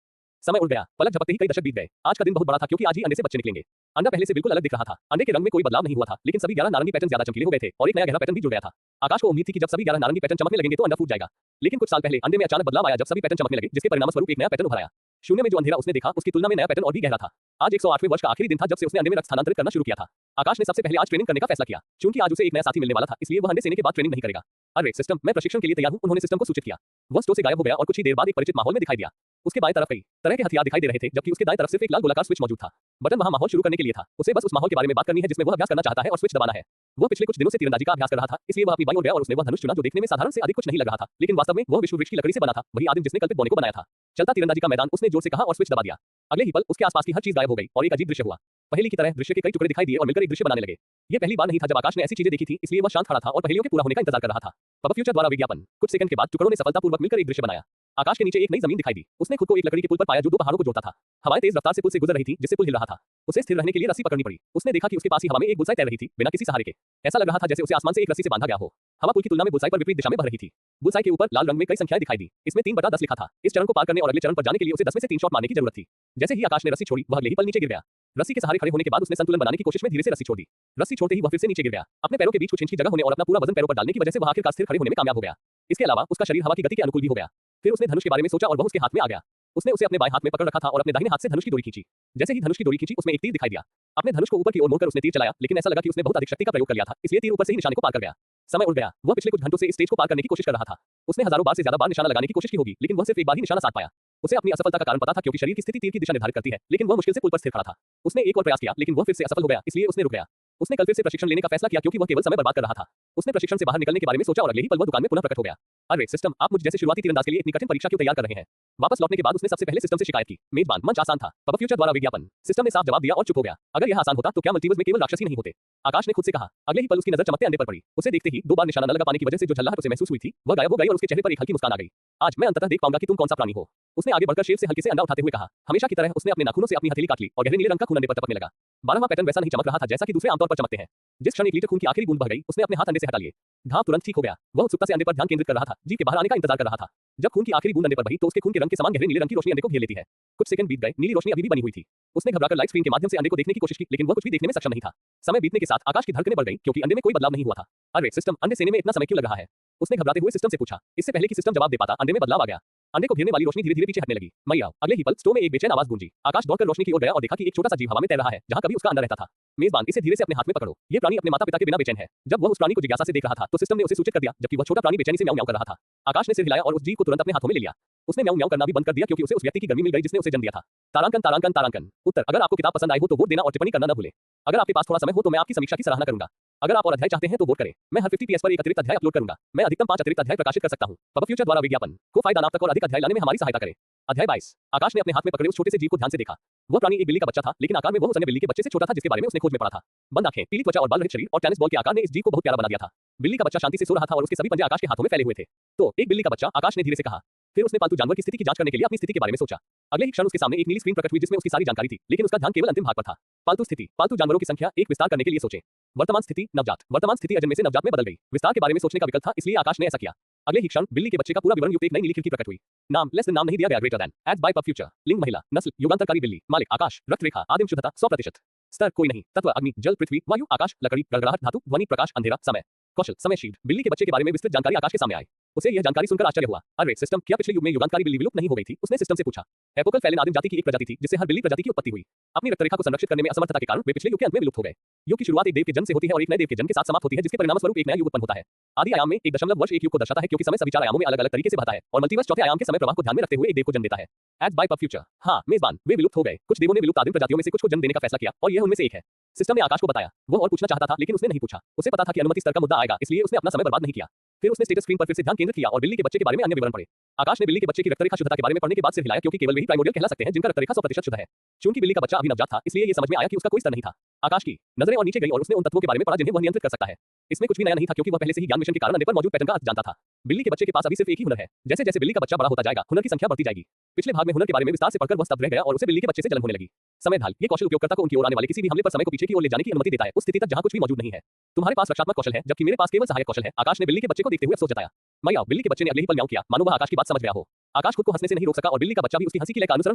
समय उड़ गया, पलक झपकते ही कई दशक बीत गए। आज का दिन बहुत बड़ा था क्योंकि आज ही अंडे से बच्चे निकलेंगे। अंडा पहले से बिल्कुल अलग दिख रहा था। अंडे के रंग में कोई बदलाव नहीं हुआ था, लेकिन सभी 11 नारंगी पैटर्न ज्यादा चमकीले हो गए थे और एक नया गहरा पैटर्न भी जुड़ गया था। आकाश को उम्मीद थी कि जब सभी 11 नारंगी पैटर्न चमकने लगेंगे तो अंडा फूट जाएगा। लेकिन कुछ साल पहले अंडे में अचानक बदलाव आया जब सभी पैटर्न चमकने लगे, जिसके परिणामस्वरूप एक नया पैटर्न उभर आया। शून्य में जो अंधेरा उसने देखा उसकी तुलना में नया पैटर्न और भी गहरा था। आज 108वें वर्ष का आखिरी दिन था जब से उसने अंडे में रक्त स्थानांतरित करना शुरू किया था। आकाश ने सबसे पहले आज ट्रेनिंग करने का फैसला किया। चूंकि आज उसे एक नया साथी मिलने वाला था, इसलिए वह अंडे सेने के बाद ट्रेनिंग नहीं करेगा। अरे सिस्टम, मैं प्रशिक्षण के लिए तैयार हूं, उन्होंने सिस्टम को सूचित किया। वह स्टोर से गायब हो गया और कुछ ही देर बाद एक परिचित माहौल में दिखाई दिया। उसके बाएं तरफ कई तरह के हथियार दिखाई दे रहे थे, जबकि उसके दाएं तरफ सिर्फ एक लाल गोलाकार स्विच मौजूद था। बटन वहां माहौल शुरू करने के लिए था। उसे बस उस माहौल के बारे में बात करनी है जिसमें वह अभ्यास करना चाहता है और स्विच दबाना है। वह पिछले कुछ दिनों से तीरंदाजी का अभ्यास कर रहा था, इसलिए वह अपनी बाईं ओर गया और उसने वह धनुष चुना जो देखने में साधारण से अधिक कुछ नहीं लग रहा था, लेकिन वास्तव में वह विश्व वृक्ष की लकड़ी से बना था, वही आदिम जिसने कल्पित बोने को बनाया था। चलता तीरंदाजी का मैदान, उसने जोर से कहा और स्विच दबा दिया। अगले ही पल उसके आसपास की हर चीज गायब हो गई और एक अजीब दृश्य हुआ। पहेली की तरह दृश्य के कई टुकड़े दिखाई दिए और मिलकर एक दृश्य बनाने लगे। ये पहली बार नहीं था जब आकाश ने ऐसी चीजें देखी थी, इसलिए वह शांत खड़ा था और पहेलियों के पूरा होने का इंतजार कर रहा था। पब फ्यूचर द्वारा विज्ञापन। कुछ सेकंड के बाद टुकड़ों ने सफलतापूर्वक मिलकर एक दृश्य बनाया। आकाश के नीचे एक नई जमीन दिखाई दी। उसने खुद को एक लकड़ी के पुल पर पाया जो दो पहाड़ों को जोड़ता था। हवाएं तेज रफ्तार से पुल से गुजर रही थी, जिससे पुल हिल रहा था। उसे स्थिर रहने के लिए रस्सी पकड़नी पड़ी। उसने देखा कि उसके पास ही हवा में एक बुलसाई तैर रही थी, बिना किसी सहारे के। ऐसा लग रहा था जैसे उसे आसमान से एक रस्सी से बांधा गया हो। हवा पुल की तुलना में बुलसाई पर विपरीत दिशा में बह रही थी। बुलसाई के ऊपर लाल रंग में कई संख्याएं दिखाई दी। इसमें 3/10 लिखा था। इस चरण को पार करने और अगले चरण पर जाने के लिए उसे 10 में से 3 शॉट मारने की जरूरत थी। जैसे ही आकाश ने रस्सी छोड़ी, वह अगले ही पल नीचे गिर गया। रस्सी के सहारे खड़े होने के बाद उसने संतुलन बनाने की कोशिश में धीरे से रस्सी छोड़ दी। रस्सी छोड़ते ही वह फिर से नीचे गिर गया। अपने पैरों के बीच कुछ इंच की जगह होने और अपना पूरा वजन पैरों पर डालने की वजह से वह आखिरकार स्थिर खड़े होने में कामयाब हो गया। इसके अलावा उसका शरीर हवा की गति के अनुकूल भी हो गया। फिर उसने धनुष के बारे में सोचा और वह उसके हाथ में आ गया। उसने उसे अपने बाएं हाथ में पकड़ रखा था और अपने दाहिने हाथ से धनुष की डोरी खींची। जैसे ही धनुष की डोरी खींची, उसमें एक तीर दिखाई दिया। अपने धनुष को ऊपर की ओर मोड़कर उसने तीर चलाया, लेकिन ऐसा लगा कि उसने बहुत अधिक शक्ति का प्रयोग कर लिया था, इसलिए तीर ऊपर से ही निशाने को पार कर गया। समय उड़ गया। वह पिछले कुछ घंटों से इस स्टेज को पार करने की कोशिश कर रहा था। उसने हजारों बार से ज्यादा बार निशाना लगाने की कोशिश की होगी, लेकिन वह सिर्फ एक बार ही निशाना साध पाया। उसे अपनी असफलता का कारण पता था क्योंकि शरीर की स्थिति तीर की दिशा निर्धारित करती है, लेकिन वह मुश्किल से पुल पर स्थिर खड़ा था। उसने एक और प्रयास किया, लेकिन वह फिर से असफल हो गया, इसलिए उसने रुक गया। उसने कल फिर से प्रशिक्षण लेने का फैसला किया क्योंकि वह केवल समय बर्बाद कर रहा था। उसने प्रशिक्षण से बाहर निकलने के बारे में सोचा और अगले ही पल वह दुकान में पुनः प्रकट हो गया। अरे सिस्टम, आप मुझ जैसे शुरुआती तीरंदाज के लिए इतनी कठिन परीक्षा क्यों तैयार कर रहे हैं? वापस लौटने के बाद उसने सबसे पहले सिस्टम से शिकायत की। मेजबान, मंच आसान था। पब फ्यूचर द्वारा विज्ञापन। सिस्टम ने साफ जवाब दिया और चुप हो गया। अगर यह आसान होता तो क्या मल्टीवर्स में केवल राक्षस ही नहीं होते? आकाश ने खुद से कहा। अगले ही पल उसकी नजर चमकते अंडे पर पड़ी। उसे देखते ही 2 बार निशाना न लगा पाने की वजह से जो झल्लाहट उसे महसूस हुई थी, वह गायब हो गई और उसके चेहरे पर एक हल्की मुस्कान आ गई। आज मैं अंततः देख पाऊंगा कि तुम कौन सा प्राणी हो। उसने आगे बढ़कर शेर से हल्के से अंडा उठाते हुए कहा। हमेशा की तरह उसने अपने नाखूनों से अपनी हथेली काट ली और गहरे नीले रंग का खून अंडे पर टपकने लगा। 12वां पैटर्न वैसा नहीं चमक रहा था जैसा कि दूसरे आमतौर पर चमकते हैं। जिस क्षण 1 लीटर खून की आखिरी बूंद बह गई, उसने अपने हाथ अंडे से हटा लिए। घाव तुरंत ठीक हो गया। वह उत्सुकता से अंडे पर ध्यान केंद्रित कर रहा था, जीभ के बाहर आने का इंतजार कर रहा था। जब खून की आखिरी बूंद अंडे पर बही तो उसके खून के रंग के समान गहरे नीले रंग की रोशनी अंडे को घेर लेती है। कुछ सेकंड बीत गए, नीली रोशनी अभी भी बनी हुई थी। उसने घबराकर लाइट स्क्रीन के माध्यम से अंडे को देखने की कोशिश की, लेकिन वह कुछ भी देखने में सक्षम नहीं था। समय बीतने के साथ आकाश की धड़कनें बढ़ गईं क्योंकि अंडे में कोई बदलाव नहीं हुआ था। अरे सिस्टम, अंडे सेने में इतना समय क्यों लग रहा है? उसने घबराते हुए सिस्टम से पूछा। इससे पहले कि सिस्टम जवाब दे पाता, अंडे में बदलाव आ गया। अंडे को घेरने वाली रोशनी धीरे-धीरे पीछे हटने लगी। मैया, अगले ही पल स्टोर में एक बेचैन आवाज गूंजी। आकाश दौड़कर रोशनी की ओर गया और देखा कि एक छोटा सा जीव हवा में तैर रहा है, जहां कभी उसका अंडा रहता था। मेजबान, इसे धीरे से अपने हाथ में पकड़ो। ये प्राणी अपने माता-पिता के बिना बेचैन है। जब वह उस प्राणी को जिज्ञासा से देख रहा था, तो सिस्टम ने उसे सूचित कर दिया, जबकि वह छोटा प्राणी बेचैनी से म्याऊं म्याऊं कर रहा था। आकाश ने सिर हिलाया और उस जीव को तुरंत अपने हाथों में ले लिया। उसने म्याऊं म्याऊं करना भी बंद कर दिया क्योंकि उसे उस व्यक्ति की गर्मी मिल गई जिसने उसे जन्म दिया था। तारांकन तारांकन तारांकन। उत्तर, अगर आपको किताब पसंद आई हो तो वोट देना और टिप्पणी करना न भूलें। अगर आपके पास थोड़ा समय हो तो मैं आपकी समीक्षा की सराहना करूंगा। अगर आप और अध्याय चाहते हैं तो वोट करें। मैं हर 50 PS पर एक अतिरिक्त अध्याय अपलोड करूंगा। मैं अधिकतम 5 अतिरिक्त अध्याय प्रकाशित कर सकता हूं। पब फ्यूचर द्वारा विज्ञापन को फायदा नाम तक और अधिक अध्याय लाने में हमारी सहायता करें। अध्याय 22। आकाश ने अपने हाथ में पकड़े उस छोटे से जीव को ध्यान से देखा। वह प्राणी एक बिल्ली का बच्चा था, लेकिन आकार में वह उस अन्य बिल्ली के बच्चे से छोटा था जिसके बारे में उसने खोज में पढ़ा था। बंद आंखें, पीली त्वचा और बाल रहित शरीर और टेनिस बॉल के आकार ने इस जीव को बहुत प्यारा बना दिया था। बिल्ली का बच्चा शांति से सो रहा था और उसके सभी पंजे आकाश के हाथों में फैले हुए थे। तो एक बिल्ली का बच्चा, आकाश ने धीरे से कहा। फिर उसने पालतू जानवर की स्थिति की जांच करने के लिए अपनी स्थिति के बारे में सोचा। अगले ही क्षण उसके सामने एक नीली स्क्रीन प्रकट हुई जिसमें उसकी सारी जानकारी थी, लेकिन उसका ध्यान केवल अंतिम भाग पर था। पालतू स्थिति, पालतू जानवरों की संख्या, एक विस्तार करने के लिए सोचें। वर्तमान स्थिति, नवजात। वर्तमान स्थिति अजन्मे से नवजात में बदल गई। विस्तार के बारे में सोचने का विकल्प था, इसलिए आकाश ने ऐसा किया। अगले ही क्षण बिल्ली के बच्चे का पूरा विवरण युक्त एक नई नीली खिड़की प्रकट हुई। नाम, लेस देन नाम नहीं दिया गया, greater than. Ads by pub future. लिंग महिला, नस्ल युगांतरकारी बिल्ली, मालिक आकाश, रक्त रेखा, आदिम शुद्धता 100%। स्तर कोई नहीं, तत्व अग्नि, जल, पृथ्वी, वायु, आकाश, लकड़ी, गड़गड़ाहट, धातु, ध्वनि, प्रकाश, अंधेरा, समय। कौशल, समय शील्ड। बिल्ली के बच्चे के बारे में विस्तृत जानकारी आकाश के सामने आई। उसे यह जानकारी सुनकर आश्चर्य हुआ। अरे सिस्टम, क्या पिछले युग में युगांतकारी बिल्ली विलुप्त नहीं हो गई थी? उसने सिस्टम से पूछा। एपोकल फैलन आदिम जाति की एक प्रजाति थी जिससे हर बिल्ली प्रजाति की उत्पत्ति हुई। अपनी रक्तरेखा को संरक्षित करने में असमर्थता के कारण वे पिछले युग के अंत में विलुप्त हो गए। युग की शुरुआत एक देव के जन्म से होती है और एक नए देव के जन्म के साथ समाप्त होती है, जिसके परिणामस्वरूप एक नया युग उत्पन्न होता है। आदि आयाम में 1 वर्ष एक युग को दर्शाता है क्योंकि समय सभी 4 आयामों में अलग-अलग तरीके से बहता है और मल्टीवर्स चौथे आयाम के समय प्रवाह को ध्यान में रखते हुए एक देव को जन्म देता है। Ads by pub future. हाँ मेजबान, वे विलुप्त हो गए। कुछ देवों ने विलुप्त आदिम प्रजातियों में से कुछ को जन्म देने का फैसला किया और यह उनमें से एक है। सिस्टम ने आकाश को बताया। वह और पूछना चाहता था लेकिन उसने नहीं पूछा। उसे पता था कि अनुमति स्तर का मुद्दा आएगा, इसलिए उसने अपना समय बर्बाद नहीं किया। फिर उसने स्टेटस स्क्रीन पर फिर से ध्यान केंद्रित किया और बिल्ली के बच्चे के बारे में अन्य विवरण पढ़े। आकाश ने बिल्ली के बच्चे की रक्तरेखा शुद्धता के बारे में पढ़ने के बाद सिर हिलाया क्योंकि केवल वही प्राइमोर्डियल कहला सकते हैं जिनका रक्तरेखा 100% शुद्ध है। चूंकि बिल्ली का बच्चा अभी नवजात था, इसलिए ये समझ में आया कि उसका कोई स्तर नहीं था। आकाश की नजरें और नीचे गई और उसने उन तत्वों के बारे में पढ़ा जिन्हें वह नियंत्रित कर सकता है। इसमें कुछ भी नया नहीं था क्योंकि वह पहले से ही ज्ञान मिशन के कारण अन्य पर मौजूद पैटर्न का अर्थ जानता था। बिल्ली के बच्चे के पास अभी सिर्फ एक ही हुनर है। जैसे जैसे बिल्ली का बच्चा बड़ा होता जाएगा, हुनर की संख्या बढ़ती जाएगी। पिछले भाग में हुनर के बारे में विस्तार से पढ़कर वह स्तब्ध रह गया और उसे बिल्ली के बच्चे से जलन होने लगी। समय ढाल ये कौशल उपयोगकर्ता को उनकी ओर आने वाले किसी भी हमले पर समय को पीछे की ओर ले जाने की अनुमति देता है, उस स्थिति तक जहां कुछ भी मौजूद नहीं है। तुम्हारे पास रक्षात्मक कौशल है जबकि मेरे पास केवल सहायक कौशल है। आकाश ने बिल्ली के बच्चे को देखते हुए अफसोस जताया। मैया, बिल्ली के बच्चे ने अगले ही पल म्याऊं किया, मानो वह आकाश की बात समझ गया हो। आकाश खुद को हंसने से नहीं रोक सका और बिल्ली का बच्चा भी उसकी हंसी की लय का अनुसरण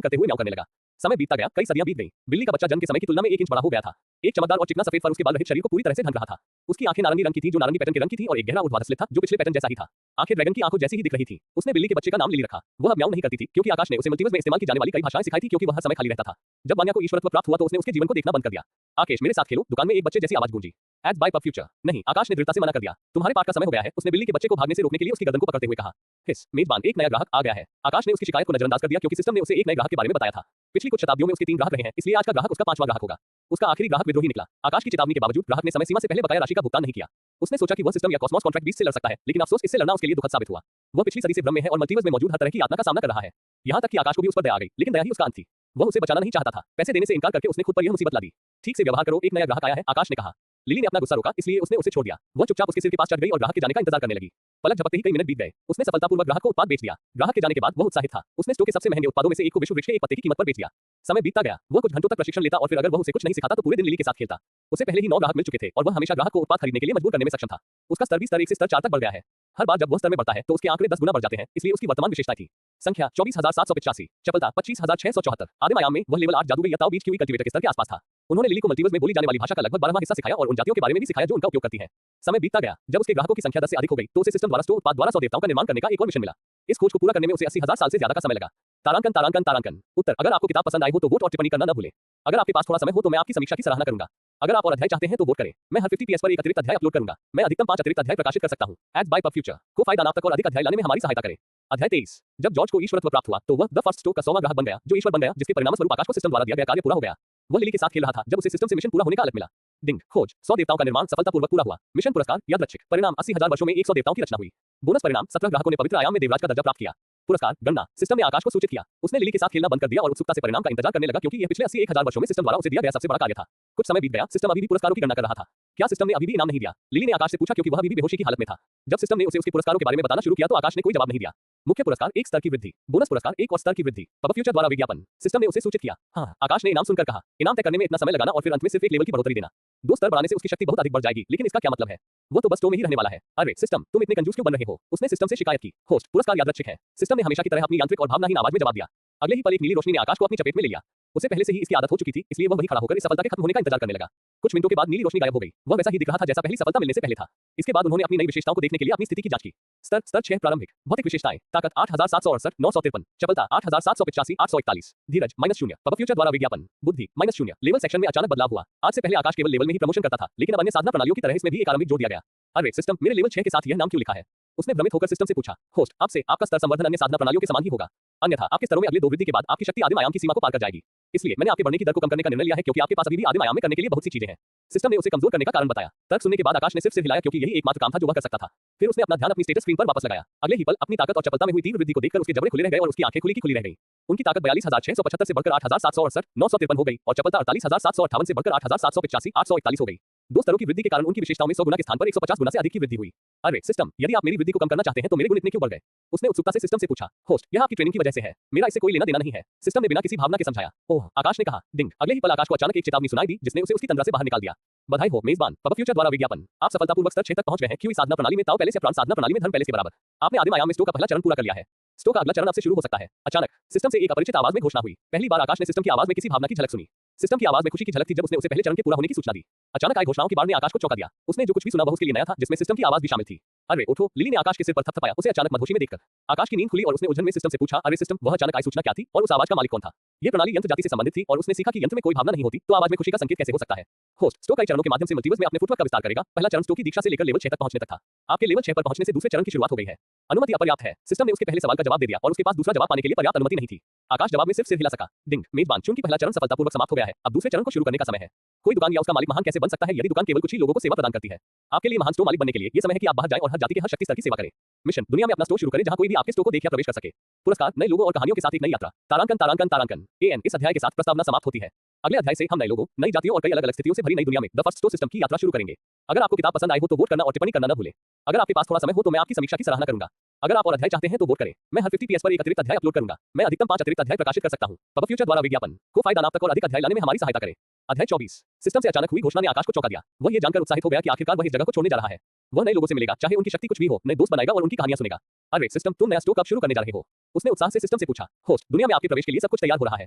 करते हुए म्याऊं करने लगा। समय बीतता गया, कई सदियां बीत गईं। बिल्ली का बच्चा जन्म के समय की तुलना में 1 इंच बड़ा हो गया था। एक चमकदार और चिकना सफेद फर उसके बाल रहित शरीर को पूरी तरह से ढक रहा था। उसकी आंखें नारंगी रंग की थी जो नारंगी पैटर्न के रंग की थी और एक गहरा ऊर्ध्वाधर स्लिट था जो पिछले पैटर्न जैसा ही था। आंखें ड्रैगन की आंखों जैसी ही दिख रही थी। उसने बिल्ली के बच्चे का नाम लिली रखा। वह म्याऊं नहीं करती थी क्योंकि आकाश ने उसे मल्टीवर्स में इस्तेमाल की जाने वाली कई भाषाएं सिखाई थी क्योंकि वह हर समय खाली रहता था। जब वान्या को ईश्वरत्व प्राप्त हुआ तो उसने उसके जीवन को देखना बंद कर दिया। आकेश, मेरे साथ खेलो, दुकान में एक बच्चे जैसी आवाज गूंजी। Ads by pub Future. नहीं, आकाश ने दृढ़ता से मना कर दिया। तुम्हारे पाठ का समय हो गया है। उसने बिल्ली के बच्चे को भागने से रोकने के लिए उसकी गर्दन को पकड़ते हुए कहा। हिस, मेजबान, एक नया ग्राहक आ गया है। आकाश ने उसकी शिकायत को नजरअंदाज कर दिया क्योंकि सिस्टम ने उसे एक नए ग्राहक के बारे में बताया था। पिछली कुछ शताब्दियों में उसके 3 ग्राहक रहे हैं, इसलिए आज का ग्राहक उसका 5वां ग्राहक होगा। उसका आखिरी ग्राहक विद्रोही निकला। आकाश की चेतावनी के बावजूद ग्राहक ने समय सीमा से पहले बकाया राशि का भुगतान नहीं किया। उसने सोचा कि वह सिस्टम या कॉस्मोस कॉन्ट्रैक्ट बीच से लड़ सकता है, लेकिन अफसोस इससे लड़ना उसके लिए दुखद साबित हुआ। वह पिछली सदी से भ्रम में है और मल्टीवर्स में मौजूद हर तरह की यातना का सामना कर रहा है। यहाँ तक कि आकाश को भी उस पर दया आ गई, लेकिन दया ही उसका अंत थी। वह उसे बचाना नहीं चाहता था। पैसे देने से इनकार करके उसने खुद पर यह मुसीबत ला दी। ठीक से व्यवहार करो, एक नया ग्राहक आया है, आकाश ने कहा। लिली ने अपना गुस्सा रोका, इसलिए उसने उसे छोड़ दिया। वह चुपचाप उसके सिर के पास चढ़ गई और ग्राहक के जाने का इंतजार करने लगी। पलक झपकते ही कई मिनट बीत गए। उसने सफलतापूर्वक ग्राहक को उत्पाद बेच दिया। ग्राहक के जाने के बाद वह उत्साहित था। उसने स्टोर के सबसे महंगे उत्पादों में से एक को विश्व वृक्ष के एक पत्ते की कीमत पर बेच दिया। समय बीतता गया। वह कुछ घंटों तक प्रशिक्षण लेता और फिर अगर वह उसे कुछ नहीं सिखाता तो पूरे दिन लिली के साथ खेलता। उसे पहले ही 9 ग्राहक मिल चुके थे और वह हमेशा ग्राहक को उत्पाद खरीदने के लिए मजबूर करने में सक्षम था। उसका स्तर भी स्तर 1 से स्तर 4 तक बढ़ गया है। हर बार जब वह स्तर में बढ़ता है तो उसके आंकड़े 10 गुना बढ़ जाते हैं, इसलिए उसकी वर्तमान विशेषता थी। संख्या 24,785, चपलता 25,674। आदिम आयाम में वह लेवल 8 जादूगर या ताओ बीच क्यूई कल्टीवेटर के स्तर के आसपास था। उन्होंने लिली को मल्टीवर्स में बोली जाने वाली भाषा का लगभग 12वां हिस्सा सिखाया और उन जातियों के बारे में भी सिखाया जो उनका उपयोग करती हैं। समय बीतता गया। जब उसके ग्राहकों की संख्या 10 से अधिक हो गई तो उसे सिस्टम द्वारा स्टोर उत्पाद द्वारा 100 देवताओं का निर्माण करने का एक और मिशन मिला। इस खोज को पूरा करने में उसे 80,000 साल से ज्यादा का समय लगा। तारांकन तारांकन तारांकन। उत्तर, अगर आपको किताब पसंद आई हो तो वोट और टिप्पणी करना न भूलें। अगर आपके पास थोड़ा समय हो तो मैं आपकी समीक्षा की सराहना करूंगा। अगर आप और अध्याय चाहते हैं तो वोट करें। मैं हर 50 PS पर एक अतिरिक्त अध्याय अपलोड करूंगा। मैं अधिकतम 5 अतिरिक्त अध्याय प्रकाशित कर सकता हूं। एज बाय पब फ्यूचर को फायदा नाम तक और अधिक अध्याय लाने में हमारी सहायता करें। अध्याय 23। जब जॉर्ज को ईश्वरत्व प्राप्त हुआ तो वह द फर्स्ट स्टोर का 100वां ग्राहक बन गया जो ईश्वर बन गया, जिसके परिणामस्वरूप आकाश को सिस्टम द्वारा दिया गया कार्य पूरा हो गया। वह लिली के साथ खेल रहा था जब उसे सिस्टम से मिशन पूरा होने का अलर्ट मिला। डिंग, खोज 100 देवताओं का निर्माण सफलतापूर्वक पूरा हुआ। मिशन पुरस्कार यादृच्छिक परिणाम 80,000 वर्षों में 100 देवताओं की रचना हुई। बोनस परिणाम 17 ग्राहकों ने पवित्र आयाम में देवराज का दर्जा प्राप्त किया। पुरस्कार गणना सिस्टम ने आकाश को सूचित किया। उसने लिली के साथ खेलना बंद कर दिया और उत्सुकता से परिणाम का इंतजार करने लगा क्योंकि यह पिछले 80,000 वर्षों में सिस्टम द्वारा उसे दिया गया सबसे बड़ा कार्य था। कुछ समय बीत गया, सिस्टम अभी भी पुरस्कारों की गणना कर रहा था। क्या सिस्टम ने अभी भी इनाम नहीं दिया? लिली ने आकाश से पूछा क्योंकि वह अभी भी बेहोशी की हालत में था। जब सिस्टम ने उसे उसके पुरस्कारों के बारे में बताना शुरू किया तो आकाश ने कोई जवाब नहीं दिया। मुख्य पुरस्कार 1 स्तर की वृद्धि, बोनस पुरस्कार 1 और स्तर की वृद्धि, पब फ्यूचर द्वारा विज्ञापन। सिस्टम ने उसे सूचित किया। हाँ, आकाश ने इनाम सुनकर कहा। इनाम तय करने में इतना समय लगाना और फिर अंत में सिर्फ एक लेवल की बढ़ोतरी देना। 2 स्तर बढ़ाने से उसकी शक्ति बहुत अधिक बढ़ जाएगी, लेकिन इसका क्या मतलब है? वो तो बस स्टोर में ही रहने वाला है। अरे सिस्टम, तुम इतने कंजूस क्यों बन रहे हो? उसने सिस्टम से शिकायत की। होस्ट, पुरस्कार यादृच्छिक है। सिस्टम ने हमेशा की तरह अपनी यांत्रिक और भावनाहीन आवाज में जवाब दिया। अगले ही पल एक नीली रोशनी ने आकाश को अपनी चपेट में ले लिया। उसे पहले से ही इसकी आदत हो चुकी थी, इसलिए वह वहीं खड़ा होकर इस सफलता के खत्म होने का इंतजार करने लगा। कुछ मिनटों के बाद नीली रोशनी गायब हो गई। वह वैसा ही दिख रहा था जैसा पहली सफलता मिलने से पहले था। इसके बाद उन्होंने अपनी नई विशेषताओं को देखने के लिए अपनी स्थिति की जांच की। स्तर 6 प्रारंभिक भौतिक विशेषताएं, ताकत 8768 953, चपलता 8785 841, धीरज -0, पब फ्यूचर द्वारा विज्ञापन, बुद्धि -0। लेवल सेक्शन में अचानक बदलाव हुआ। आज से पहले आकाश केवल लेवल में ही प्रमोशन करता था, लेकिन अब अन्य साधना प्रणालियों की तरह इसमें भी एक आरंभिक जोड़ दिया गया। अरे सिस्टम, मेरे लेवल 6 के साथ यह नाम क्यों लिखा है? उसने भ्रमित होकर सिस्टम से पूछा। होस्ट, आपसे आपका स्तर संवर्धन अन्य साधना प्रणालियों के समान ही होगा। अन्यथा आपके स्तरों में अगले 2 वृद्धि के बाद आपकी शक्ति आदिम आयाम की सीमा को पार कर जाएगी। इसलिए मैंने आपके बढ़ने की दर को कम करने का निर्णय लिया है क्योंकि आपके पास अभी भी आदिम आयाम में करने के लिए बहुत सी चीजें हैं। सिस्टम ने उसे कमजोर करने का कारण बताया। तर्क सुनने के बाद आकाश ने सिर्फ सिर हिलाया क्योंकि यही एकमात्र काम था जो वह कर सकता था। फिर उसने अपना ध्यान अपनी स्टेटस स्क्रीन पर वापस लगाया। अगले ही पल अपनी ताकत और चपलता में हुई तीव्र वृद्धि को देखकर उसके जबड़े खुले रह गए और उसकी आंखें खुली की खुली रह गईं। उनकी ताकत 42,675 से बढ़कर 8,768 953 हो गई और चपलता 48,758 से बढ़कर 8,785 841 हो गई। 2 स्तरों की वृद्धि के कारण उनकी विशेषताओं में 100 गुना के स्थान पर 150 गुना से अधिक की वृद्धि हुई। अरे सिस्टम, यदि आप मेरी वृद्धि को कम करना चाहते हैं तो मेरे गुण इतने क्यों बढ़ गए? उसने उत्सुकता से सिस्टम से पूछा। होस्ट, यह आपकी ट्रेनिंग की वजह से है, मेरा इससे कोई लेना देना नहीं है। सिस्टम ने बिना किसी भावना के समझाया। ओह, आकाश ने कहा। डिंग, अगले ही पल आकाश को अचानक एक चेतावनी सुनाई दी जिसने उसे उसकी तंद्रा से बाहर निकाल दिया। बधाई हो मेजबान, पब फ्यूचर द्वारा विज्ञापन। आप सफलतापूर्वक स्तर 6 तक पहुंच गए हैं। क्यूई साधना प्रणाली में ताओ पैलेस या प्रांत साधना प्रणाली में धर्म पैलेस के बराबर। आपने आदिम आयाम में स्टोर का पहला चरण पूरा कर लिया है। स्टोर का अगला चरण अब से शुरू हो सकता है। अचानक सिस्टम से एक अपरिचित आवाज में घोषणा हुई। पहली बार आकाश ने सिस्टम की आवाज में किसी भावना की झलक सुनी। सिस्टम की आवाज में खुशी की झलक थी जब उसने उसे पहले चरण के पूरा होने की सूचना दी। अचानक आई घोषणाओं की बाढ़ ने आकाश को चौंका दिया। उसने जो कुछ भी सुना वह उसके लिए नया था, जिसमें सिस्टम की आवाज भी शामिल थी। अरे उठो, लिली ने आकाश के सिर पर थपथपाया उसे अचानक मधोशी में देखकर। आकाश की नींद खुली और उसने उलझन में सिस्टम से पूछा, अरे सिस्टम, वह अचानक आई सूचना क्या थी और उस आवाज का मालिक कौन था? ये प्रणाली यंत्र जाति से संबंधित थी और उसने सीखा कि यंत्र में कोई भावना नहीं होती तो आवाज में खुशी का संकेत कैसे हो सकता है। होस्ट, स्टोर कई चरणों के माध्यम से मल्टीवर्स में अपने फुटवर्क का विस्तार करेगा। पहला चरण स्टोर की दीक्षा से लेकर लेवल 6 तक पहुंचने तक था। आपके लेवल 6 पर पहुंचने से दूसरे चरण की शुरुआत हो गई है। अनुमति अपर्याप्त है। सिस्टम ने उसके पहले सवाल का जवाब दे दिया और उसके पास दूसरा जवाब पाने के लिए पर्याप्त अनुमति नहीं थी। आकाश जवाब में सिर्फ सिर हिला सका। डिंग, मेजबान, चूंकि पहला चरण सफलतापूर्वक समाप्त हो गया है, अब दूसरे चरण को शुरू करने का समय है। कोई दुकान या उसका मालिक महान कैसे बन सकता है यदि दुकान केवल कुछ ही लोगों को सेवा प्रदान करती है। आपके लिए महान स्टोर मालिक बनने के लिए ये समय है कि आप बाहर जाएं और हर जाति के हर शक्ति स्तर की सेवा करें। मिशन, दुनिया में अपना स्टोर शुरू करें जहां कोई भी आपके स्टोर को देख या प्रवेश कर सके। पुरस्कार, नए लोगों और कहानियों के साथ एक नई यात्रा। तारांकन तारांकन तारांकन। एएन, इस अध्याय के साथ प्रस्तावना समाप्त होती है। अगले अध्याय से हम नए लोगों, नई जातियों और कई अलग अलग स्थितियों से भरी नई दुनिया में द फर्स्ट स्टोर सिस्टम की यात्रा शुरू करेंगे। अगर आपको किताब पसंद आई हो तो वोट करना और टिप्पणी करना न भूलें। अगर आपके पास थोड़ा समय हो तो मैं आपकी समीक्षा की सराहना करूंगा। अगर आप और अध्याय चाहते हैं तो वोट करें। मैं हर 50 PS पर एक अतिरिक्त अध्याय अपलोड करूंगा। मैं अधिकतम 5 अतिरिक्त अध्याय प्रकाशित कर सकता हूं। पब फ्यूचर द्वारा विज्ञापन को फायदा नाम तक और अधिक अध्याय लाने में हमारी सहायता करें। अध्याय 24। सिस्टम से अचानक हुई घोषणा ने आकाश को चौंका दिया। वह ये जानकर उत्साहित हो गया कि आखिरकार वह इस जगह को छोड़ने जा रहा है। वह नए लोगों से मिलेगा, चाहे उनकी शक्ति कुछ भी हो, नए दोस्त बनाएगा और उनकी कहानियां सुनेगा। अरे सिस्टम, तुम नया स्टोर कब शुरू करने जा रहे हो? उसने उत्साह से सिस्टम से पूछा। होस्ट, दुनिया में आपके प्रवेश के लिए सब कुछ तैयार हो रहा है।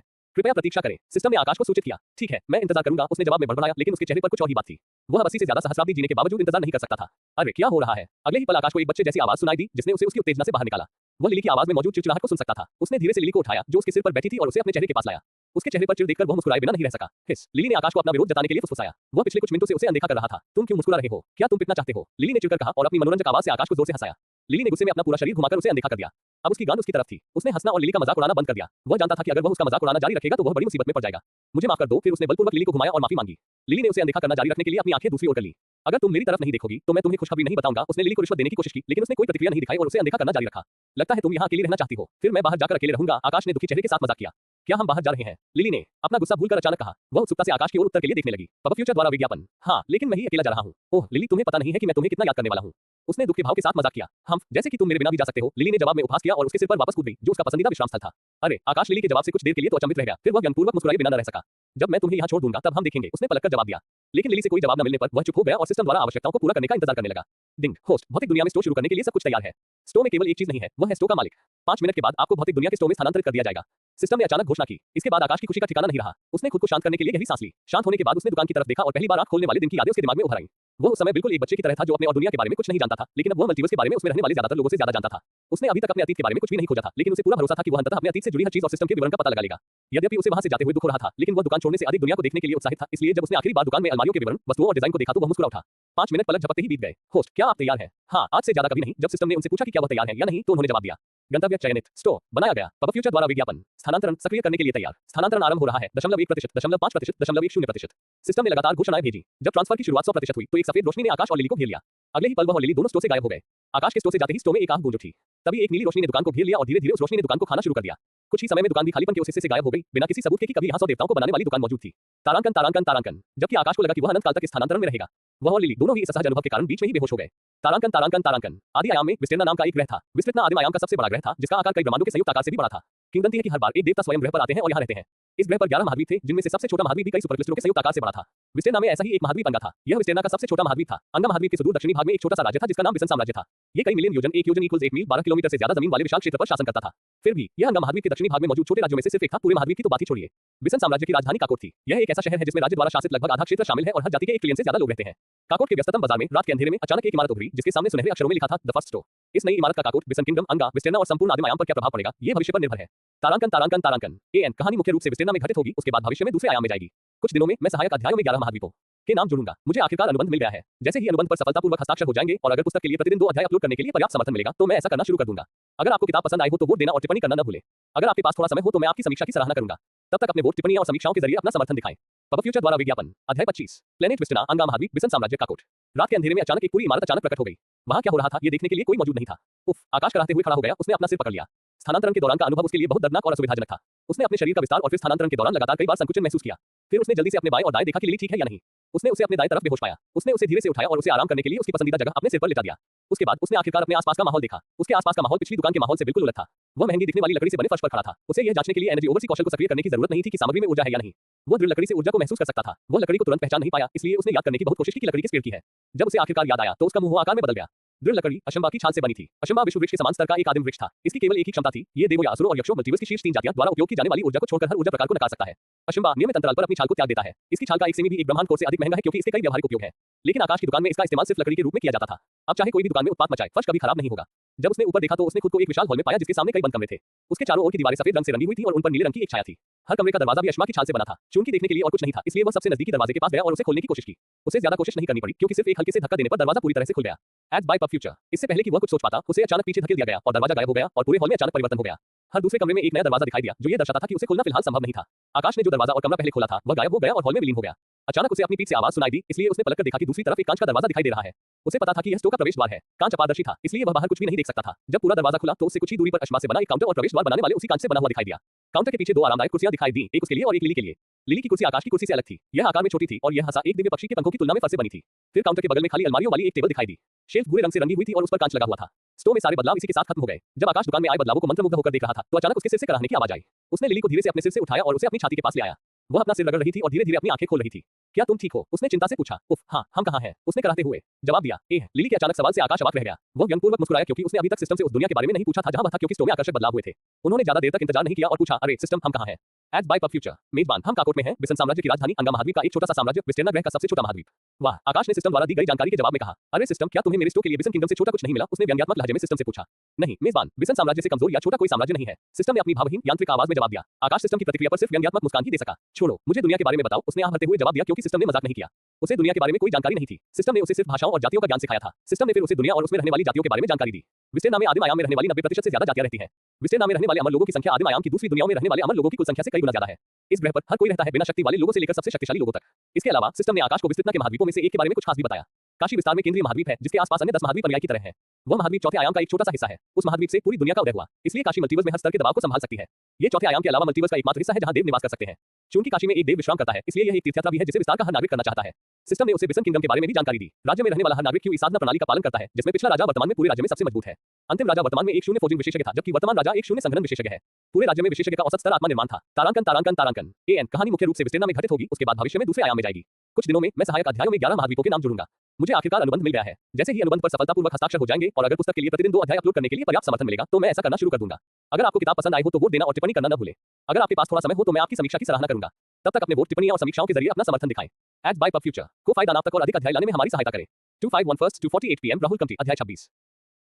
कृपया प्रतीक्षा करें। सिस्टम ने आकाश को सूचित किया। ठीक है, मैं इंतजार करूंगा, उसने जवाब में बड़बड़ाया, लेकिन उसके चेहरे पर कुछ और ही बात थी। वह 80 से ज्यादा सहस्राब्दी जीने के बावजूद इंतजार नहीं कर सकता था। अरे क्या हो रहा है? अगले ही पल आकाश को एक बच्चे जैसी आवाज सुनाई दी जिसने उसे उसकी उत्तेजना से बाहर निकाला। वह लिली की आवाज में मौजूद चिड़चिड़ाहट को सुन सकता था। उसने धीरे से लिली को उठाया जो उसके सिर पर बैठी थी और उसे अपने चेहरे के पास लाया। उसके चेहरे पर चिढ़ देखकर वह मुस्कुराए बिना नहीं रह सका। हिस, लिली ने आकाश को अपना विरोध जताने के लिए फुसफुसाया। वह पिछले कुछ मिनटों से उसे अनदेखा कर रहा था। तुम क्यों मुस्कुरा रहे हो? क्या तुम पिटना चाहते हो? लिली ने चिढ़कर कहा और अपनी मनोरंजक आवाज से आकाश को जोर से हंसाया। लिली ने गुस्से में अपना पूरा शरीर घुमाकर उसे अनदेखा कर दिया। अब उसकी गांड उसकी तरफ थी। उसने हंसना और लिली का मजाक उड़ाना बंद कर दिया। वह जानता था कि अगर वह उसका मजाक उड़ाना जारी रखेगा तो वह बड़ी मुसीबत में पड़ जाएगा। मुझे माफ कर दो। फिर उसने बलपूर्वक लिली को घुमाया और माफी मांगी। लिली ने उसे अनदेखा करना जारी रखने के लिए अपनी आंखें दूसरी ओर कर ली। अगर तुम मेरी तरफ नहीं देखोगी तो मैं तुम्हें खुशखबरी नहीं बताऊंगा। उसने लिली को रिश्वत देने की कोशिश की, लेकिन उसने कोई प्रतिक्रिया नहीं दिखाई और उसे अनदेखा करना जारी रखा। लगता है तुम यहाँ अकेली रहना चाहती हो। फिर मैं बाहर जाकर अकेले रहूंगा, आकाश ने दुखी चेहरे के साथ मजाक किया। क्या हम बाहर जा रहे हैं? लिली ने अपना गुस्सा भूलकर अचानक कहा। वह उत्सुकता से आकाश की ओर उत्तर के लिए देखने लगी। पब फ्यूचर द्वारा विज्ञापन। हाँ, लेकिन मैं ही अकेला जा रहा हूँ। ओह लिली, तुम्हें पता नहीं है कि मैं तुम्हें कितना याद करने वाला हूँ। उसने दुख के भाव के साथ मजाक किया। हम जैसे कि तुम मेरे बिना भी जा सकते हो। लिली ने जवाब में उपहास किया और उसके सिर पर वापस कूद गई जो उसका पसंदीदा विश्राम स्थल था। अरे आकाश लिली के जवाब से कुछ देर के लिए तो अचंभित रह गया। फिर वह व्यंगपूर्वक मुस्कुराए बिना न रह सका। जब मैं तुम्हें यहाँ छोड़ दूंगा तब हम देखेंगे, उसने पलटकर जवाब दिया। लेकिन लिली से कोई जवाब न मिलने पर वह चुप हो गया और सिस्टम द्वारा आवश्यकताओं को पूरा करने का इंतजार करने लगा। डिंग, होस्ट, भौतिक दुनिया में स्टोर शुरू करने के लिए सब कुछ तैयार है। स्टोर में केवल एक चीज नहीं है, वह है स्टोर का मालिक। 5 मिनट के बाद आपको भौतिक दुनिया के स्टोर में स्थानांतरित कर दिया जाएगा। सिस्टम ने अचानक घोषणा की। इसके बाद आकाश की खुशी का ठिकाना नहीं रहा। उसने खुद को शांत करने के लिए गहरी सांस ली। शांत होने के बाद उसने दुकान की तरफ देखा और पहली बार आंख खोलने वाले दिन की यादें उसके दिमाग में उभर आईं। वह उस समय बिल्कुल एक बच्चे की तरह था जो अपने और दुनिया के बारे में कुछ नहीं जानता था, लेकिन अब वह मल्टीवर्स के बारे में उसमें रहने वाले ज्यादातर लोगों से ज्यादा जानता था। उसने अभी तक अपने अतीत के बारे में कुछ भी नहीं खोजा था, लेकिन उसे पूरा भरोसा था कि वह अंततः अपने अतीत से जुड़ी हर चीज और सिस्टम के विवरण का पता लगा लेगा। यद्यपि उसे वहां से जाते हुए दुख हो रहा था, लेकिन वह दुकान छोड़ने से अधिक दुनिया को देखने के लिए उत्साहित था। इसलिए जब उसने आखिरी बार दुकान में अलमारियों के विवरण, वस्तुओं और डिजाइन को देखा तो वह मुस्कुरा उठा। 5 मिनट पलक झपकते ही बीत गए। होस्ट, क्या आप तैयार हैं? हाँ, आज से ज्यादा कभी नहीं। जब सिस्टम ने उनसे पूछा कि क्या वह तैयार है या नहीं तो उन्होंने जवाब दिया। गंतव्य चयनित। स्टोर बनाया गया। पब फ्यूचर द्वारा विज्ञापन। स्थानांतरण सक्रिय करने के लिए तैयार। स्थानांतरण आरंभ हो रहा है। 0.1%, 0.5%, 0.10%। सिस्टम ने लगातार घोषणाएं भेजी। जब ट्रांसफर की शुरुआत 100% हुई तो एक सफेद रोशनी ने आकाश और लिली को घेर लिया। अगले ही पल वह और लिली दोनों स्टोर से गायब हो गए। आकाश के स्टोर से जाते ही स्टोर में एक आह गूंज उठी। तभी एक नीली रोशनी ने दुकान को घेर लिया और धीरे-धीरे उस रोशनी ने दुकान को खाना शुरू कर दिया। कुछ ही समय में दुकान भी खालीपन के उस हिस्से से गायब हो गई, बिना किसी सबूत के कि कभी यहाँ 100 देवताओं को बनाने वाली दुकान मौजूद थी। तारांकन तारांकन तारांकन। जबकि आकाश को लगा कि वह अनंत काल तक इस स्थानांतरण में रहेगा, वह और लिली दोनों ही इस असहज अनुभव के कारण बीच में ही बेहोश हो गए। तारांकन तारांकन तारांकन। आदि आयाम में विस्तीर्ण नाम का एक ग्रह था। विस्तीर्ण आदिम आयाम का सबसे बड़ा ग्रह था जिसका आकार कई ब्रह्मांडों के संयुक्त आकार से भी बड़ा था। किंवदंती है कि हर बार एक देवता स्वयं ग्रह पर आते हैं और यहाँ रहते हैं। इस ग्रह पर 11 महाद्वीप थे, जिनमें से सबसे छोटा महाद्वीप भी कई सुपरक्लस्टरों के संयुक्त आकार से बड़ा था। विस्तीर्ण में ऐसा ही एक महाद्वीप अंगा था। यह विस्तीर्ण का सबसे छोटा महाद्वीप था। अंगा महाद्वीप के सुदूर दक्षिणी भाग में एक छोटा सा राज्य था जिसका नाम बिसन साम्राज्य था। ये कई मिलियन योजन, 1 योजन इक्वल्स 1 मील, 12 किलोमीटर से ज्यादा जमीन वाले विशाल क्षेत्र पर शासन करता था। फिर भी यह अंगा महाद्वीप के दक्षिणी भाग में मौजूद छोटे राज्यों में से सिर्फ एक था। पूरे महाद्वीप की तो बात ही छोड़िए। बिसन साम्राज्य की राजधानी काकोट थी। यह एक ऐसा शहर है जिसमें राज्य द्वारा शासित लगभग आधा क्षेत्र शामिल है और हर जाति के 1 ट्रिलियन से ज्यादा लोग रहते हैं। काकोट के व्यस्ततम बाजार में रात के अंधेरे में अचानक एक इमारत उभरी जिसके सामने सुनहरे अक्षरों में लिखा था द फर्स्ट स्टोर। इस नई इमारत का काकोट, बिसन किंगडम, अंगा, विस्तीर्ण और संपूर्ण आदिम आयाम पर क्या प्रभाव पड़ेगा, ये भविष्य पर निर्भर है। तारांकन तारांकन तारांकन। एएन, कहानी मुख्य रूप से विस्तीर्ण में घटित होगी, उसके बाद भविष्य में दूसरे आयाम में जाएगी। कुछ दिनों में मैं सहायक अध्यायों में 11 महाद्वीपों के नाम जोड़ूंगा। मुझे आखिरकार अनुबंध मिल गया है। जैसे ही अनुबंध पर सफलतापूर्वक हस्ताक्षर हो जाएंगे और अगर पुस्तक के लिए प्रतिदिन 2 अध्याय अपलोड करने के लिए पर्याप्त समर्थन मिलेगा तो मैं ऐसा करना शुरू कर दूंगा। अगर आपको किताब पसंद आई हो तो वोट देना और टिप्पणी करना न भूलें। अगर आपके पास थोड़ा समय हो तो मैं आपकी समीक्षा की सराहना करूंगा। तब तक अपने वोट, टिप्पणियां और समीक्षाओं के जरिए अपना समर्थन दिखाएं। पब फ्यूचर द्वारा विज्ञापन। अध्याय 25। प्लेनेट विस्तीर्ण, अंगा महाद्वीप, बिसन साम्राज्य, काकोट। रात के अंधेरे में अचानक एक पूरी इमारत अचानक प्रकट हो गई। वहां क्या हो रहा था ये देखने के लिए कोई मौजूद नहीं था। उफ, आकाश कराहते हुए खड़ा हो गया। उसने अपना सिर पकड़ लिया। स्थानांतरण के दौरान का अनुभव उसके लिए बहुत दर्दनाक और असुविधाजनक था। उसने अपने शरीर का विस्तार और फिर स्थानांतरण के दौरान लगातार कई बार संकुचन महसूस किया। फिर उसने जल्दी से अपने बाएं और दाएं देखा कि लिली ठीक है या नहीं। उसने उसे अपने दाएं तरफ बेहोश पाया। उसने उसे धीरे से उठाया और उसे आराम करने के लिए उसकी पसंदीदा जगह अपने सिर पर लेटा दिया। उसके बाद उसने आखिरकार अपने आसपास का माहौल देखा। उसके आसपास का माहौल पिछली दुकान के माहौल से बिल्कुल अलग था। वह महंगी दिखने वाली लकड़ी से बने फर्श पर खड़ा था। उसे यह जांचने के लिए एनर्जी ओवरसी कौशल को सक्रिय करने की जरूरत नहीं थी कि सामग्री में ऊर्जा है या नहीं। वह दृढ़ लकड़ी से ऊर्जा को महसूस कर सकता था। वह लकड़ी को तुरंत पहचान नहीं पाया, इसलिए उसने याद करने की बहुत कोशिश की कि लकड़ी किस पेड़ की है। जब उसे आखिरकार याद आया तो उसका मुंह आकार में बदल गया। दृढ़ लकड़ी अशंबा की छाल से बनी थी। अशंबा विश्व वृक्ष के समान स्तर का एक आदिम वृक्ष था। इसकी केवल एक ही क्षमता थी, ये देवों या असुरों और यक्षों मल्टीवर्स की शीर्ष 3 जातियां द्वारा उपयोग की जाने वाली ऊर्जा को छोड़कर हर ऊर्जा प्रकार को नकार सकता है। अशंबा नियमित अंतराल पर अपनी छाल को त्याग देता है। इसकी छाल का एक सेमी भी एक ब्रह्मांड कोर से अधिक महंगा है क्योंकि इसके कई व्यावहारिक उपयोग है। लेकिन आकाश की दुकान में इसका इस्तेमाल सिर्फ लकड़ी के रूप में किया जाता था। अब चाहे कोई भी दुकान में उत्पाद मचाए, फर्श कभी खराब नहीं होगा। जब उसने ऊपर देखा तो उसने खुद को एक विशाल हॉल में पाया जिसके सामने कई बंद कमरे थे। उसके चारों ओर की दीवारें सफेद रंग से रंगी हुई थी और उन पर नीले रंग की एक छाया थी। हर कमरे का दरवाजा भी अश्मा की छाल से बना था। चूंकि देखने के लिए और कुछ नहीं था, इसलिए वह सबसे नजदीकी दरवाजे के पास गया और उसे खोलने की कोशिश की। उसे ज्यादा कोशिश नहीं करनी पड़ी क्योंकि सिर्फ एक हल्के से धक्का देने पर दरवाजा पूरी तरह से खुल गया। एज बाय फ्यूचर, इससे पहले कि वह कुछ सोच पाता, उसे अचानक पीछे धकेल दिया गया और दरवाजा गायब हो गया और पूरे हॉल में अचानक परिवर्तन हो गया। हर दूसरे कमरे में एक नया दरवाजा दिखाई दिया जो यह दर्शाता था कि उसे खोलना फिलहाल संभव नहीं था। आकाश ने जो दरवाजा और कमरा पहले खोला था वह गायब हो गया और हॉल में विलीन हो गया। अचानक उसे अपनी पीठ से आवाज सुनाई दी, इसलिए उसने पलटकर देखा कि दूसरी तरफ एक कांच का दरवाजा दिखाई दे रहा है। उसे पता था कि यह स्टोर का प्रवेश द्वार है। कांच अपारदर्शी था, इसलिए वह बाहर कुछ भी नहीं देख सकता था। जब पूरा दरवाजा खुला तो उससे कुछ ही दूरी पर अश्मा से बना एक काउंटर और प्रवेश द्वार बनाने वाले उसी कांच से बना हुआ दिखाई दिया। काउंटर के पीछे दो आरामदायक कुर्सियां दिखाई दी, एक उसके लिए और एक लिली के लिए। लिली की कुर्सी आकाश की कुर्सी से अलग थी। यह आकार में छोटी थी और यह हंसा एक दिव्य पक्षी के पंखों की तुलना में फर से बनी थी। फिर काउंटर के बगल में खाली अलमारियों वाली एक टेबल दिखाई दी। शेल्फ भूरे रंग से रंगी हुई थी और उस पर कांच लगा हुआ था। स्टोर में सारे बदलाव इसी के साथ खत्म हो गए। जब आकाश दुकान में आए बदलावों को मंत्रमुग्ध होकर देख रहा था तो अचानक उसके सिर से कराहने की आवाज आई। उसने लिली को धीरे से अपने सिर से उठाया और उसे अपनी छाती के पास ले आया। वह अपना सिर रगड़ रही थी और धीरे धीरे अपनी आंखें खोल रही थी। क्या तुम ठीक हो? उसने चिंता से पूछा। उफ हाँ, हम कहाँ हैं? उसने कराहते हुए जवाब दिया। लिली के अचानक सवाल से आकाश अवाक रह गया। वह व्यंग्यपूर्वक मुस्कुराया क्योंकि उसने अभी तक सिस्टम से उस दुनिया के बारे में नहीं पूछा था जहां वह था, क्योंकि स्टोर में आकर्षक बदलाव हुए थे। उन्होंने ज्यादा देर तक इंतजार नहीं किया और पूछा, अरे सिस्टम, हम कहाँ हैं? एज बाय फ्यूचर, मेजबान, हम काकोट में हैं। बिसन साम्राज्य की राजधानी अंगा महाद्वीप का एक छोटा सा साम्राज्य, विस्टेना ग्रह का सबसे छोटा महाद्वीप। वाह, आकाश ने सिस्टम द्वारा दी गई जानकारी के जवाब में कहा। अरे सिस्टम, क्या तुम्हें मेरे स्टोर के लिए बिसन किंगडम से छोटा कुछ नहीं मिला? उसने व्यंग्यात्मक लहजे में सिस्टम से पूछा। नहीं मेजबान, बिसन साम्राज्य से कमजोर या छोटा कोई साम्राज्य नहीं है। सिस्टम ने अपनी भावहीन यांत्रिक आवाज में जवाब दिया। आकाश सिस्टम की प्रतिक्रिया पर सिर्फ व्यंग्यात्मक मुस्कान ही दे सका। छोड़ो, मुझे दुनिया के बारे में बताओ, उसने आह भरते हुए जवाब दिया क्योंकि सिस्टम ने मजाक नहीं किया। उसे दुनिया के बारे में कोई जानकारी नहीं थी। सिस्टम ने उसे सिर्फ भाषाओं और जातियों का ज्ञान सिखाया था। सिस्टम ने फिर उसे दुनिया और उसमें रहने वाली जातियों के बारे में जानकारी दी। विस्टेना में आदिम आयाम में रहने वाली 90% से ज्यादा जातियां रहती हैं। विस्टेना में रहने वाले अमर लोगों की संख्या आदिम आयाम की दूसरी दुनियाओं में रहने वाले अमर लोगों की कुल संख्या से कई गुना ज्यादा है। इस ग्रह पर हर कोई रहता है, बिना शक्ति वाले लोगों से लेकर सबसे शक्तिशाली लोगों तक। इसके अलावा सिस्टम ने आकाश को विस्तृतना के महाद्वीपों में से एक के बारे में कुछ खास भी बताया। काशी विस्तार में केंद्रीय महाद्वीप है जिसके आसपास अन्य 10 महाद्वीप अनुयायी की तरह है। वह महाद्वीप चौथे आयाम का एक छोटा सा हिस्सा है। उस महाद्वीप से पूरी दुनिया का उदय हुआ, इसलिए काशी मल्टीवर्स में हर स्तर के दबाव को संभाल सकती है। ये चौथे आयाम के अलावा मल्टीवर्स का एकमात्र हिस्सा है जहां देव निवास कर सकते हैं। चूंकि काशी में एक देव विश्राम करता है, इसलिए यह एक तीर्थयात्रा भी है जिसे विस्तार का हर नागरिक करना चाहता है। सिस्टम ने उसे बिसन किंगडम के बारे में भी जानकारी दी। राज्य में रहने वाला हर नागरिक क्यों इस साधना प्रणाली का पालन करता है जिसमें पिछला राजा वर्तमान में पूरे राज्य में सबसे मजबूत है। अंतिम राजा वर्तमान में एक शून्य फोर्जिंग विशेषज्ञ था, जबकि वर्तमान राजा एक शून्य संघनन विशेषज्ञ है। पूरे राज्य में विशेषज्ञ का औसत स्तर आत्मा निर्माण था। तारांकन तारांकन तारांकन एन कहानी मुख्य रूप से विस्टेना में घटित होगी, उसके बाद भविष्य में दूसरे आयाम में जाएगी। कुछ दिनों में मैं सहायक अध्यायों में 11 महाद्वीपों के नाम जोड़ूंगा। मुझे आखिरकार अनुबंध मिल गया है। जैसे ही अनुबंध पर सफलतापूर्वक हस्ताक्षर हो जाएंगे और अगर पुस्तक के लिए प्रतिदिन 2 अध्याय अपलोड करने के लिए पर्याप्त समर्थन मिलेगा तो मैं ऐसा करना शुरू कर दूंगा। अगर आपको किताब पसंद आई हो तो वोट देना और टिप्पणी करना न भूलें। अगर आपके पास थोड़ा समय हो तो मैं आपकी समीक्षा की सराहना करूंगा। तब तक अपने वोट, टिप्पणियां और समीक्षाओं के जरिए अपना समर्थन दिखाएं। एट बाय फ्यूचर को फायदा नाम तक और अधिक अध्याय लाने में हमारी सहायता करें। 251 फर्स्ट 248 PM राहुल कमती, अध्याय 26।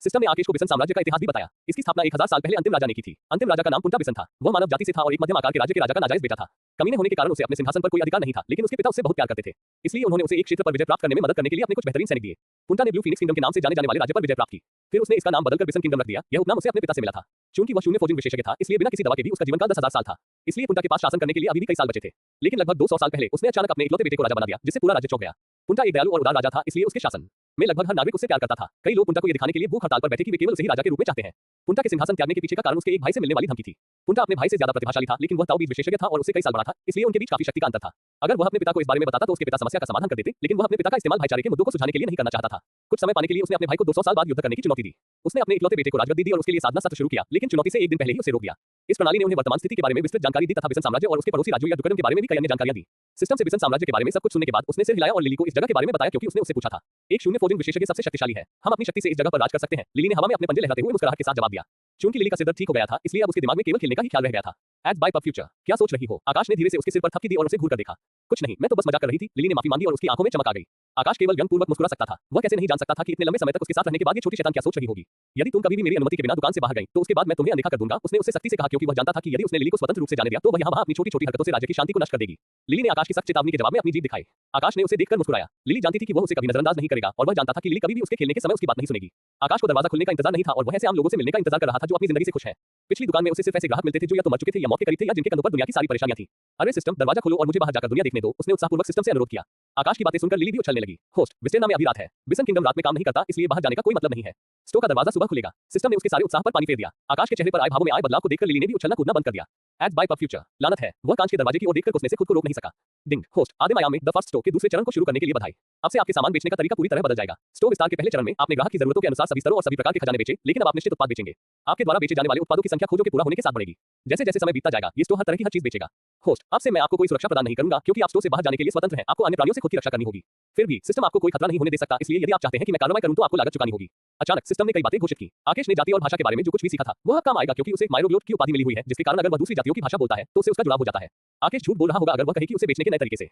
सिस्टम ने आकेश को बिसन साम्राज्य का इतिहास भी बताया। इसकी स्थापना 1000 साल पहले अंतिम राजा ने की थी। अंतिम राजा का नाम पुंटा बिसन था। वह मानव जाति से था और एक मध्यम आकार के राज्य के राजा का नाजायज बेटा था। कमीने होने के कारण उसे अपने सिंहासन पर कोई अधिकार नहीं था, लेकिन उसके पिता उससे बहुत प्यार करते थे। इसलिए उन्होंने उसे एक क्षेत्र पर विजय प्राप्त करने में मदद करने के लिए अपने कुछ बेहतरीन सैनिक दिए। पुंटा ने ब्लू फीनिक्स किंगडम के नाम से जाने जाने वाले राज्य पर विजय प्राप्त की। फिर उसने इसका नाम बदलकर बिसन किंगडम रख दिया। यह उपनाम उसे अपने पिता से मिला था। चूंकि वह शून्य फोर्जिंग विशेषज्ञ था, इसलिए बिना किसी दवा के भी उसका जीवनकाल 10,000 साल था। इसलिए पुंटा के पास शासन करने के लिए अभी भी कई साल बचे थे। लेकिन लगभग 200 साल पहले उसने अचानक अपने इकलौते बेटे को राजा बना दिया, जिससे पूरा राज्य चौंक गया। पुंटा एक दयालु और उदार राजा था, इसलिए उसके शासन में लगभग हर नागरिक उससे प्यार करता था। कई लोग पुंटा को यह दिखाने के लिए भूख हड़ताल पर बैठे कि वे केवल उसे ही राजा के रूप में चाहते हैं। पुंटा के सिंहासन त्यागने के पीछे का कारण उसके एक भाई से मिलने वाली धमकी थी। पुंटा अपने भाई से ज्यादा प्रतिभाशाली था, लेकिन वह ताओ बीज विशेषज्ञ था और उससे कई साल बड़ा था, इसलिए उनके बीच काफी शक्ति का अंतर था। अगर वह अपने पिता को इस बारे में बताता तो उसके पिता समस्या का समाधान कर देते, लेकिन वह अपने पिता का इस्तेमाल भाईचारे के मुद्दों को सुलझाने के लिए नहीं करना चाहता था। कुछ समय पाने के लिए उसने अपने भाई को 200 साल बाद युद्ध करने की चुनौती दी। उसने अपने इकलौते बेटे को राजगद्दी दी और उसके लिए साधना सत्र शुरू किया, लेकिन चुनौती से एक दिन पहले ही उसे रोक दिया। इस प्रणाली ने उन्हें वर्तमान स्थिति के बारे में विस्तृत जानकारी दी तथा बिसन साम्राज्य और उसके पड़ोसी राज्यों या दुर्गम के बारे में भी कई अन्य जानकारियां दी। सिस्टम से बिसन साम्राज्य के बारे में सब कुछ सुनने के बाद उसने सिर हिलाया और लिली को इस जगह के बारे में बताया क्योंकि उसने उससे पूछा था। एक शून्य फोर्जिंग विशेषज्ञ सबसे शक्तिशाली है, हम अपनी शक्ति से इस जगह पर राज कर सकते हैं। लिली ने हवा में अपने पंजे लहराते हुए मुस्कुराहट के साथ जवाब दिया। चूंकि लिली का सिर दर्द ठीक हो गया था, इसलिए अब उसके दिमाग में केवल खेलने का ही ख्याल रह गया था। एट बाय फ्यूचर, क्या सोच रही हो? आकाश ने धीरे से उसके सिर पर थपकी दी और उसे घूर कर देखा। कुछ नहीं, मैं तो बस मजाक कर रही थी। लिली ने माफी मांगी और उसकी आंखों में चमक आ गई। आकाश केवल व्यंग्यपूर्वक मुस्कुरा सकता था। वह कैसे नहीं जान सकता था कि इतने लंबे समय तक उसके साथ रहने के बाद ये छोटी शैतान क्या सोच रही होगी। यदि तुम कभी भी मेरी अनुमति के बिना दुकान से बाहर गई तो उसके बाद मैं तुम्हें अनदेखा कर दूंगा, उसने उससे सख्ती से कहा क्योंकि वह जानता था कि यदि उसने लिली को स्वतंत्र रूप से जाने दिया तो वह यहाँ अपनी छोटी-छोटी हरकतों से राज्य की शांति को नष्ट कर देगी। लिली ने आकाश की सख्त चेतावनी के जवाब में अपनी जीभ दिखाई। आकाश ने उसे देखकर मुस्कुराया। लिली जानती थी कि वह उसे कभी नजरअंदाज नहीं करेगा और वह जानता था कि लिली कभी भी उसके खेलने के समय उसकी बात नहीं सुनेगी। आकाश को दरवाजा खुलने का इंतजार नहीं था और वह ऐसे आम लोगों से मिलने का इंतजार कर रहा था जो अपनी जिंदगी से खुश है। पिछली दुकान में उसे सिर्फ ऐसे ग्राहक मिलते थे जो या तो मर चुके थे या मौत के करीब थे या जिनके कंधों पर दुनिया की सारी परेशानियां थी। अरे सिस्टम, दरवाजा खोलो और मुझे बाहर जाकर दुनिया देखने दो, उसने उत्साहपूर्वक सिस्टम से अनुरोध किया। आकाश की बातें सुनकर लिली भी उछलने लगी। होस्ट, विस्टेना में अभी रात है। बिसन किंगडम रात में काम नहीं करता, इसलिए बाहर जाने का कोई मतलब नहीं है। स्टोर का दरवाजा सुबह खुलेगा। सिस्टम ने उसके सारे उत्साह पर पानी फेर दिया। आकाश के चेहरे पर आए भावों में आए बदलाव को देखकर लिली ने भी उछलना कूदना बंद कर दिया। एट बाय फ्यूचर, लानत है, वह कांच के दरवाजे की ओर देखकर उसने से खुद को रोक नहीं सका। डिंग, होस्ट, आदिम आयाम में द फर्स्ट स्टोर के दूसरे चरण को शुरू करने के लिए बधाई। अब से आपके सामान बेचने का तरीका पूरी तरह बदल जाएगा। स्टोर विस्तार के पहले चरण में आपने ग्राहक की जरूरतों के अनुसार सभी स्तरों और सभी प्रकार के खजाने बेचे, लेकिन अब आप निश्चित उत्पाद बेचेंगे। आपके द्वारा बेचे जाने वाले उत्पादों की संख्या खोजों के पूरा होने के साथ बढ़ेगी। जैसे जैसे समय बीतता जाएगा, ये स्टोर हर तरह की हर चीज बेचेगा। होस्ट, अब से मैं आपको कोई सुरक्षा प्रदान नहीं करूंगा क्योंकि आप स्टोर से बाहर जाने के लिए स्वतंत्र हैं। आपको अन्य प्राणियों से खुद की रक्षा करनी होगी। फिर भी सिस्टम आपको कोई खतरा नहीं होने दे सकता, इसलिए यदि आप चाहते हैं कि मैं कार्रवाई करूं तो आपको लागत चुकानी होगी। अचानक सिस्टम ने कई बातें घोषित की। आकेश ने जाति और भाषा के बारे में जो कुछ भी सीखा था वह काम आएगा क्योंकि उसे माइरोग्लोट की उपाधि मिली हुई है, जिसके कारण अगर वह दूसरी जातियों की भाषा बोलता है तो उसे उसका जुड़ाव हो जाता है। आकेश झूठ बोल रहा होगा अगर वह कहे कि उसे बेचने के नए तरीके से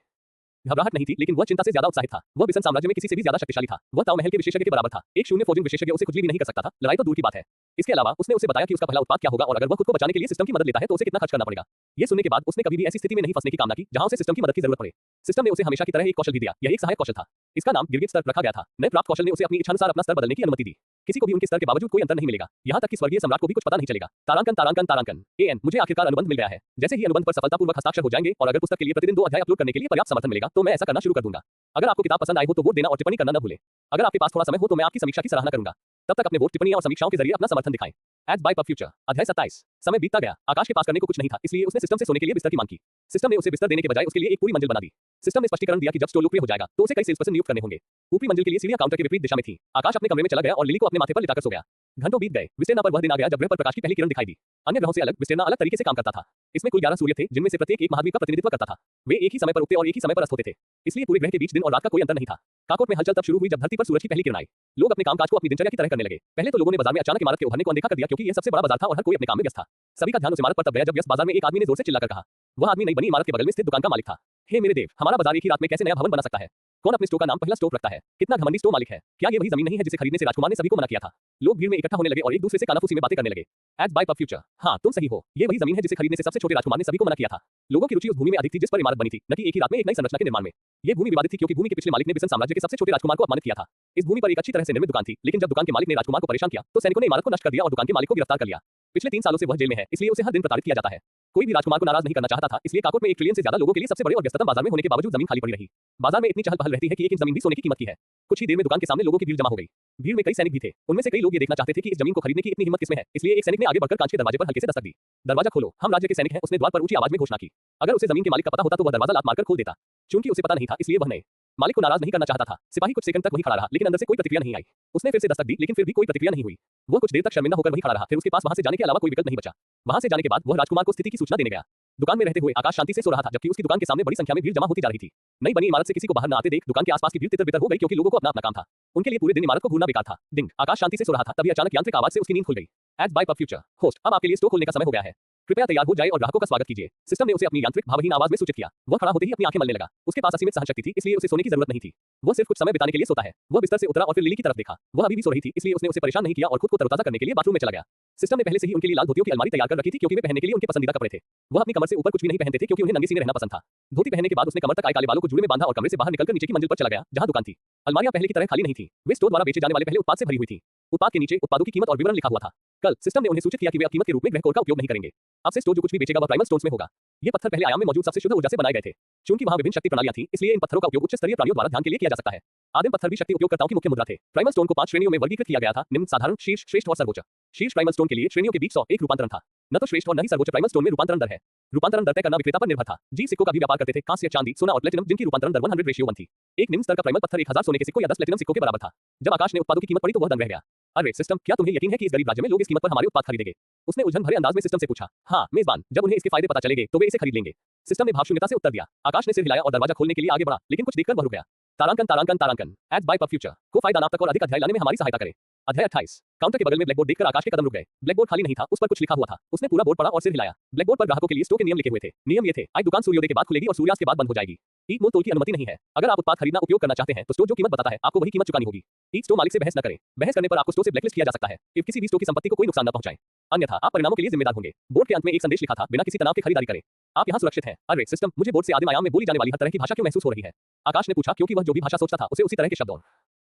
घबराहट नहीं थी, लेकिन वह चिंता से ज्यादा उत्साहित था। वह बिसन साम्राज्य में किसी से भी ज्यादा शक्तिशाली था। वह ताओ महल के विशेषज्ञ के बराबर था। एक शून्य फोर्जिंग विशेषज्ञ उसे कुछ भी नहीं कर सकता था, लड़ाई तो दूर की बात है। इसके अलावा उसने उसे बताया कि उसका पहला उत्पाद क्या होगा और अगर वह खुद को बचाने के लिए सिस्टम की मदद लेता है तो उसे कितना खर्च करना पड़ेगा। ये सुनने के बाद उसने कभी भी ऐसी स्थिति में नहीं फंसने की कामना की जहां उसे सिस्टम की मदद की जरूरत पड़े। सिस्टम ने उसे हमेशा की तरह एक कौशल भी दिया। यह एक सहायक कौशल था। इसका नाम गिरगिट स्तर रखा गया था। नए प्राप्त कौशल ने उसे अपनी इच्छानुसार अपना स्तर बदलने की अनुमति दी। किसी को भी उनके स्तर के बावजूद कोई अंतर नहीं मिलेगा। यहाँ तक कि स्वर्गीय सम्राट को भी कुछ पता नहीं चलेगा। तारांकन तारांकन तारांकन एएन मुझे आखिरकार अनुबंध मिल गया है। जैसे ही अनुबंध पर सफलतापूर्वक हस्ताक्षर हो जाएंगे और अगर पुस्तक के लिए प्रतिदिन 2 अध्याय अपलोड करने के लिए पर्याप्त समर्थन मिलेगा तो मैं ऐसा करना शुरू कर दूंगा। अगर आपको किताब पसंद आई हो तो वोट देना और टिप्पणी करना न भूलें। अगर आपके पास थोड़ा समय हो तो मैं आपकी समीक्षा की सराहना करूंगा। तब तक अपने वोट, टिप्पणियां और समीक्षाओं के जरिए अपना समर्थन दिखाएं। एड्स बाय पब फ्यूचर अध्याय 27। समय बीतता गया। आकाश के पास करने को कुछ नहीं था, इसलिए उसने सिस्टम से सोने के लिए बिस्तर की मांग की। सिस्टम ने उसे बिस्तर देने के बजाय उसके लिए एक पूरी मंजिल बना दी। सिस्टम ने स्पष्टीकरण दिया कि जब स्टोर लोकप्रिय हो जाएगा तो उसे कई सेल्सपर्सन नियुक्त करने होंगे। ऊपरी मंजिल के लिए सीढ़ियां काउंटर के विपरीत दिशा में थी। आकाश अपने कमरे में चला गया और लिली को अपने माथे पर लिटाकर सो गया। घंटों बीत गए। विस्टेना पर वह दिन आ गया जब ग्रह पर प्रकाश की पहली किरण दिखाई दी। अन्य ग्रहों से अलग विस्टेना अलग तरीके से काम करता था। इसमें कुल 11 सूर्य थे जिनमें से प्रत्येक एक महाद्वीप का प्रतिनिधित्व करता था। वे एक ही समय पर उगते और एक ही समय पर अस्त होते थे, इसलिए पूरे ग्रह के बीच दिन और रात का कोई अंतर नहीं था। काकोट में हलचल तब शुरू हुई जब धरती पर सूरज की पहली किरण आई। लोग अपने कामकाज को अपनी दिनचर्या की तरह करने लगे। पहले तो लोगों ने बाजार में अचानक इमारत के उभरने को अनदेखा कर दिया क्योंकि यह सबसे बड़ा बाजार था और हर कोई अपने काम में व्यस्त था। सभी का ध्यान उस इमारत पर तब गया जब व्यस्त बाजार में एक आदमी ने जोर से चिल्लाकर कहा। वह आदमी नई बनी इमारत के बगल में स्थित दुकान का मालिक था। हे मेरे देव, हमारा बाजार एक ही रात में कैसे नया भवन बना सकता है? कौन अपने स्टोर का नाम पहला स्टोर रखता है? कितना घमंडी स्टोर मालिक है? क्या ये वही जमीन नहीं है जिसे खरीदने से राजकुमार ने सभी को मना किया था? लोग भीड़ में इकट्ठा होने लगे और एक दूसरे से कानाफूसी में बातें करने लगे। एड्स बाय पब फ्यूचर हाँ तुम सही हो, ये वही जमीन है जिसे खरीदने से सबसे छोटे राजकुमार ने सभी को मना किया था। लोगों की रुचि उस भूमि में अधिक थी जिस पर इमारत बनी थी, न कि एक ही रात में एक नई संरचना के निर्माण में। ये भूमि विवादित थी क्योंकि भूमि के पिछले मालिक ने बिसन साम्राज्य के सबसे छोटे राजकुमार को अपमानित किया था। इस भूमि पर एक अच्छी तरह से निर्मित दुकान थी, लेकिन जब दुकान के मालिक ने राजकुमार को परेशान किया तो सैनिकों ने इमारत को नष्ट कर दिया और दुकान के मालिक को गिरफ्तार कर लिया। पिछले 3 सालों से वह जेल में है, इसलिए उसे हर दिन प्रताड़ित किया जाता है। कोई भी राजकुमार को नाराज नहीं करना चाहता था, इसलिए काकोट में 1 ट्रिलियन से ज्यादा लोगों के लिए सबसे बड़े और व्यस्ततम बाजार में होने के बावजूद जमीन खाली पड़ी रही। बाजार में इतनी चहल पहल रहती है कि एक इंच जमीन भी सोने की कीमत की है। कुछ ही देर में दुकान के सामने लोगों की भीड़ जमा हो गई। भीड़ में कई सैनिक भी थे। उनमें से कई लोग ये देखना चाहते थे कि इस जमीन को खरीदने की इतनी हिम्मत किसमें है, इसलिए एक सैनिक ने आगे बढ़कर कांच के दरवाजे पर हल्के से दस्तक दी। दरवाजा खोलो, हम राज्य के सैनिक हैं, उसने द्वार पर ऊंची आवाज में घोषणा की। अगर उसे जमीन के मालिक का पता होता तो वह दरवाजा लात मारकर खोल देता। चूंकि उसे पता नहीं था इसलिए वह नए मालिक को नाराज नहीं करना चाहता था। सिपाही कुछ सेकंड तक वहीं खड़ा रहा, लेकिन अंदर से कोई प्रतिक्रिया नहीं आई। उसने फिर से दस्तक दी, लेकिन फिर भी कोई प्रतिक्रिया नहीं हुई। वो कुछ देर तक शर्मिंदा होकर वहीं खड़ा रहा, फिर उसके पास वहां से जाने के अलावा कोई विकल्प नहीं बचा। वहां से जाने के बाद वह राजकुमार को स्थिति की सूचना देने गया। दुकान में रहते हुए आकाश शांति से सो रहा था, जबकि उसकी दुकान के सामने बड़ी संख्या में भीड़ जमा होती जा रही थी। नई बनी इमारत से किसी को बाहर न आते देख दुकान के आसपास की भीड़ तितर-बितर हो गई क्योंकि लोगों को अपना काम था। उनके लिए पूरे दिन इमारत को घूरना बेकार था। डिंग, आकाश शांति से सो रहा था, तभी अचानक यांत्रिक आवाज से उसकी नींद खुल गई। Ads by pub future host अब आपके लिए स्टोर खोलने का समय हो गया है। कृपया तैयार हो जाए और ग्राहकों का स्वागत कीजिए। सिस्टम ने उसे अपनी यांत्रिक भावहीन आवाज में सूचित किया। वह खड़ा होते ही अपनी आंखें मलने लगा। उसके पास असीमित सहनशक्ति थी, इसलिए उसे सोने की जरूरत नहीं थी। वह सिर्फ कुछ समय बिताने के लिए सोता है। वह बिस्तर से उतरा और फिर लिली की तरफ देखा। वह अभी भी सो रही थी, इसलिए उसने उसे परेशान नहीं किया और खुद को तरोताजा करने के लिए बाथरूम में चला गया। सिस्टम ने पहले से ही उनके लिए लाल धोतियों की अलमारी तैयार कर रखी थी क्योंकि वे पहनने के लिए उनके पसंदीदा कपड़े थे। वह अपनी कमर से ऊपर कुछ भी नहीं पहनते थे क्योंकि उन्हें नंगे सीने रहना पसंद था। धोती पहनने के बाद उसने कमर तक आए काले बालों को जुड़े में बांधा और कमरे से बाहर निकलकर नीचे की मंजिल पर चला गया जहां दुकान थी। अलमारियां पहले की तरह खाली नहीं थी। वे स्टोर द्वारा बेचे जाने वाले पहले उत्पाद से भरी हुई थी। उत्पाद के नीचे उत्पादों की कीमत और विवरण लिखा हुआ था। कल सिस्टम ने उन्हें सूचित किया कि वे अब कीमत के रूप में ग्रह कोर का उपयोग नहीं करेंगे। अब से स्टोर जो कुछ भी बेचेगा वह प्राइमल स्टोन्स में होगा। ये पत्थर पहले आयाम में मौजूद सबसे शुद्ध ऊर्जा से बनाए गए थे। चूंकि वहां विभिन्न शक्ति प्रणालियां थी, इसलिए इन पत्थरों का उपयोग उच्च स्तरीय प्राणियों द्वारा ध्यान के लिए किया जा सकता है। आदिम पत्थर भी शक्ति उपयोगकर्ताओं की मुख्य मुद्रा थे। प्राइमल स्टोन को 5 श्रेणियों में वर्गीकृत किया गया था। निम्न, साधारण, शीर्ष, श्रेष्ठ और सर्वोच्च। शीर्ष प्राइमल स्टोन के लिए श्रेणियों के बीच 101 रूपांतरण था। न तो श्रेष्ठ और न ही सर्वोच्च प्राइमल स्टोन में रूपांतरण दर है। रूपांतरण दर तय करना विक्रेता पर निर्भर था। जी सिक्कों का भी व्यापार करते थे, कांस्य, चांदी, सोना और प्लेटिनम, जिनकी रूपांतरण दर 100:1 थी। एक निम्न स्तर का प्राइमल पत्थर 1000 सोने के सिक्कों या 10 प्लेटिनम सिक्कों के बराबर था। जब आकाश ने उत्पादों की कीमत पड़ी तो वह दंग रह गया। अरे सिस्टम, क्या तुम्हें यकीन है कि इस गरीब राज्य में लोग इस कीमत पर हमारे उत्पाद खरीदेंगे? उसने उलझन भरे अंदाज में सिस्टम से पूछा। हाँ मेजबान, जब उन्हें इसके फायदे पता चलेंगे तो वे इसे खरीद लेंगे। सिस्टम ने भावशून्यता से उत्तर दिया। आकाश ने सिर हिलाया और दरवाजा खोलने के लिए आगे बढ़ा, लेकिन कुछ देखकर वह रुक गया। तारांकन तारांकन तारांकन एड्स बाय पब फ्यूचर को फायदा नाप तक और अधिक अध्याय लाने में हमारी सहायता करें। अध्याय 28। काउंटर के बगल में ब्लैकबोर्ड देखकर आकाश के कदम रुक गए। ब्लैकबोर्ड खाली नहीं था, उस पर कुछ लिखा हुआ था। उसने पूरा बोर्ड पढ़ा और सिर हिलाया। ब्लैकबोर्ड पर ग्राहकों के लिए स्टोर के नियम लिखे हुए थे। नियम ये थे, आज दुकान सूर्योदय के बाद खुलेगी और सूर्यास्त के बाद बंद हो जाएगी। ईद मोल तोल की अनुमति नहीं है। अगर आप उत्पाद खरीदना उपयोग करना चाहते हैं तो स्टोर जो कीमत बताता है आपको वही कीमत चुकानी होगी। ईद स्टोर मालिक से बहस न करें। बहस करने पर आपको स्टोर से ब्लैकलिस्ट किया जा सकता है। इफ किसी भी स्टोर की संपत्ति को कोई नुकसान न पहुंचाएं, अन्यथा आप परिणामों के लिए जिम्मेदार होंगे। बोर्ड के अंत में एक संदेश लिखा था, बिना किसी तनाव के खरीदारी करें, आप यहाँ सुरक्षित हैं। अरे सिस्टम, मुझे बोर्ड से आदिम आयाम में बोली जाने वाली हर तरह की भाषा क्यों महसूस हो रही है? आकाश ने पूछा, क्योंकि वह जो भी भाषा सोचता था उसे उसी तरह के शब्द और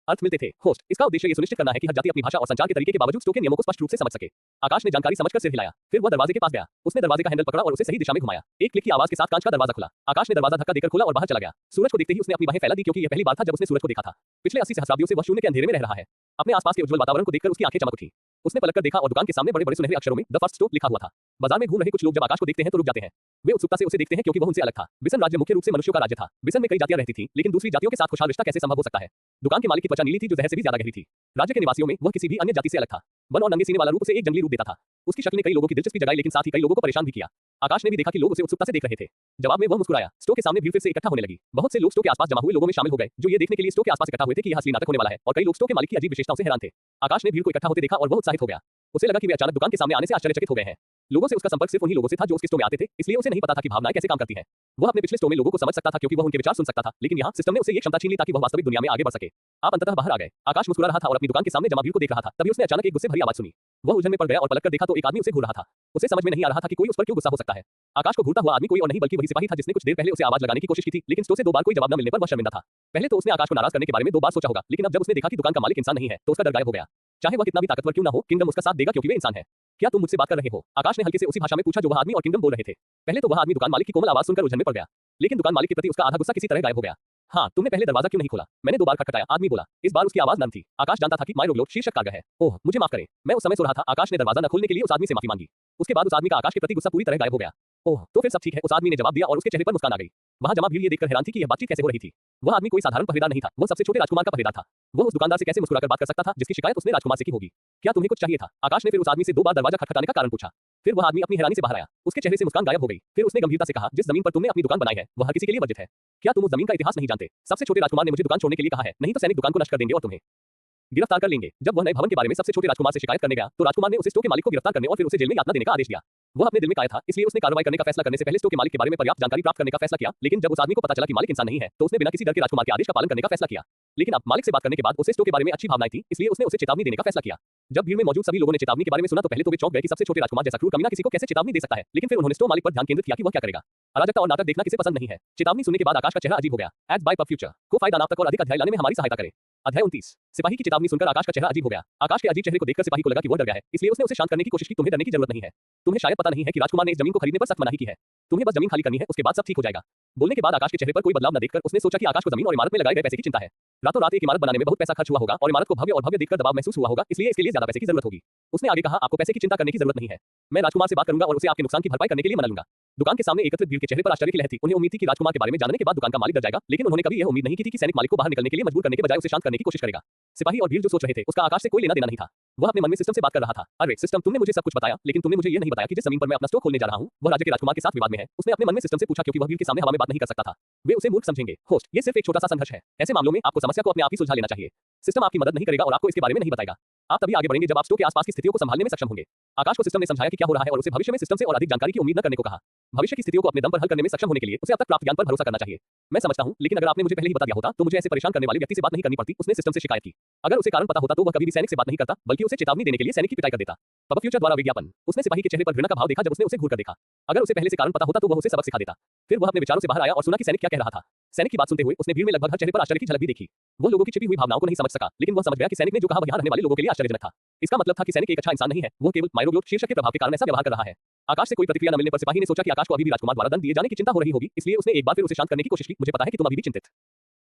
अर्थ मिलते थे। होस्ट, इसका उद्देश्य ये सुनिश्चित करना है कि हर जाति अपनी भाषा और संचार के तरीके के बावजूद स्टोर के नियमों को स्पष्ट रूप से समझ सके। आकाश ने जानकारी समझकर सिर हिलाया। फिर वह दरवाजे के पास गया। उसने दरवाजे का हैंडल पकड़ा और उसे सही दिशा में घुमाया। एक क्लिक की आवाज के साथ कांच का दरवाजा खुला। आकाश ने दरवाजा धक्का देकर खोला और बाहर चला गया। सूरज को देखते ही उसने अपनी बाहें फैला दी क्योंकि यह पहली बार था जब उसने सूरज को देखा था। पिछले 80 सहस्राब्दियों से वह शून्य के अंधेरे में रह रहा है। अपने आसपास के उज्जवल वातावरण को देखकर उसकी आंखें चमक उठी। उसने पलटकर देखा और दुकान के सामने बड़े-बड़े सुनहरे अक्षरों में द फर्स्ट स्टोर लिखा हुआ था। बाजार में घूम रहे कुछ लोग जब आकाश को देखते हैं तो रुक जाते हैं। वे उत्सुकता से उसे देखते हैं क्योंकि वह उनसे अलग था। बिसन राज्य मुख्य रूप से मनुष्यों का राज्य था। बिसन में कई जातियां रहती थीं, लेकिन दूसरी जातियों के साथ खुशहाल रिश्ता कैसे संभव हो सकता है? दुकान के मालिक की त्वचा नीली थी जो जहर से भी ज्यादा गहरी थी। राज्य के निवासियों में वह किसी भी अन्य जाति से अलग था। वन और नंगे सीने वाला रूप उसे एक जंगली रूप देता था। उसकी शक्ल ने कई लोगों की दिलचस्पी जगाई, लेकिन साथ ही कई लोगों को परेशान भी किया। आकाश ने भी देखा कि लोग उसे उत्सुकता से देख रहे थे। जवाब में वह मुस्कुराया। स्टोर के सामने भीड़ फिर से इकट्ठा होने लगी। बहुत से लोग स्टोर के आसपास जमा हुए लोगों में शामिल हो गए, जो ये देखने के लिए स्टोर के आसपास इकट्ठा हुए थे कि यह असली नाटक होने वाला है, और कई लोग स्टोर के मालिक की अजीब विशेषताओं से हैरान थे। आकाश ने भीड़ को इकट्ठा होते देखा और वह उत्साहित हो गया। उसे लगा कि वे अचानक दुकान के सामने आने से आश्चर्यचकित हो गए हैं। लोगों से उसका संपर्क सिर्फ उन्हीं लोगों से था जो उसके स्टोर में आते थे, इसलिए उसे नहीं पता था कि भावनाएं कैसे काम करती हैं। वह अपने पिछले स्टोर में लोगों को समझ सकता था क्योंकि वह उनके विचार सुन सकता था, लेकिन यहाँ सिस्टम ने उसे ये क्षमता छीन ली ताकि वह वास्तविक दुनिया में आगे बढ़ सके। आप अंततः बाहर आ गए। आकाश मुस्कुरा रहा था और अपनी दुकान के सामने जमा भीड़ को देख रहा था। तभी उसने अचानक एक गुस्से भरी आवाज सुनी। वह उलझन में पड़ गया और पलटकर देखा तो एक आदमी उसे घूर रहा था। उसे समझ में नहीं आ रहा था कि कोई उस पर क्यों गुस्सा हो सकता है। आकाश को घूरता हुआ आदमी कोई और नहीं बल्कि वही सिपाही था जिसने कुछ देर पहले उसे आवाज लगाने की कोशिश की थी, लेकिन स्टोर से 2 बार कोई जवाब न मिलने पर वह शर्मिंदा था। पहले तो उसने आकाश को नाराज करने के बारे में 2 बार सोचा होगा, लेकिन अब जब उसने देखा कि दुकान का मालिक इंसान नहीं है तो उसका डर गायब हो गया। चाहे वह कितना भी ताकतवर क्यों न हो, किंगडम उसका साथ देगा क्योंकि वे इंसान है। क्या तुम मुझसे बात कर रहे हो? आकाश ने हल्के से उसी भाषा में पूछा जो वह आदमी और किंगडम बोल रहे थे। पहले तो वह आदमी दुकान मालिक की कोमल आवाज सुनकर उलझन में पड़ गया, लेकिन दुकान मालिक के प्रति उसका आधा गुस्सा किसी तरह गायब हो गया। हाँ, तुमने पहले दरवाजा क्यों नहीं खोला? मैंने 2 बार खटखटाया, आदमी बोला। इस बार उसकी आवाज नम थी। आकाश जानता था कि माइरोग्लोट शीर्षक कार्य है। ओह, मुझे माफ करें, मैं उस समय सो रहा था। आकाश ने दरवाजा न खोलने के लिए उस आदमी से माफी मांगी। उसके बाद उस आदमी का आकाश के प्रति गुस्सा पूरी तरह गायब हो गया। ओह, तो फिर सब ठीक है, उस आदमी ने जवाब दिया और उसके चेहरे पर मुस्कान आ गई। वहां जमा भीड़ ये देखकर हैरान थी कि यह बातचीत कैसे हो रही थी। वह आदमी कोई साधारण पहरेदार नहीं था, वह सबसे छोटे राजकुमार का पहरेदार था। वह उस दुकानदार से कैसे मुस्कुराकर बात कर सकता था जिसकी शिकायत उसने राजकुमार से की होगी? क्या तुम्हें कुछ चाहिए था? आकाश ने फिर उस आदमी से 2 बार दरवाजा खटखटाने का कारण पूछा। फिर वह आदमी अपनी हैरानी से बाहर आया। उसके चेहरे से मुस्कान गायब हो गई। फिर उसने गंभीरता से कहा, जिस जमीन पर तुमने अपनी दुकान बनाई है वह हर किसी के लिए वर्जित है। क्या तुम उस जमीन का इतिहास नहीं जानते? सबसे छोटे राजकुमार ने मुझे दुकान छोड़ने के लिए कहा है, नहीं तो सैनिक दुकान को नष्ट कर देंगे और तुम्हें गिरफ्तार कर लेंगे। जब वह नए भवन के बारे में सबसे छोटे राजकुमार से शिकायत करने गया तो राजकुमार ने उसे स्टोर के मालिक को गिरफ्तार करने और फिर उसे जेल में यातना देने का आदेश दिया। वह अपने दिल में कायर था, इसलिए उसने कार्रवाई करने का फैसला करने से पहले स्टोर के मालिक के बारे में पर्याप्त जानकारी प्राप्त करने का फैसला किया। लेकिन जब उस आदमी को पता चला कि मालिक इंसान नहीं है तो उसने बिना किसी डर के राजकुमार के आदेश का पालन करने का फैसला किया। लेकिन अब मालिक से बात करने के बाद उसे स्टोर के बारे में अच्छी भावनाएं थी, इसलिए उसने उसे चेतावनी देने का फैसला किया। जब भीड़ में मौजूद सभी लोगों ने चेतावनी के बारे में सुना तो पहले तो वे चौंक गए कि सबसे छोटे राजकुमार जैसा क्रूर कमीना किसी को कैसे चेतावनी दे सकता है, लेकिन फिर उन्होंने स्टोर मालिक पर ध्यान केंद्रित किया कि वह क्या करेगा। अराजकता और नाटक देखना किसे पसंद नहीं है। चेतावनी सुनने के बाद आकाश का चेहरा अजीब हो गया। एड्स बाय पब फ्यूचर को फायदा नाम तक और अधिक अध्याय लाने में हमारी सहायता करें। अध्याय 29। सिपाही की चेतावनी सुनकर आकाश का चेहरा अजीब हो गया। आकाश के अजीब चेहरे को देखकर सिपाही को लगा कि वह डर गया है, इसलिए उसने उसे शांत करने की कोशिश की। तुम्हें डरने की जरूरत नहीं है। तुम्हें शायद पता नहीं है कि राजकुमार ने इस जमीन को खरीदने पर सख्त मनाही की है। तुम्हें बस जमीन खाली करनी है, उसके बाद सब ठीक हो जाएगा। बोलने के बाद आकाश के चेहरे पर कोई बदलाव न देखकर उसने सोचा कि आकाश को जमीन और इमारत में लगाए गए पैसे की चिंता है। रातों रात एक इमारत बनाने में बहुत पैसा खर्च हुआ होगा और इमारत को भव्य और भव्य देखकर दबाव महसूस हुआ होगा, इसलिए इसके लिए ज्यादा पैसे की जरूरत होगी। उसने आगे कहा, आपको पैसे की चिंता करने की जरूरत नहीं है। मैं राजकुमार से बात करूंगा और उसे आपके नुकसान की भरपाई करने के लिए मना लूंगा। दुकान के सामने एकत्रित भीड़ के चेहरे पर आश्चर्य की लहर थी। उन्हें उम्मीद थी कि राजकुमार के बारे में जानने के बाद दुकान का मालिक डर जाएगा, लेकिन उन्होंने कभी यह उम्मीद नहीं की थी कि सैनिक मालिक को बाहर निकलने के लिए मजबूर करने के बजाय उसे शांत करने की कोशिश करेगा। सिपाही और भीड़ जो सोच रहे थे उसका आकाश से कोई लेना देना नहीं था। वह अपने मन में सिस्टम से बात कर रहा था। अरे सिस्टम, तुमने मुझे सब कुछ बताया, लेकिन तुमने मुझे यह नहीं बताया कि जिस जमीन पर मैं अपना स्टोर खोलने जा रहा हूं वह राज्य के राजकुमार के साथ विवाद में है। उसने अपने मन में सिस्टम से पूछा क्योंकि वह भीड़ के सामने हवा में बात नहीं कर सकता था। वे उसे मूर्ख समझेंगे। होस्ट, ये सिर्फ एक छोटा सा संघर्ष है। ऐसे मामलों में आपको समस्या को अपने आप ही सुलझा लेना चाहिए। सिस्टम आपकी मदद नहीं करेगा और आपको इसके बारे में नहीं बताएगा। आप तभी आगे बढ़ेंगे जब आप स्टोर के आसपास की स्थितियों को संभालने में सक्षम होंगे। आकाश को सिस्टम ने समझाया कि क्या हो रहा है और उसे भविष्य में सिस्टम से और अधिक जानकारी की उम्मीद न करने को कहा। भविष्य की स्थितियों को अपने दम पर हल करने में सक्षम होने के लिए उसे अब तक प्राप्त ज्ञान पर भरोसा करना चाहिए। मैं समझता हूं, लेकिन अगर आपने मुझे पहले ही बता दिया होता तो मुझे ऐसे परेशान करने वाले व्यक्ति से बात नहीं करनी पड़ती। उसने सिस्टम से शिकायत की। अगर उसे कारण पता होता तो वह कभी भी सैनिक से बात नहीं करता, बल्कि उसे चेतावनी देने के लिए सैनिक की पिटाई कर देता। पब फ्यूचर द्वारा विज्ञापन। उसने सिपाही के चेहरे पर घृणा का भाव देखा जब उसने उसे घूरकर देखा। अगर उसे पहले से कारण पता होता तो वह उसे सबक सिखा देता। फिर वह अपने विचारों से बाहर आया और सुना कि सैनिक क्या कह रहा था। सैनिक की बात सुनते हुए उसने भीड़ में लगभग हर चेहरे पर आश्चर्य की झलक भी देखी। वो लोगों की छिपी हुई भावनाओं को नहीं समझ सका, लेकिन वह समझ गया कि सैनिक ने जो कहा वह यहाँ रहने वाले लोगों के लिए आश्चर्यजनक था। इसका मतलब था कि सैनिक एक अच्छा इंसान नहीं है, वो केवल माइरोग्लोट शीर्षक के प्रभाव के कारण ऐसा व्यवहार कर रहा है। आकाश से कोई प्रतिक्रिया न मिलने पर सिपाही ने सोचा कि आकाश को अभी भी राजकुमार द्वारा दंड दिए जाने की चिंता हो रही होगी, इसलिए उसने एक बार फिर उसे शांत करने की कोशिश की। मुझे पता है कि तुम अभी भी चिंतित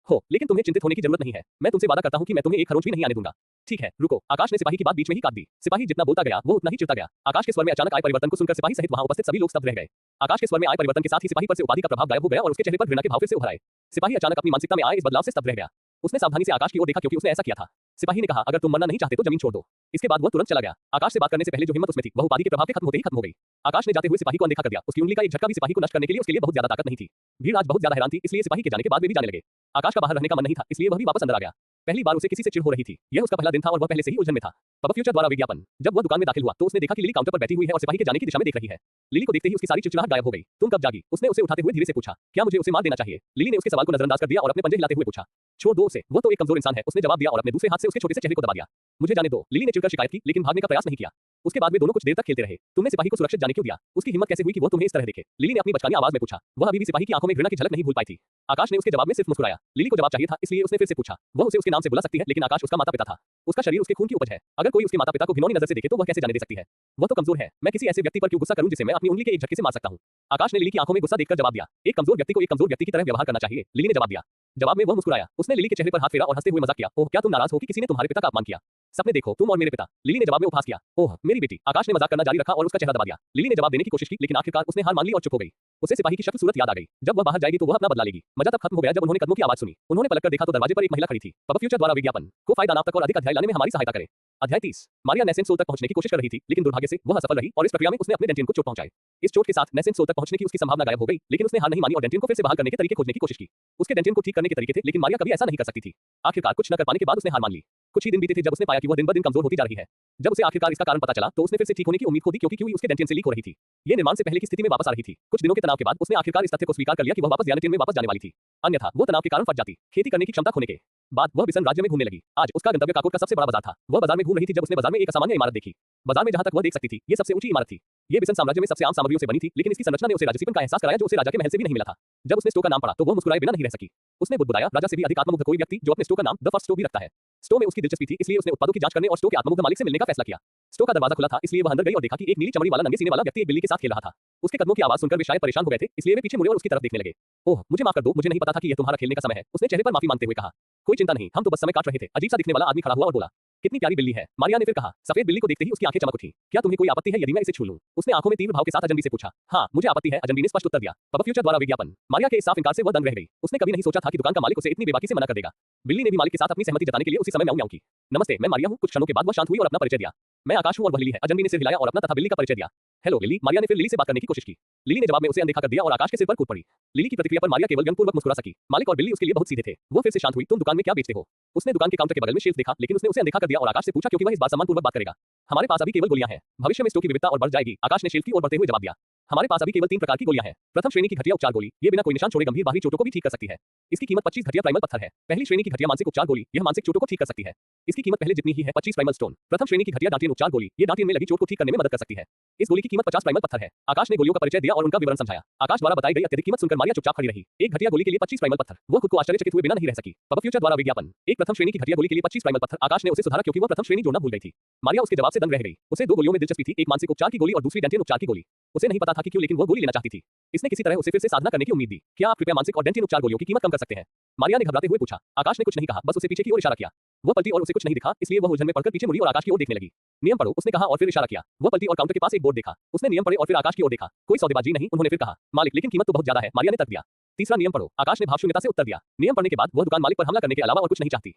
हो, लेकिन तुम्हें चिंतित होने की जरूरत नहीं है। मैं तुमसे वादा करता हूं कि मैं तुम्हें एक खरोंच भी नहीं आने दूंगा। ठीक है, रुको। आकाश ने सिपाही की बात बीच में ही काट दी। सिपाही जितना बोलता गया वो उतना ही चिढ़ता गया। आकाश के स्वर में अचानक आए परिवर्तन को सुनकर सिपाही सहित वहां उपस्थित सभी लोग स्तब्ध रह गए। आकाश के स्वर में आए परिवर्तन के साथ ही सिपाही पर से उपाधि का प्रभाव गायब हो गया और उसके चेहरे पर घृणा के भाव फिर से उभर आए। सिपाही अचानक अपनी मानसिकता में आए इस बदलाव से स्तब्ध रह गया। उसने सावधानी से आकाश की ओर देखा क्योंकि उसने ऐसा किया था। सिपाही ने कहा, अगर तुम मरना नहीं चाहते तो जमीन छोड़ दो। इसके बाद वह तुरंत चला गया। आकाश से बात करने से पहले जो हिम्मत उसमें थी वह उपाधि के प्रभाव के खत्म होते ही खत्म हो गई। आकाश ने जाते हुए सिपाही को अनदेखा कर दिया। उसकी उंगली का एक झटका भी सिपाही को नष्ट करने के लिए उसके लिए बहुत ज्यादा ताकत नहीं थी। भीड़ आज बहुत ज्यादा हैरान थी, इसलिए सिपाही के जाने के बाद वे भी जाने लगे। आकाश का बाहर रहने का मन नहीं था, इसलिए वह भी वापस अंदर आ गया। पहली बार उसे किसी से चिढ़ हो रही थी। यह उसका पहला दिन था और वह पहले से ही उलझन में था। पब फ्यूचर द्वारा विज्ञापन। जब वह दुकान में दाखिल हुआ तो उसने देखा कि लिली काउंटर पर बैठी हुई है और सिपाही के जाने की दिशा में देख रही है। लिली को देखते ही उसकी सारी चिड़चिड़ाहट गायब हो गई। तुम कब जागी? उसने उसे उठाते हुए धीरे से पूछा। क्या मुझे उसे मार देना चाहिए? लिली ने उसके सवाल को नजरअंदाज कर दिया और अपने पंजे हिलाते हुए पूछा। छोड़ दो उसे, वह तो एक कमजोर इंसान है। उसने जवाब दिया और अपने दूसरे हाथ से उसके छोटे से चेहरे को दबा दिया। मुझे जाने दो। लिली ने चिढ़कर शिकायत की, लेकिन भागने का प्रयास नहीं किया। उसके बाद वे दोनों कुछ देर तक खेलते रहे। तुमने सिपाही को सुरक्षित जाने क्यों दिया? उसकी हिम्मत कैसे हुई कि वह तुम्हें इस तरह देखे? लिली ने अपनी बचकानी आवाज में पूछा। वह अभी भी सिपाही की आंखों में घृणा की झलक नहीं भूल पाई थी। आकाश ने उसके जवाब में सिर्फ मुस्कुराया। लिली को जवाब चाहिए था, इसलिए उसने फिर से पूछा। वह उसे उसके नाम से बुला सकती है, लेकिन आकाश उसका माता पिता था। उसका शरीर उसके खून की उपज है। अगर कोई उसके माता पिता को घिनौनी नजर से देखे तो वह कैसे जाने दे सकती है? वह तो कमजोर है। मैं किसी ऐसे व्यक्ति पर क्यों गुस्सा करूं जिसे मैं अपनी उंगली के एक झटके से मार सकता हूं? आकाश ने लिली की आंखों में गुस्सा देखकर जवाब दिया। एक कमजोर व्यक्ति को एक कमजोर व्यक्ति की तरह व्यवहार करना चाहिए। लिली ने जवाब दिया। जवाब में वह मुस्कुराया। उसने लिली के चेहरे पर हाथ फेरा और हंसते हुए मजाक किया। ओह, क्या तुम नाराज हो कि किसी ने तुम्हारे पिता का अपमान किया? सपने देखो, तुम और मेरे पिता। लिली ने जवाब में उपहास किया। ओह मेरी बेटी। आकाश ने मजाक करना जारी रखा और उसका चेहरा दबा दिया। लिली ने जवाब देने की कोशिश की, लेकिन आखिरकार उसने हार मान ली और चुप हो गई। उसे सिपाही की शक्ल सूरत याद आ गई। जब वह बाहर जाएगी तो वह अपना बदला लेगी। मजा तब खत्म हो गया जब उन्होंने कदमों की आवाज सुनी। उन्होंने पलटकर देखा तो दरवाजे पर एक महिला खड़ी थी। पब फ्यूचर द्वारा विज्ञापन को फायदा नाम तक और अधिक अध्याय लाने में हमारी सहायता करें। अध्याय 30। मारिया नेसेंस सोल तक पहुंचने की कोशिश कर रही थी, लेकिन दुर्भाग्य से वह असफल रही और इस प्रक्रिया में उसने अपने डेंटिन को चोट पहुंचाई। इस चोट के साथ नेसेंस सोल तक पहुंचने की उसकी संभावना गायब हो गई, लेकिन उसने हार नहीं मानी और डेंटिन को फिर से बहाल करने के तरीके खोजने की कोशिश की। उसके डेंटिन को ठीक करने के तरीके थे, लेकिन मारिया कभी ऐसा नहीं कर सकती थी। आखिरकार कुछ न कर पाने के बाद उसने हार मान ली। कुछ ही दिन बीते थे जब उसने पाया कि वह दिन ब दिन कमजोर होती जा रही है। जब उसे आखिरकार इसका कारण पता चला तो उसने फिर से ठीक होने की उम्मीद खो दी क्योंकि क्यूई उसके डेंटिन से लीक हो रही थी। ये निर्माण से पहले की स्थिति में वापस आ रही थी। कुछ दिनों के तनाव के बाद उसने आखिरकार इस तथ्य को स्वीकार कर लिया कि वह वापस डेंटिन में वापस जाने वाली थी। अन्यथा वो तनाव के कारण फट जाती। खेती करने की क्षमता खोने के बाद वह बिसन राज्य में घूमने लगी। आज उसका गंतव्य काकोट का सबसे बड़ा बाजार था। वह बाजार में घूम रही थी जब उसने बाजार में एक असामान्य इमारत देखी। बाजार में जहां तक वह देख सकती थी ये सबसे ऊंची इमारत थी। ये बिसन साम्राज्य में सबसे आम सामग्रियों से बनी थी लेकिन इसकी संरचना ने उसे राजसीपन का एहसास कराया जो उसे राजा के महल से भी नहीं मिला था। जब उसने स्टो का नाम पढ़ा तो वह मुस्कुराए बिना नहीं रह सकी। उसने बुदबुदाया, राजा से भी अधिक आत्ममुग्ध कोई व्यक्ति जो अपने स्टो का नाम द फर्स्ट स्टो भी रखता है। स्टो में उसकी दिलचस्पी थी इसलिए उसने उत्पादों की जांच करने और स्टो के आत्ममुग्ध मालिक से मिलने का फैसला किया। स्टो का दरवाजा खुला था इसलिए वह अंदर गई और देखा कि एक नीली चमड़ी वाला नंगे सीने वाला व्यक्ति एक बिल्ली के साथ खेल रहा था। उसके कदमों की आवाज सुनकर वे शायद परेशान हो गए थे इसलिए वे पीछे मुड़े और उसकी तरफ देखने लगे। ओह, मुझे माफ कर दो, मुझे नहीं पता था कि यह तुम्हारा खेलने का समय है। उसने चेहरे पर माफी मांगते हुए कहा। कोई चिंता नहीं, हम तो बस समय काट रहे थे। अजीब सा दिखने वाला आदमी खड़ा हुआ और बोला, कितनी प्यारी बिल्ली है। मारिया ने फिर कहा। सफेद बिल्ली को देखते ही उसकी आंखें चमक उठी। क्या तुम्हें कोई आपत्ति है यदि मैं इसे छू लूं? उसने आंखों में तीव्र भाव के साथ अजनबी से पूछा। हाँ, मुझे आपत्ति है, अजनबी ने स्पष्ट उत्तर दिया। पब फ्यूचर द्वारा विज्ञापन। मारिया के इस साफ इनकार से वह दंग रह गई। उसने कभी नहीं सोचा था कि दुकान का मालिक उसे इतनी बेबाकी से मना कर देगा। बिल्ली ने भी मालिक के साथ अपनी सहमति जताने के लिए उसी समय म्याऊं म्याऊं की। नमस्ते, मैं मारिया हूं। कुछ क्षणों के बाद वह शांत हुई और अपना परिचय दिया। मैं आकाश हूं और वह लिली है। अजनबी ने सिर हिलाया और अपना तथा बिल्ली का परिचय दिया। Hello lily. मारिया ने फिर लिली से बात करने की कोशिश की। लिली ने जवाब में उसे अनदेखा कर दिया और आकाश के सिर पर कूद पड़ी। लिली की प्रतिक्रिया पर मारिया केवल व्यंग्यपूर्वक मुस्कुरा सकी। मालिक और बिल्ली उसके लिए बहुत सीधे थे। वो फिर से शांत हुई। तुम दुकान में क्या बेचते हो? उसने दुकान के काउंटर के बगल में शेल्फ देखा लेकिन उसने उसे अनदेखा कर दिया और आकाश से पूछा क्योंकि वह इस बात सम्मानपूर्वक बात करेगा। हमारे पास अभी केवल गोलियां हैं। भविष्य में स्टोक की विविधता और बढ़ जाएगी। आकाश ने शेल्फ की ओर बढ़ते हुए जवाब दिया। हमारे पास अभी केवल 3 प्रकार की गोलियां हैं। प्रथम श्रेणी की घटिया उपचार गोली, ये बिना कोई निशान छोड़े गंभीर बाहरी चोटों को भी ठीक कर सकती है। इसकी कीमत 25 घटिया प्राइमल पत्थर है। पहली श्रेणी की घटिया मानसिक उपचार गोली, यह मानसिक चोटों को ठीक कर सकती है। इसकी कीमत पहले जितनी ही है 25 प्राइमल स्टोन। प्रथम श्रेणी की घटिया डांटिन उपचार गोली, ये डांटिन में लगी चोट को ठीक करने में मदद कर सकती है। इस गोली की कीमत 50 प्राइमल पत्थर है। आकाश ने गोलियों का परिचय दिया और उनका विवरण समझाया। आकाश द्वारा बताई गई अत्यधिक कीमत सुनकर मारिया चुपचाप खड़ी रही। एक घटिया गोली के लिए 25 प्राइमल पत्थर। वो खुद को आश्चर्यचकित हुए बिना नहीं रह सकी। पब फ्यूचर द्वारा विज्ञापन। एक प्रथम श्रेणी की घटिया गोली के लिए 25 प्राइमल पत्थर। आकाश ने उसे सुधारा क्योंकि वह प्रथम श्रेणी जोड़ना भूल गई थी। मारिया उसके जवाब से दंग रह गई। उसे 2 गोलियों में दिलचस्पी थी, एक मानसिक उपचार की गोली और दूसरी डेंटिन उपचार की गोली। उसे नहीं पता था कि क्यों लेकिन वो गोली लेना चाहती थी। इसने किसी तरह उसे फिर से साधना करने की उम्मीद दी। क्या आप कृपया मानसिक और डेंटिन उपचार गोलियों की कीमत कम कर सकते हैं? मारिया ने घबराते हुए पूछा। आकाश ने कुछ नहीं कहा, बस उसे पीछे की ओर इशारा किया। वह पलटी और उसे कुछ नहीं दिखा इसलिए वह उलझन में पड़कर पीछे मुड़ी और आकाश की ओर देखने लगी। नियम पढ़ो, उसने कहा और फिर इशारा किया। वह पलटी और काउंटर के पास एक बोर्ड देखा। उसने नियम पढ़े और फिर आकाश की ओर देखा। कोई सौदेबाजी नहीं, उन्होंने फिर कहा। मालिक, लेकिन कीमत तो बहुत ज्यादा है। मारिया ने तर्क दिया। तीसरा नियम पढ़ो। आकाश ने भावशून्यता से उत्तर दिया। नियम पढ़ने के बाद वह दुकान मालिक पर हमला करने के अलावा और कुछ नहीं चाहती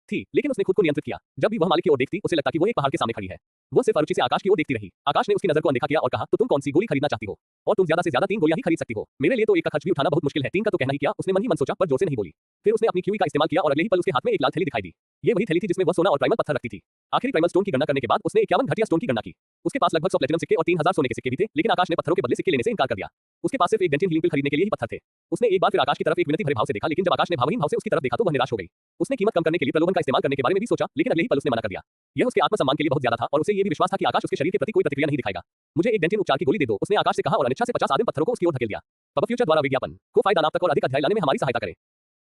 थी, लेकिन उसने खुद को नियंत्रित किया। जब भी वह मालिक की ओर देखती उसे लगता कि वह एक पहाड़ के सामने खड़ी है। वो सिर्फ अरुचि से आकाश की ओर देखती रही। आकाश ने उसकी नजर को अनदेखा किया और कहा, तो तुम कौन सी गोली खरीदना चाहती हो? और तुम ज्यादा से ज्यादा 3 गोलियां ही खरीद सकती हो। मेरे लिए तो एक का खर्च भी उठाना बहुत मुश्किल है। 3 का तो कहना ही क्या, उसने मन ही मन सोचा पर जोर से नहीं बोली। फिर उसने अपनी क्यूई का इस्तेमाल किया और अगले ही पल उसके हाथ में एक लाल थैली दिखाई दी। ये वही थैली थी जिसमें वह सोना और प्राइमल पत्थर रखती थी। आखिरी प्राइमल स्टोन की गणना करने के बाद उसने 51 घटिया स्टोन की गणना की। उसके पास लगभग 100 प्लेटिनम सिक्के और 3000 सोने के सिक्के भी थे, लेकिन आकाश ने पत्थरों के बदले सिक्के लेने से इनकार कर दिया। उसके पास सिर्फ एक डेंटिन हीलिंग पिल खरीदने के लिए ही पत्थर थे। उसने एक बार फिर आकाश की तरफ एक विनती भरे भाव से देखा, लेकिन जब आकाश ने भावहीन भाव से उसकी तरफ देखा तो वह निराश हो गई। उसने कीमत कम करने के लिए प्रलोभन का इस्तेमाल करने के बारे में भी सोचा, लेकिन अगले ही पल उसने मना कर दिया। यह उसके आत्मसम्मान के लिए बहुत ज्यादा था और उसे ये भी विश्वास था कि आकाश उसके शरीर के प्रति कोई प्रतिक्रिया नहीं दिखाएगा। मुझे एक डेंटिन उपचार की गोली दे दो, उसने आकाश से कहा और अनिच्छा से 50 आदिम पत्थरों को उसकी ओर धकेल दिया। पब फ्यूचर द्वारा विज्ञापन। को फायदा नाप तक और अधिक अध्याय लाने में हमारी सहायता करें।